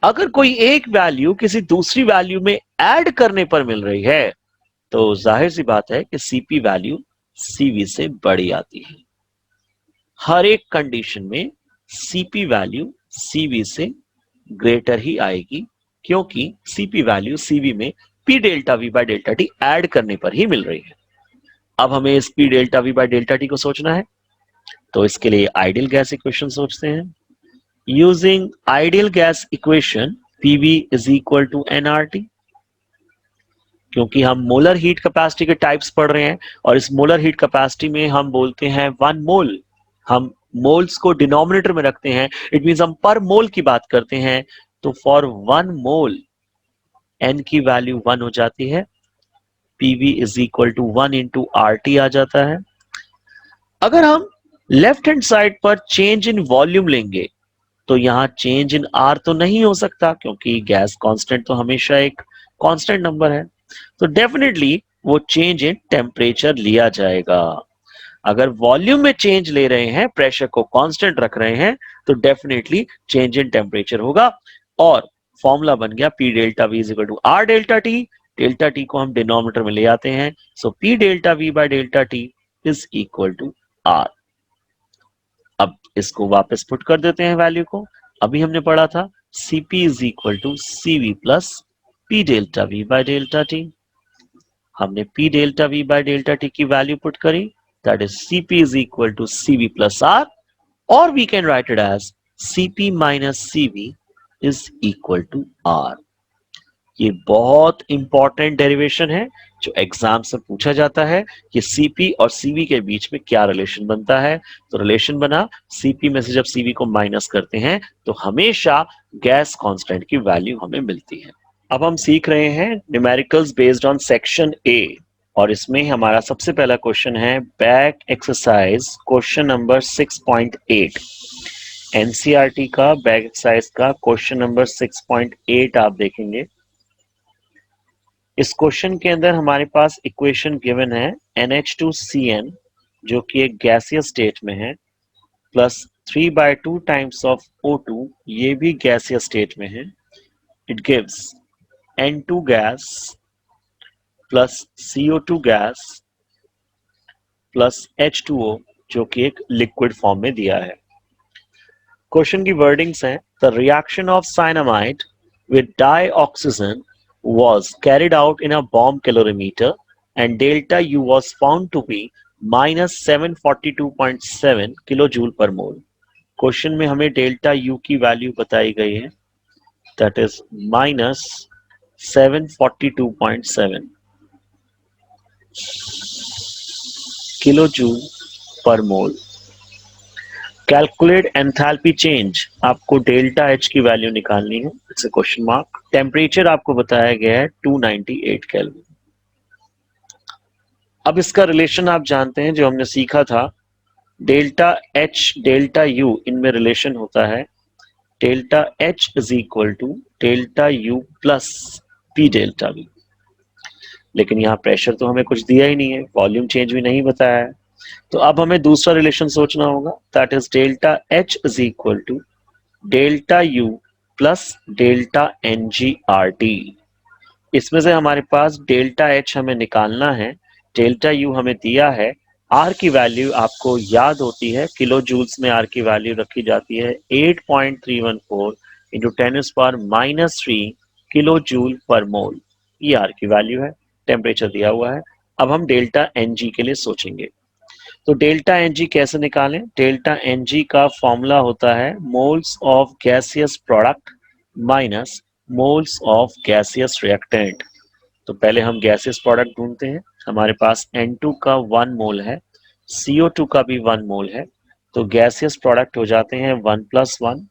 अगर कोई एक वैल्यू किसी दूसरी वैल्यू में ऐड करने पर मिल रही है तो जाहिर सी बात है कि सीपी वैल्यू सीवी से बड़ी आती है। हर एक कंडीशन में सीपी वैल्यू सीवी से ग्रेटर ही आएगी, क्योंकि सीपी वैल्यू सीवी में P delta V by delta T add करने पर ही मिल रही है। अब हमें इस P delta V by delta T को सोचना है, तो इसके लिए आइडियल गैस इक्वेशन सोचते हैं। Using ideal gas equation PV is equal to NRT. क्योंकि हम मोलर हीट कैपेसिटी के टाइप्स पढ़ रहे हैं और इस मोलर हीट कैपेसिटी में हम बोलते हैं 1 मोल। हम मोल्स को डिनोमिनेटर में रखते हैं, इट मींस हम पर मोल की बात करते हैं। तो फॉर 1 मोल एन की वैल्यू 1 हो जाती है, PV is equal to 1 into R T आ जाता है। अगर हम लेफ्ट हैंड साइड पर चेंज इन वॉल्यूम लेंगे तो यहां चेंज इन आर तो नहीं हो सकता, क्योंकि गैस कांस्टेंट तो हमेशा एक कांस्टेंट नंबर है। तो डेफिनेटली वो चेंज इन टेम्परेचर लिया जाएगा। अगर वॉल्यूम में चेंज ले रहे हैं, प्रेशर को कांस्टेंट रख रहे हैं, तो डेफिनेटली चेंज इन टेम्परेचर होगा। और फॉर्मूला बन गया P delta V is equal to R delta T. Delta T को हम डिनोमिनेटर में ले आते हैं, so P delta V by delta T is equal to R. अब इसको वापस पुट कर देते हैं वैल्यू को। अभी हमने पढ़ा था CP is equal to CV plus P delta V by delta T. हमने P delta V by delta T की वैल्यू पुट करी, that is CP is equal to CV plus R, और we can write it as CP minus CV is equal to R. ये बहुत important derivation है जो exam से पूछा जाता है कि सीपी और सीवी के बीच में क्या रिलेशन बनता है। तो रिलेशन बना, सीपी में से जब सीवी को माइनस करते हैं तो हमेशा गैस कांस्टेंट की वैल्यू हमें मिलती है। अब हम सीख रहे हैं numericals based on section A, और इसमें हमारा सबसे पहला क्वेश्चन है back exercise question number 6.8। NCERT का बैक एक्सरसाइज का क्वेश्चन नंबर 6.8 आप देखेंगे। इस क्वेश्चन के अंदर हमारे पास इक्वेशन गिवन है NH2CN जो कि एक गैसियस स्टेट में है, प्लस 3/2 टाइम्स ऑफ O2, ये भी गैसियस स्टेट में है। It gives N2 gas plus CO2 gas plus H2O जो कि एक लिक्विड फॉर्म में दिया है। क्वेश्चन की वर्डिंग्स हैं, the reaction of cyanamide with dioxygen was carried out in a bomb calorimeter and delta U was found to be minus 742.7 kilojoule पर मोल। Question में हमें डेल्टा U की वैल्यू बताई गई है, दैट इज minus 742.7 किलोजूल पर mole. Calculate enthalpy change, आपको delta H की वैल्यू निकालनी है, it's a question mark. Temperature आपको बताया गया है 298 केल्विन। अब इसका रिलेशन आप जानते हैं जो हमने सीखा था, डेल्टा एच डेल्टा यू, इनमें रिलेशन होता है delta H is equal to delta U plus P delta V. लेकिन यहाँ प्रेशर तो हमें कुछ दिया ही नहीं है, वॉल्यूम चेंज भी नहीं बताया है, तो अब हमें दूसरा रिलेशन सोचना होगा, that is delta H is equal to delta U plus delta N G R T. इसमें से हमारे पास डेल्टा एच हमें निकालना है, डेल्टा यू हमें दिया है, आर की वैल्यू आपको याद होती है, किलो जूल्स में आर की वैल्यू रखी जाती है 8.314 इंटू 10⁻³ किलो जूल पर मोल। ये आर की वैल्यू है, टेम्परेचर दिया हुआ है। अब हम डेल्टा एन जी के लिए सोचेंगे। तो डेल्टा एन जी कैसे निकालें? डेल्टा एन जी का फॉर्मूला होता है moles of gaseous product minus moles of gaseous reactant. तो पहले हम गैसियस प्रोडक्ट ढूंढते हैं। हमारे पास N2 का 1 मोल है, CO2 का भी 1 मोल है, तो गैसियस प्रोडक्ट हो जाते हैं 1 + 1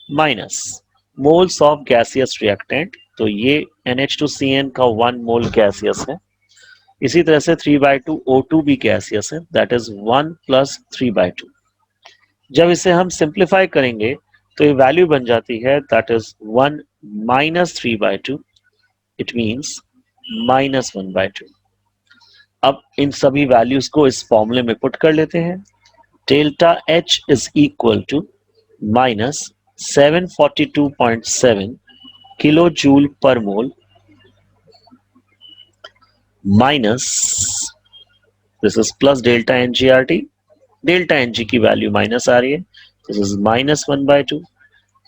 minus moles of gaseous reactant. तो ये NH2CN का 1 मोल गैसियस है। इसी तरह से 3/2 O2 भी गैसियस है, दैट इज 1 + 3/2। जब इसे हम सिंप्लीफाई करेंगे तो ये वैल्यू बन जाती है, दैट इज 1 - 3/2, इट मीन्स -1/2। अब इन सभी वैल्यूज को इस फॉर्मूले में पुट कर लेते हैं। Delta H is equal to -742.7 kilo joule per mole minus this is plus delta NGRT। Delta NG की वैल्यू माइनस आ रही है, दिस इज -1/2।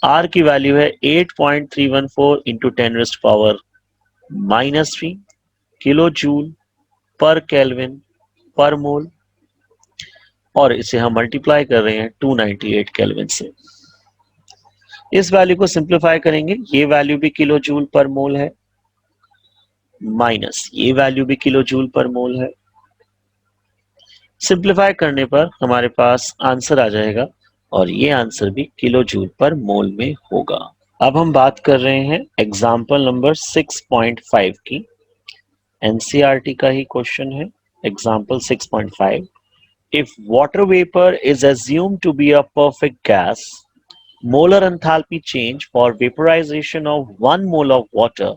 R की वैल्यू है 8.314 into 10⁻³ kilo joule per kelvin per mole, और इसे हम मल्टीप्लाई कर रहे हैं 298 केल्विन से। इस वैल्यू को सिंप्लीफाई करेंगे, ये वैल्यू भी किलो जूल पर मोल है, माइनस ये वैल्यू भी किलो जूल पर मोल है। सिंप्लीफाई करने पर हमारे पास आंसर आ जाएगा, और ये आंसर भी किलो जूल पर मोल में होगा। अब हम बात कर रहे हैं एग्जाम्पल नंबर 6.5 की। एनसीईआरटी का ही क्वेश्चन है, example 6.5। If water vapor is assumed to be a perfect gas, molar enthalpy change for vaporization of 1 mole of water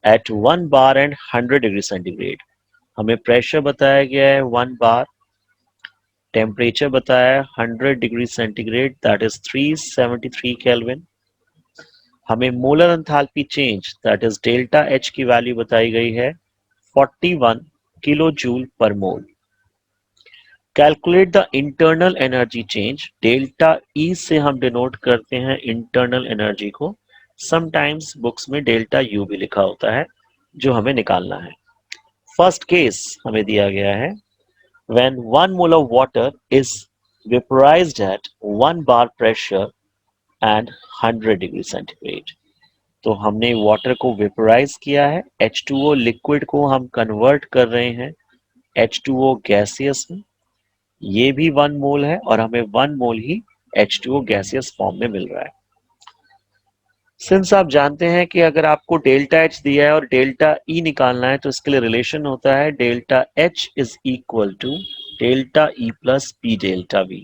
at 1 bar and 100 degree centigrade. हमें प्रेशर बताया गया है 1 बार, टेम्परेचर बताया है 100 degree centigrade, that is 373 kelvin. हमें molar enthalpy change that is delta H की value बताई गई है 41 kilo joule per mole. Calculate the internal energy change. Delta E से हम डिनोट करते हैं इंटरनल एनर्जी को, समटाइम्स बुक्स में डेल्टा यू भी लिखा होता है, जो हमें निकालना है। फर्स्ट केस हमें दिया गया है, when 1 mole of water is vaporized at 1 bar pressure and 100 degree centigrade. तो हमने वाटर को वेपोराइज किया है, H2O लिक्विड को हम कन्वर्ट कर रहे हैं H2O गैसियस में, ये भी 1 मोल है और हमें 1 मोल ही H2O गैसियस फॉर्म में मिल रहा है। सिंस आप जानते हैं कि अगर आपको डेल्टा H दिया है और डेल्टा E निकालना है, तो इसके लिए रिलेशन होता है delta H is equal to delta E plus P delta V।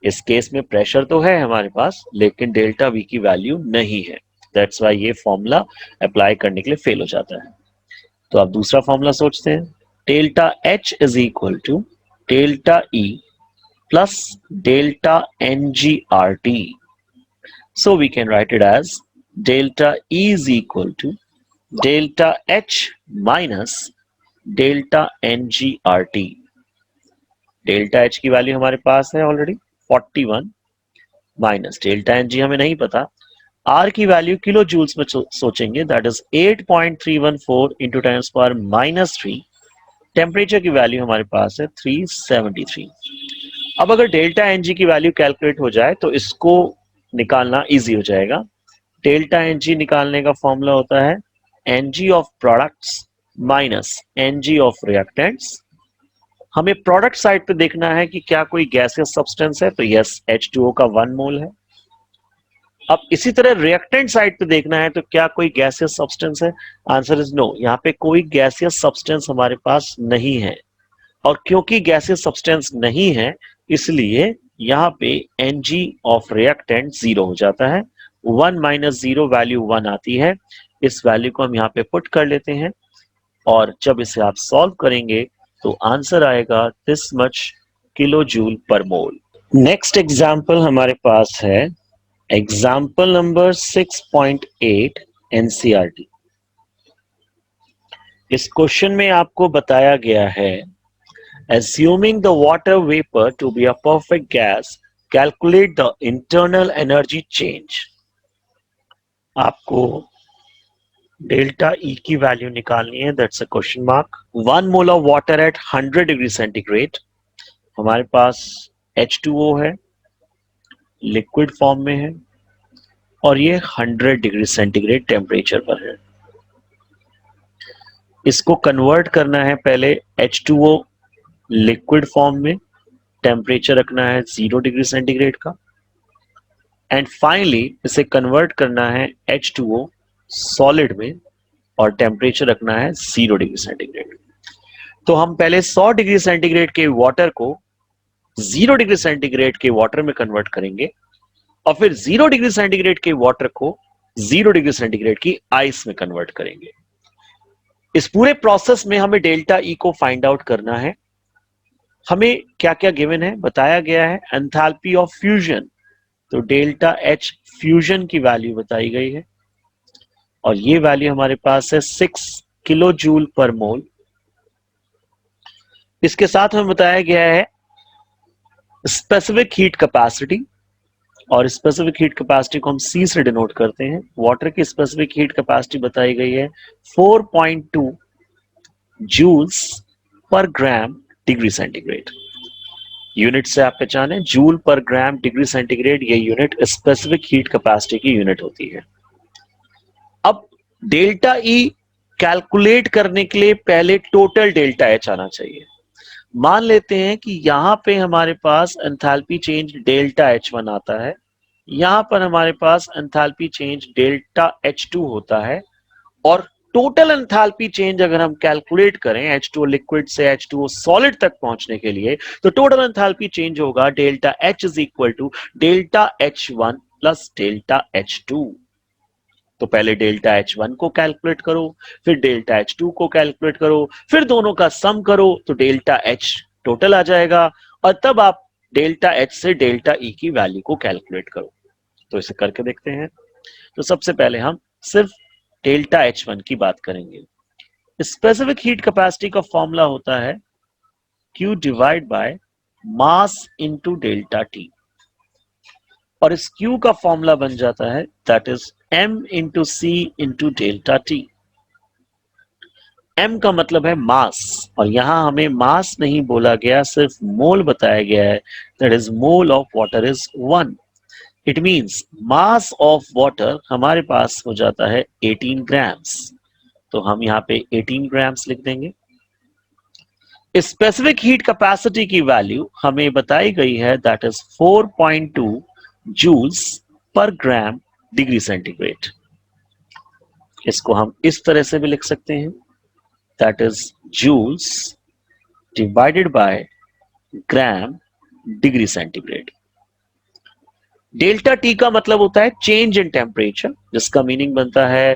इस केस में प्रेशर तो है हमारे पास, लेकिन डेल्टा V की वैल्यू नहीं है, दैट्स वाई ये फॉर्मूला अप्लाई करने के लिए फेल हो जाता है। तो आप दूसरा फॉर्मूला सोचते हैं, delta H is equal to delta E plus delta NGRT। So we can write it as delta E is equal to delta H minus delta NGRT। Delta H की वैल्यू हमारे पास है ऑलरेडी 41 माइनस डेल्टा NG हमें नहीं पता। R की value kilo joules में सोचेंगे, दैट इज 8.314 इंटू 10⁻³ टेम्परेचर की वैल्यू हमारे पास है 373। अब अगर डेल्टा NG की वैल्यू कैलकुलेट हो जाए तो इसको निकालना इजी हो जाएगा। डेल्टा NG निकालने का फॉर्मूला होता है NG of products minus NG of reactants. हमें प्रोडक्ट साइड पे देखना है कि क्या कोई गैसियस सब्सटेंस है, तो यस H2O का 1 मोल है। अब इसी तरह रिएक्टेंट साइड पे देखना है तो क्या कोई गैसियस सब्सटेंस है, आंसर इज नो। यहाँ पे कोई गैसियस सब्सटेंस हमारे पास नहीं है, और क्योंकि गैसियस सब्सटेंस नहीं है इसलिए यहाँ पे Ng ऑफ रिएक्टेंट 0 हो जाता है। 1 - 0 वैल्यू 1 आती है। इस वैल्यू को हम यहाँ पे पुट कर लेते हैं, और जब इसे आप सॉल्व करेंगे तो आंसर आएगा this much kilo joule per mole. Next example हमारे पास है एग्जाम्पल नंबर 6.8 एनसीईआरटी। इस क्वेश्चन में आपको बताया गया है, assuming the water vapor to be a perfect gas, calculate the internal energy change. आपको डेल्टा ई की वैल्यू निकालनी है, that's a question mark. 1 mole of water at 100 degree centigrade, हमारे पास H2O है, लिक्विड फॉर्म में है और ये 100 डिग्री सेंटीग्रेड टेम्परेचर पर है। इसको कन्वर्ट करना है पहले H2O लिक्विड फॉर्म में, टेम्परेचर रखना है 0 डिग्री सेंटीग्रेड का, एंड फाइनली इसे कन्वर्ट करना है H2O सॉलिड में और टेम्परेचर रखना है 0 डिग्री सेंटीग्रेड। तो हम पहले 100 डिग्री सेंटीग्रेड के वाटर को 0 डिग्री सेंटीग्रेड के वाटर में कन्वर्ट करेंगे और फिर 0 डिग्री सेंटीग्रेड के वाटर को 0 डिग्री सेंटीग्रेड की आइस में कन्वर्ट करेंगे। इस पूरे प्रोसेस में हमें डेल्टा ई को फाइंड आउट करना है। हमें क्या क्या गिवन है, बताया गया है एंथैल्पी ऑफ फ्यूजन, तो डेल्टा एच फ्यूजन की वैल्यू बताई गई है और ये वैल्यू हमारे पास है 6 किलो जूल पर मोल। इसके साथ हमें बताया गया है स्पेसिफिक हीट कैपेसिटी, और स्पेसिफिक हीट कैपेसिटी को हम C से डिनोट करते हैं। वाटर की स्पेसिफिक हीट कैपेसिटी बताई गई है 4.2 joules per gram degree centigrade. Unit से आप पहचाने, joule per gram degree centigrade, ये यूनिट स्पेसिफिक हीट कैपेसिटी की यूनिट होती है। अब डेल्टा ई कैलकुलेट करने के लिए पहले टोटल डेल्टा एच आना चाहिए। मान लेते हैं कि यहां पे हमारे पास एंथैल्पी चेंज डेल्टा H1 आता है, यहां पर हमारे पास एंथैल्पी चेंज डेल्टा H2 होता है, और टोटल एंथैल्पी चेंज अगर हम कैलकुलेट करें H2O लिक्विड से H2O सॉलिड तक पहुंचने के लिए, तो टोटल एंथैल्पी चेंज होगा delta H is equal to delta H1 plus delta H2। तो पहले डेल्टा H1 को कैलकुलेट करो, फिर डेल्टा H2 को कैलकुलेट करो, फिर दोनों का सम करो तो डेल्टा H टोटल आ जाएगा, और तब आप डेल्टा H से डेल्टा E की वैल्यू को कैलकुलेट करो। तो इसे करके देखते हैं। तो सबसे पहले हम सिर्फ डेल्टा H1 की बात करेंगे। स्पेसिफिक हीट कैपेसिटी का फॉर्मूला होता है Q divide by mass into delta T, और इस Q का फॉर्मूला बन जाता है that is M into C into delta T। M का मतलब है मास, और यहां हमें मास नहीं बोला गया, सिर्फ मोल बताया गया है, that is mole of water is 1। It means mass of water हमारे पास हो जाता है 18 ग्राम्स, तो हम यहाँ पे 18 ग्राम्स लिख देंगे। स्पेसिफिक हीट कैपेसिटी की वैल्यू हमें बताई गई है that is 4.2 joules per gram degree centigrade. इसको हम इस तरह से भी लिख सकते हैं, that is joules divided by gram degree centigrade. Delta T का मतलब होता है चेंज इन टेम्परेचर, जिसका मीनिंग बनता है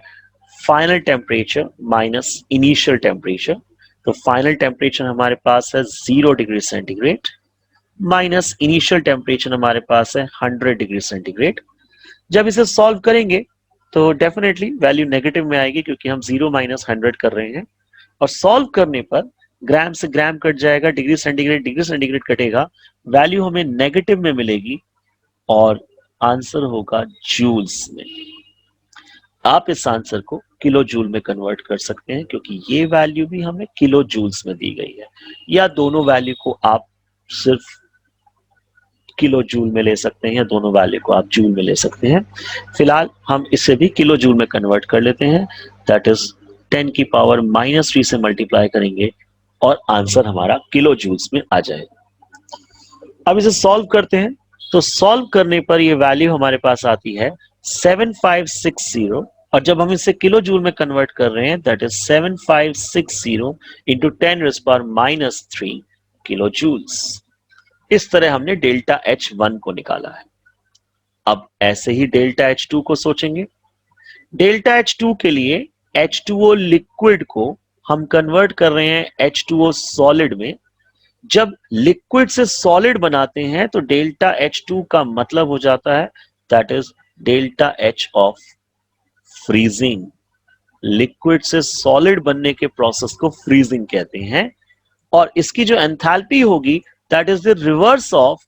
final temperature minus initial temperature. तो फाइनल टेम्परेचर हमारे पास है 0 degree centigrade minus initial temperature हमारे पास है 100 डिग्री सेंटीग्रेड। जब इसे सॉल्व करेंगे तो डेफिनेटली वैल्यू नेगेटिव में आएगी, क्योंकि हम 0 माइनस 100 कर रहे हैं, और सॉल्व करने पर ग्राम से ग्राम कट जाएगा, डिग्री सेंटीग्रेड कटेगा, वैल्यू हमें नेगेटिव में मिलेगी और आंसर होगा जूल्स में। आप इस आंसर को किलो जूल में कन्वर्ट कर सकते हैं, क्योंकि ये वैल्यू भी हमें किलो जूल्स में दी गई है, या दोनों वैल्यू को आप सिर्फ किलो जूल में ले सकते हैं, या दोनों वैल्यू को आप जूल में ले सकते हैं। फिलहाल हम इसे भी किलो जूल में कन्वर्ट कर लेते हैं, दैट इज 10 की पावर -3 से मल्टीप्लाई करेंगे और आंसर हमारा किलो जूल्स में आ जाएगा। अब इसे सॉल्व करते हैं, तो सॉल्व करने पर ये वैल्यू हमारे पास आती है 7560, और जब हम इसे किलो जूल में कन्वर्ट कर रहे हैं that is 7560 into 10⁻³ kilo joules. इस तरह हमने डेल्टा H1 को निकाला है। अब ऐसे ही डेल्टा H2 को सोचेंगे। डेल्टा H2 के लिए H2O लिक्विड को हम कन्वर्ट कर रहे हैं H2O सॉलिड में। जब लिक्विड से सॉलिड बनाते हैं तो डेल्टा H2 का मतलब हो जाता है that is delta H of freezing. Liquid से सॉलिड बनने के प्रोसेस को फ्रीजिंग कहते हैं। और इसकी जो एंथैल्पी होगी that is the reverse of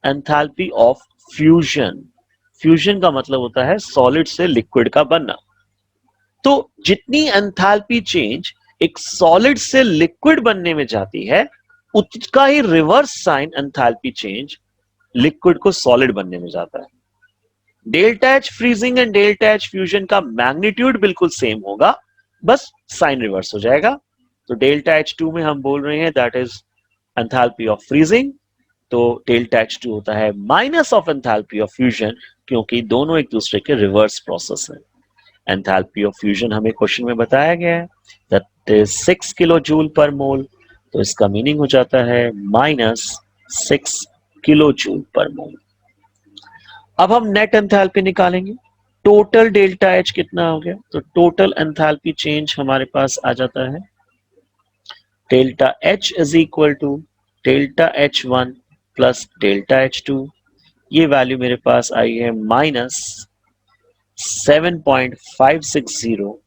enthalpy of fusion. Fusion का मतलब होता है सॉलिड से लिक्विड का बनना। तो जितनी एंथैल्पी चेंज एक सॉलिड से लिक्विड बनने में जाती है, उसका ही reverse sign enthalpy change liquid को सॉलिड बनने में जाता है। Delta H freezing and delta H fusion का मैग्नीट्यूड बिल्कुल सेम होगा, बस साइन रिवर्स हो जाएगा। तो डेल्टा एच टू में हम बोल रहे हैं that is enthalpy of freezing, तो डेल्टा एच टू होता है minus of enthalpy of fusion, क्योंकि दोनों एक दूसरे के रिवर्स प्रोसेस है। एंथैल्पी ऑफ फ्यूजन हमें क्वेश्चन में बताया गया है that is 6 kilo joule per मोल, तो इसका मीनिंग हो जाता है -6 किलो जूल पर मोल। अब हम नेट एंथैल्पी निकालेंगे। टोटल डेल्टा एच कितना हो गया, तो टोटल एंथैल्पी चेंज हमारे पास आ जाता है delta H is equal to delta H one plus delta H two. ये वैल्यू मेरे पास आई है -7.560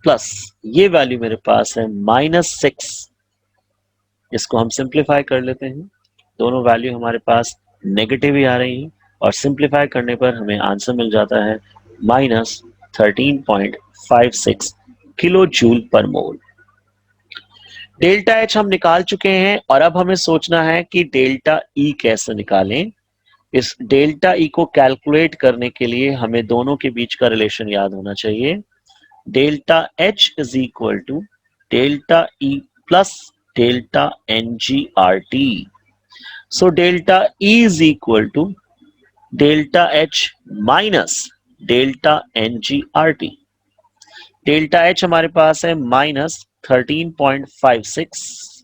प्लस ये वैल्यू मेरे पास है -6। इसको हम सिंप्लीफाई कर लेते हैं, दोनों वैल्यू हमारे पास नेगेटिव ही आ रही हैं और सिंप्लीफाई करने पर हमें आंसर मिल जाता है -13.56 किलो जूल पर मोल। डेल्टा एच हम निकाल चुके हैं और अब हमें सोचना है कि डेल्टा ई कैसे निकालें। इस डेल्टा ई को कैलकुलेट करने के लिए हमें दोनों के बीच का रिलेशन याद होना चाहिए। Delta H is equal to delta E plus delta N G R T. So delta E is equal to delta H minus delta N G R T. Delta H हमारे पास है -13.56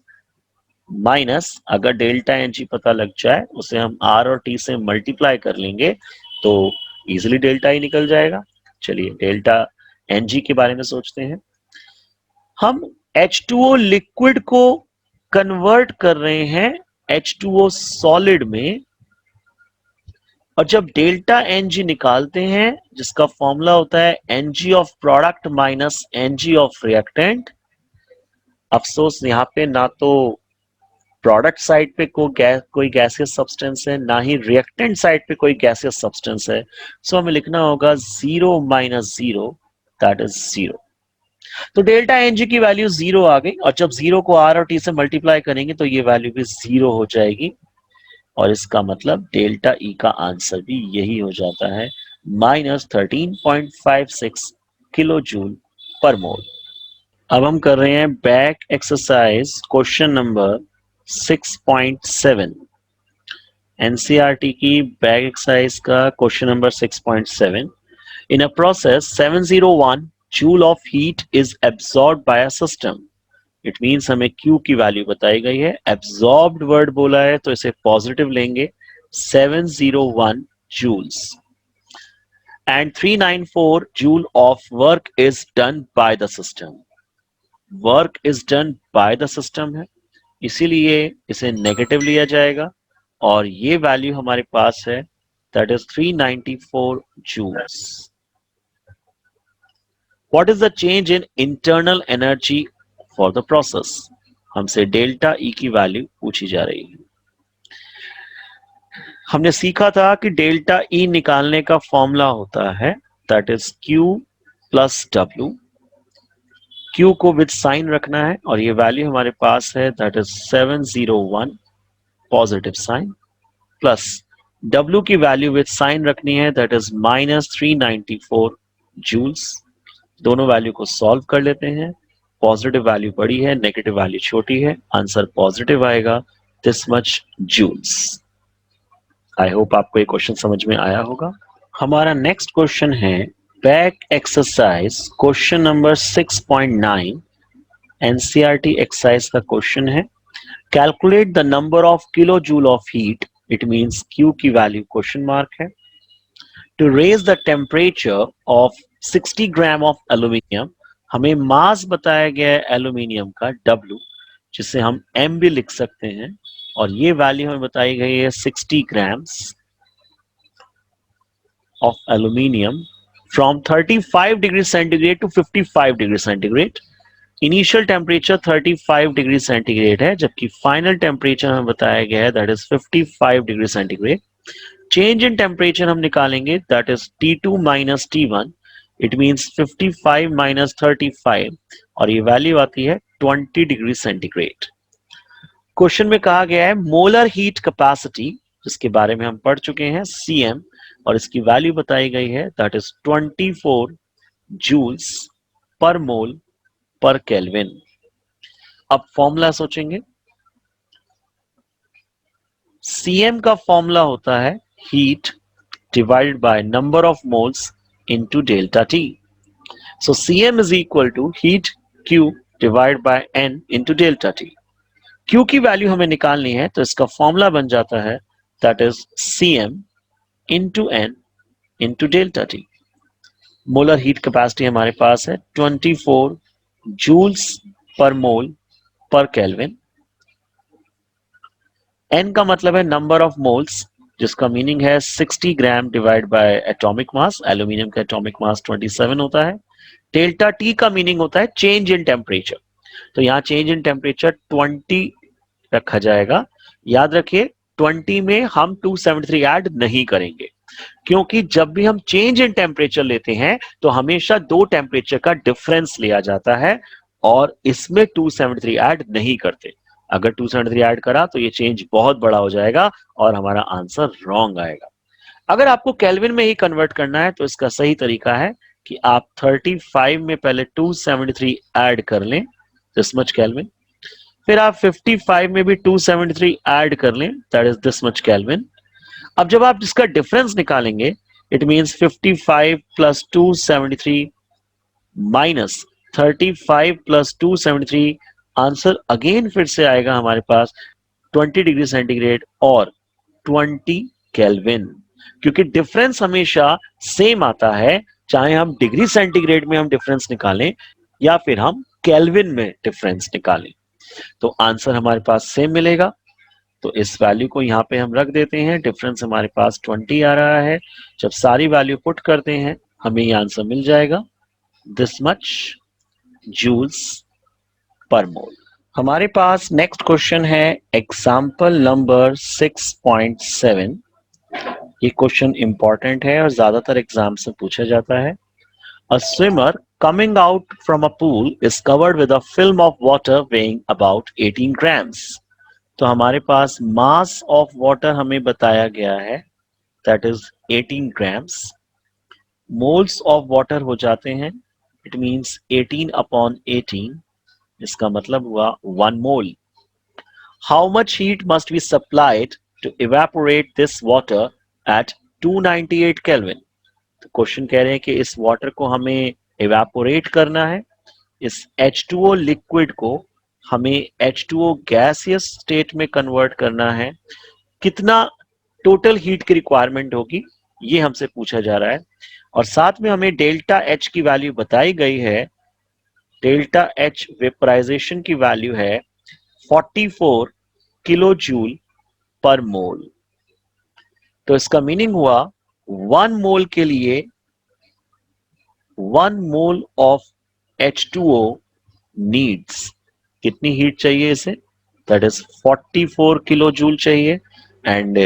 माइनस, अगर delta N जी पता लग जाए उसे हम are और टी से मल्टीप्लाई कर लेंगे तो इजिली डेल्टा ई निकल जाएगा। चलिए डेल्टा एन जी के बारे में सोचते हैं। हम H2O लिक्विड को कन्वर्ट कर रहे हैं H2O सॉलिड में, और जब डेल्टा एन जी निकालते हैं जिसका फॉर्मूला होता है N G of product minus N G of reactant. अफसोस यहाँ पे ना तो प्रोडक्ट साइड पे कोई गैसियस सब्सटेंस है, ना ही रिएक्टेंट साइड पे कोई गैसियस सब्सटेंस है। सो हमें लिखना होगा 0 माइनस 0 दैट इज 0। तो डेल्टा एन जी की वैल्यू 0 आ गई, और जब 0 को आर और टी से मल्टीप्लाई करेंगे तो ये वैल्यू भी 0 हो जाएगी, और इसका मतलब डेल्टा ई का आंसर भी यही हो जाता है -13.56 किलो जूल पर मोल। अब हम कर रहे हैं back exercise question number 6.7। NCERT की बैक एक्सरसाइज का question number 6.7। In a process 701 joule of heat is absorbed by a system. It means हमें Q की वैल्यू बताई गई है, एब्सॉर्ब्ड वर्ड बोला है तो इसे पॉजिटिव लेंगे 701 joules, and 394 joule of work is done by the system. Work is done by the system है, इसीलिए इसे नेगेटिव लिया जाएगा, और ये वैल्यू हमारे पास है that is 394 joules. What is the change in internal energy for the process. हमसे डेल्टा ई की वैल्यू पूछी जा रही है। हमने सीखा था कि डेल्टा ई निकालने का फॉर्मूला होता है that is Q plus W। Q को विद साइन रखना है, और ये वैल्यू हमारे पास है that is 701 positive sign, plus W की वैल्यू विद साइन रखनी है दैट इज -394 जूल्स। दोनों वैल्यू को सॉल्व कर लेते हैं, पॉजिटिव वैल्यू बड़ी है, नेगेटिव वैल्यू छोटी है, आंसर पॉजिटिव आएगा, this much joules. I hope आपको ये क्वेश्चन समझ में आया होगा। हमारा नेक्स्ट क्वेश्चन है back exercise question number 6.9। NCERT exercise का क्वेश्चन है calculate the number of kilo joule of heat. It means Q की वैल्यू क्वेश्चन मार्क है। To raise the temperature of 60 gram of aluminium. हमें mass बताया गया है aluminium का W, जिसे हम M भी लिख सकते हैं, और ये वैल्यू हमें बताई गई है 60 grams of aluminium from 35 degree centigrade to 55 degree centigrade. Initial temperature 35 degree centigrade है, जबकि फाइनल टेम्परेचर हमें बताया गया है that is 55 degree centigrade. Change in temperature हम निकालेंगे that is T2 minus T1, it means 55 minus 35 और ये वैल्यू आती है 20 डिग्री सेंटीग्रेड। क्वेश्चन में कहा गया है मोलर हीट कैपेसिटी, जिसके बारे में हम पढ़ चुके हैं Cm, और इसकी वैल्यू बताई गई है दैट इज 24 जूल्स पर मोल पर केल्विन। अब फॉर्मूला सोचेंगे। Cm का फॉर्मूला होता है heat divided by number of moles into delta T। So Cm is equal to heat Q divide by N into delta T। Q की value हमें निकालनी है, तो इसका फॉर्मूला बन जाता है that is Cm into N into delta T। Molar heat capacity हमारे पास है 24 जूल्स पर मोल पर केल्विन। N का मतलब है नंबर ऑफ मोल्स, जिसका मीनिंग है 60 gram divide by atomic mass. Aluminium का एटॉमिक मास 27 होता है। डेल्टा T का मीनिंग होता है चेंज इन टेम्परेचर, तो यहां चेंज इन टेम्परेचर 20 रखा जाएगा। याद रखिए 20 में हम 273 ऐड नहीं करेंगे, क्योंकि जब भी हम चेंज इन टेम्परेचर लेते हैं तो हमेशा दो टेम्परेचर का डिफरेंस लिया जाता है, और इसमें 273 ऐड नहीं करते। अगर 273 ऐड करा तो ये चेंज बहुत बड़ा हो जाएगा और हमारा आंसर रॉन्ग आएगा। अगर आपको केल्विन में ही कन्वर्ट करना है तो इसका सही तरीका है कि आप 35 में पहले 273 ऐड कर लें, दिस मच केल्विन। फिर आप 55 में भी 273 ऐड कर लें, that is this much kelvin. अब जब आप इसका डिफरेंस निकालेंगे, it means 55 plus 273 minus 35 plus 273, answer again फिर से आएगा हमारे पास 20 डिग्री सेंटीग्रेड और 20 केल्विन, क्योंकि डिफरेंस हमेशा सेम आता है, चाहे हम डिग्री सेंटीग्रेड में हम डिफरेंस निकालें या फिर हम केल्विन में डिफरेंस निकालें, तो आंसर हमारे पास सेम मिलेगा। तो इस वैल्यू को यहाँ पे हम रख देते हैं। डिफरेंस हमारे पास 20 आ रहा है। जब सारी वैल्यू पुट करते हैं हमें ये आंसर मिल जाएगा दिस मच जूल्स पर मोल। हमारे पास नेक्स्ट क्वेश्चन है एग्जाम्पल नंबर 6.7। ये क्वेश्चन इंपॉर्टेंट है और ज्यादातर एग्जाम से पूछा जाता है। A swimmer coming out from a pool is covered with a film of water weighing about 18 grams. तो हमारे पास मास ऑफ वाटर हमें बताया गया है that is 18 grams. Moles of water हो जाते हैं, इट मींस 18 अपॉन 18, इसका मतलब हुआ 1 mole. How much heat must be supplied to evaporate this water at 298 kelvin. तो क्वेश्चन कह रहे हैं कि इस वाटर को हमें इवेपोरेट करना है, इस H2O लिक्विड को हमें H2O गैसियस स्टेट में कन्वर्ट करना है। कितना टोटल हीट की रिक्वायरमेंट होगी ये हमसे पूछा जा रहा है, और साथ में हमें डेल्टा H की वैल्यू बताई गई है। डेल्टा H वेपराइजेशन की वैल्यू है 44 किलो जूल पर मोल। तो इसका मीनिंग हुआ 1 मोल के लिए 1 मोल ऑफ H2O नीड्स, कितनी हीट चाहिए इसे, दैट इज 44 किलो जूल चाहिए। एंड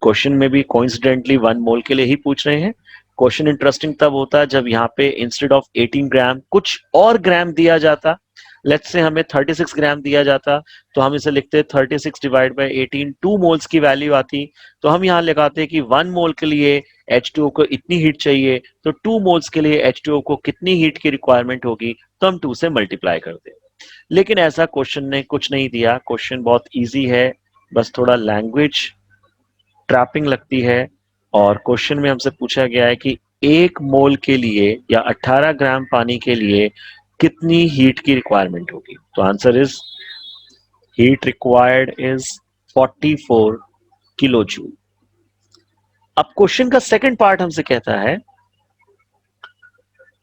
क्वेश्चन में भी कोइंसिडेंटली 1 मोल के लिए ही पूछ रहे हैं। क्वेश्चन इंटरेस्टिंग तब होता है जब यहाँ पे इंस्टेड ऑफ 18 ग्राम कुछ और ग्राम दिया जाता। लेट्स से हमें 36 ग्राम दिया जाता तो हम इसे लिखते 36 डिवाइड बाय 18, 2 मोल्स की वैल्यू आती। तो हम यहाँ लगाते कि 1 मोल के लिए H2O को इतनी हीट चाहिए, तो 2 मोल्स के लिए H2O को कितनी हीट की रिक्वायरमेंट होगी, तो हम 2 से मल्टीप्लाई करते। लेकिन ऐसा क्वेश्चन ने कुछ नहीं दिया। क्वेश्चन बहुत इजी है, बस थोड़ा लैंग्वेज ट्रैपिंग लगती है। और क्वेश्चन में हमसे पूछा गया है कि 1 मोल के लिए या 18 ग्राम पानी के लिए कितनी हीट की रिक्वायरमेंट होगी। तो answer is heat required is 44 kilo joule. अब क्वेश्चन का सेकंड पार्ट हमसे कहता है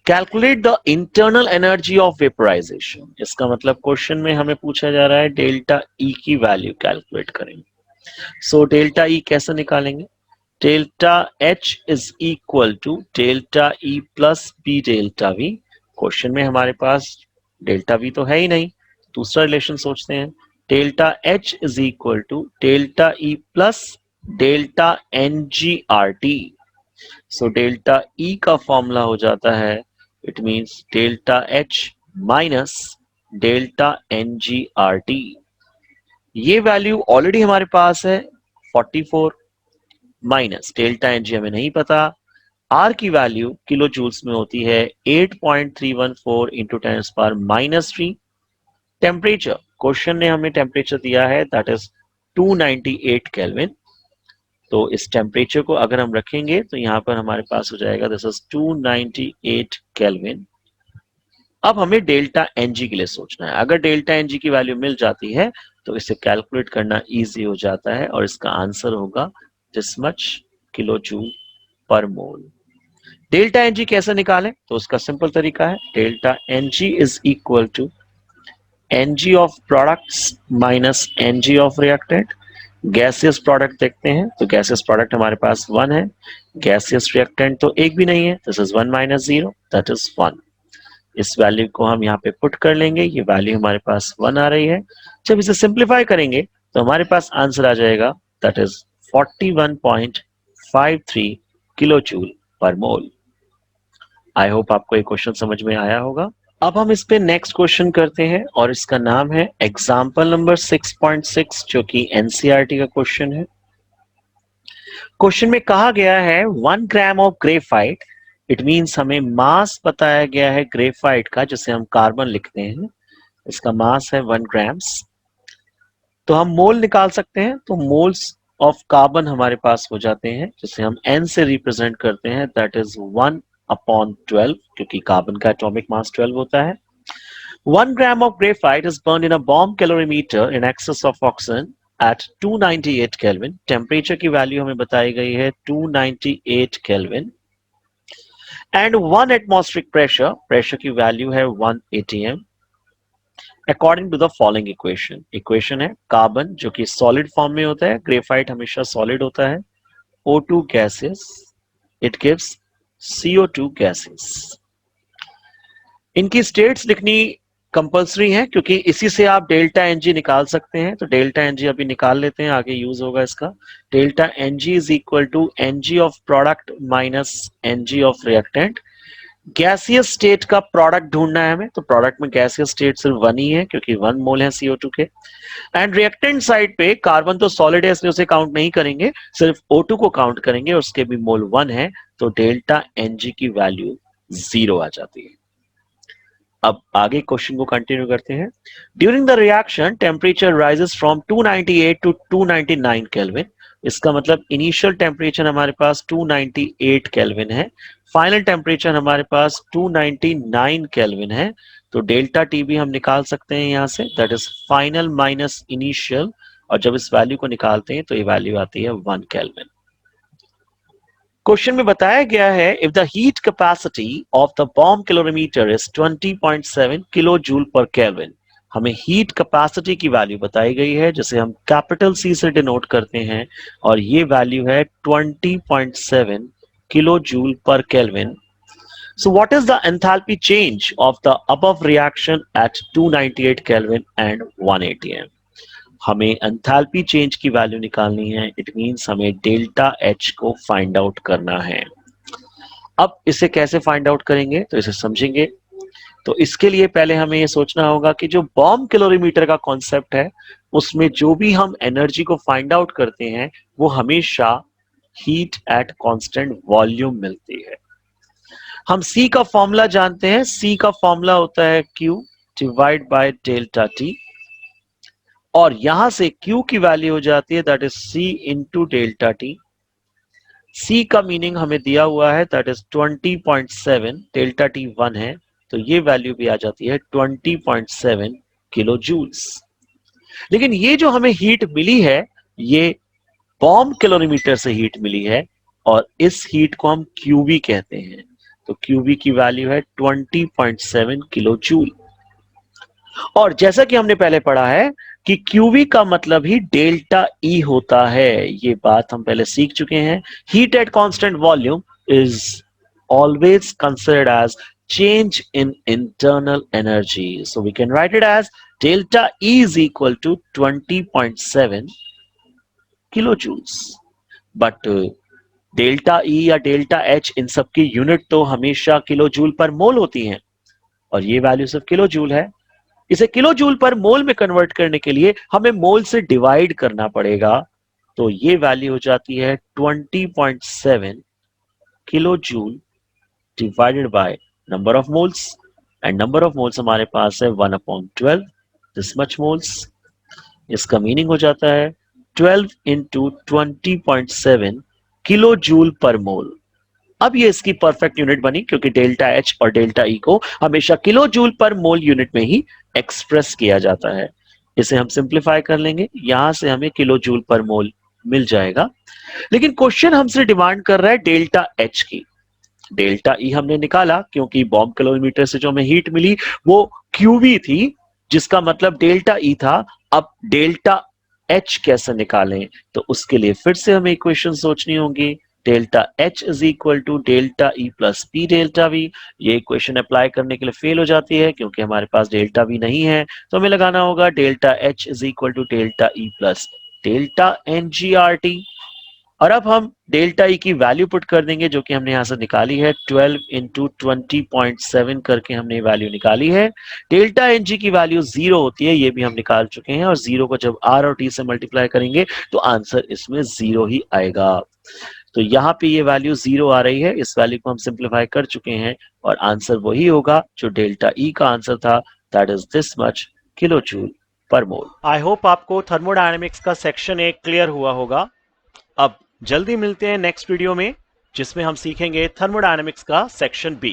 calculate the internal energy of vaporisation. इसका मतलब क्वेश्चन में हमें पूछा जा रहा है डेल्टा ई की वैल्यू कैलकुलेट करेंगे। सो डेल्टा ई कैसे निकालेंगे, delta H is equal to delta E plus B delta V। Question में हमारे पास डेल्टा V तो है ही नहीं, दूसरा रिलेशन सोचते हैं। Delta H is equal to delta E plus delta NGRT। So delta E का फॉर्मूला हो जाता है, it means delta H minus delta NGRT। ये वैल्यू ऑलरेडी हमारे पास है 44 माइनस डेल्टा एनजी हमें नहीं पता। आर की वैल्यू किलो जूल्स में होती है 8.314 इंटू 10⁻³ टेम्परेचर, क्वेश्चन ने हमें टेम्परेचर दिया है दैट इज 298 केल्विन। तो इस टेम्परेचर को अगर हम रखेंगे तो यहां पर हमारे पास हो जाएगा दिस इज 298 केल्विन। अब हमें डेल्टा एनजी के लिए सोचना है। अगर डेल्टा एनजी की वैल्यू मिल जाती है तो इसे कैलकुलेट करना इजी हो जाता है और इसका आंसर होगा this much kilo joule per mole. Delta N G कैसे निकालें? तो उसका सिंपल तरीका है, delta NG is equal to NG of products minus NG of reactant. Gaseous product देखते हैं तो गैसियस प्रोडक्ट हमारे पास 1 है, गैसियस रिएक्टेंट तो एक भी नहीं है, this is 1 minus 0 that is 1। इस वैल्यू को हम यहाँ पे पुट कर लेंगे, ये वैल्यू हमारे पास 1 आ रही है। जब इसे सिंप्लीफाई करेंगे तो हमारे पास आंसर आ जाएगा that is 41.53 kilo joule per mole. I hope आपको ये क्वेश्चन समझ में आया होगा। अब हम इस पे नेक्स्ट क्वेश्चन करते हैं और इसका नाम है एग्जाम्पल नंबर 6.6 जो कि एनसीईआरटी का क्वेश्चन है। क्वेश्चन में कहा गया है 1 gram of graphite, it means हमें मास बताया गया है ग्रेफाइट का, जिसे हम कार्बन लिखते हैं, इसका मास है 1 ग्राम्स। तो हम मोल निकाल सकते हैं, तो मोल्स ऑफ कार्बन हमारे पास हो जाते हैं जिसे हम N से रिप्रेजेंट करते हैं दैट इज 1/12 क्योंकि कार्बन का एटॉमिक मास 12 होता है। 1 gram of graphite is burned in a bomb calorimeter in excess of oxygen at 298 Kelvin. Temperature की वैल्यू हमें बताई गई है 298 kelvin and 1 atmospheric pressure, pressure की वैल्यू है 1 atm according to the following equation. Equation है कार्बन जो कि सॉलिड फॉर्म में होता है, ग्रेफाइट हमेशा सॉलिड होता है, O2 gases, it gives CO2 gases। इनकी स्टेट्स लिखनी कंपलसरी है क्योंकि इसी से आप डेल्टा एनजी निकाल सकते हैं। तो डेल्टा एनजी अभी निकाल लेते हैं, आगे यूज होगा इसका। Delta NG is equal to NG of product minus NG of reactant. Gaseous state का प्रोडक्ट ढूंढना है हमें, तो प्रोडक्ट में गैसियस स्टेट सिर्फ 1 ही है क्योंकि 1 मोल है CO2 के। एंड रिएक्टेंट साइड पे कार्बन तो सॉलिड है इसलिए उसे काउंट नहीं करेंगे, सिर्फ O2 को काउंट करेंगे और उसके भी मोल 1 है, तो डेल्टा एनजी की वैल्यू 0 आ जाती है। अब आगे क्वेश्चन को कंटिन्यू करते हैं। During the reaction temperature rises from 298 to 299 kelvin. इसका मतलब इनिशियल टेम्परेचर हमारे पास 298 केल्विन है, फाइनल टेम्परेचर हमारे पास 299 केल्विन है। तो डेल्टा टी भी हम निकाल सकते हैं यहां से, that is final minus initial, और जब इस वैल्यू को निकालते हैं तो ये वैल्यू आती है 1 केल्विन। क्वेश्चन में बताया गया है if the heat capacity of the bomb calorimeter is 20.7 kilo joule per kelvin. हमें हीट कैपेसिटी की वैल्यू बताई गई है जिसे हम कैपिटल सी से डिनोट करते हैं, और ये वैल्यू है 20.7 kilo joule per kelvin. So what is the enthalpy change of the above reaction at 298 Kelvin and 1 atm? हमें एंथैल्पी चेंज की वैल्यू निकालनी है, इट मींस हमें डेल्टा एच को फाइंड आउट करना है। अब इसे कैसे फाइंड आउट करेंगे तो इसे समझेंगे। तो इसके लिए पहले हमें ये सोचना होगा कि जो बॉम्ब कैलोरीमीटर का कॉन्सेप्ट है उसमें जो भी हम एनर्जी को फाइंड आउट करते हैं वो हमेशा हीट एट कांस्टेंट वॉल्यूम मिलती है। हम C का फॉर्मूला जानते हैं, C का फॉर्मूला होता है Q divide by delta T, और यहां से Q की वैल्यू हो जाती है that is C into delta T। C का मीनिंग हमें दिया हुआ है दैट इज 20.7, डेल्टा T 1 है तो ये वैल्यू भी आ जाती है 20.7 किलो जूल्स। लेकिन ये जो हमें हीट मिली है ये बॉम्ब कैलोरीमीटर से हीट मिली है और इस हीट को हम QV कहते हैं। तो QV की वैल्यू है 20.7 किलो जूल। और जैसा कि हमने पहले पढ़ा है कि QV का मतलब ही डेल्टा E होता है। ये बात हम पहले सीख चुके हैं। Heat at constant volume is always considered as change in internal energy. So we can write it as delta E is equal to 20.7 kilojoules. But delta E या डेल्टा H इन सब की यूनिट तो हमेशा किलो जूल पर मोल होती हैं, और ये value सिर्फ किलो जूल है। इसे किलो जूल पर मोल में कन्वर्ट करने के लिए हमें मोल से डिवाइड करना पड़ेगा। तो ये वैल्यू हो जाती है 20.7 kilo joule divided by number of moles, and number of moles हमारे पास है 1/12, दिस मच मोल्स। इसका मीनिंग हो जाता है 12 into 20.7 kilo joule per mole. अब ये इसकी परफेक्ट यूनिट बनी, क्योंकि डेल्टा H और डेल्टा E को हमेशा किलो जूल पर मोल यूनिट में ही एक्सप्रेस किया जाता है। इसे हम सिंप्लीफाई कर लेंगे, यहां से हमें किलो जूल पर मोल मिल जाएगा। लेकिन क्वेश्चन हमसे डिमांड कर रहा है डेल्टा H की। डेल्टा E हमने निकाला, क्योंकि बॉम्ब कैलोरीमीटर से जो हमें हीट मिली वो QV थी, जिसका मतलब डेल्टा E था। अब डेल्टा H कैसे निकालें, तो उसके लिए फिर से हमें इक्वेशन सोचनी होगी। Delta H is equal to delta E plus P delta V। ये इक्वेशन अप्लाई करने के लिए फेल हो जाती है, क्योंकि हमारे पास डेल्टा V नहीं है। तो हमें लगाना होगा delta H is equal to delta E plus delta NGRT। और अब हम डेल्टा E की वैल्यू पुट कर देंगे, जो कि हमने यहां से निकाली है 12 इंटू 20.7 करके हमने वैल्यू निकाली है। डेल्टा NG की वैल्यू 0 होती है, ये भी हम निकाल चुके हैं, और 0 को जब R और T से मल्टीप्लाई करेंगे तो आंसर इसमें 0 ही आएगा। तो यहाँ पे ये वैल्यू 0 आ रही है, इस वैल्यू को हम सिंप्लीफाई कर चुके हैं, और आंसर वही होगा जो डेल्टा E का आंसर था, that is this much kilo joule per mole. I hope आपको थर्मोडायनेमिक्स का सेक्शन 1 क्लियर हुआ होगा। अब जल्दी मिलते हैं नेक्स्ट वीडियो में, जिसमें हम सीखेंगे थर्मोडायनेमिक्स का सेक्शन B।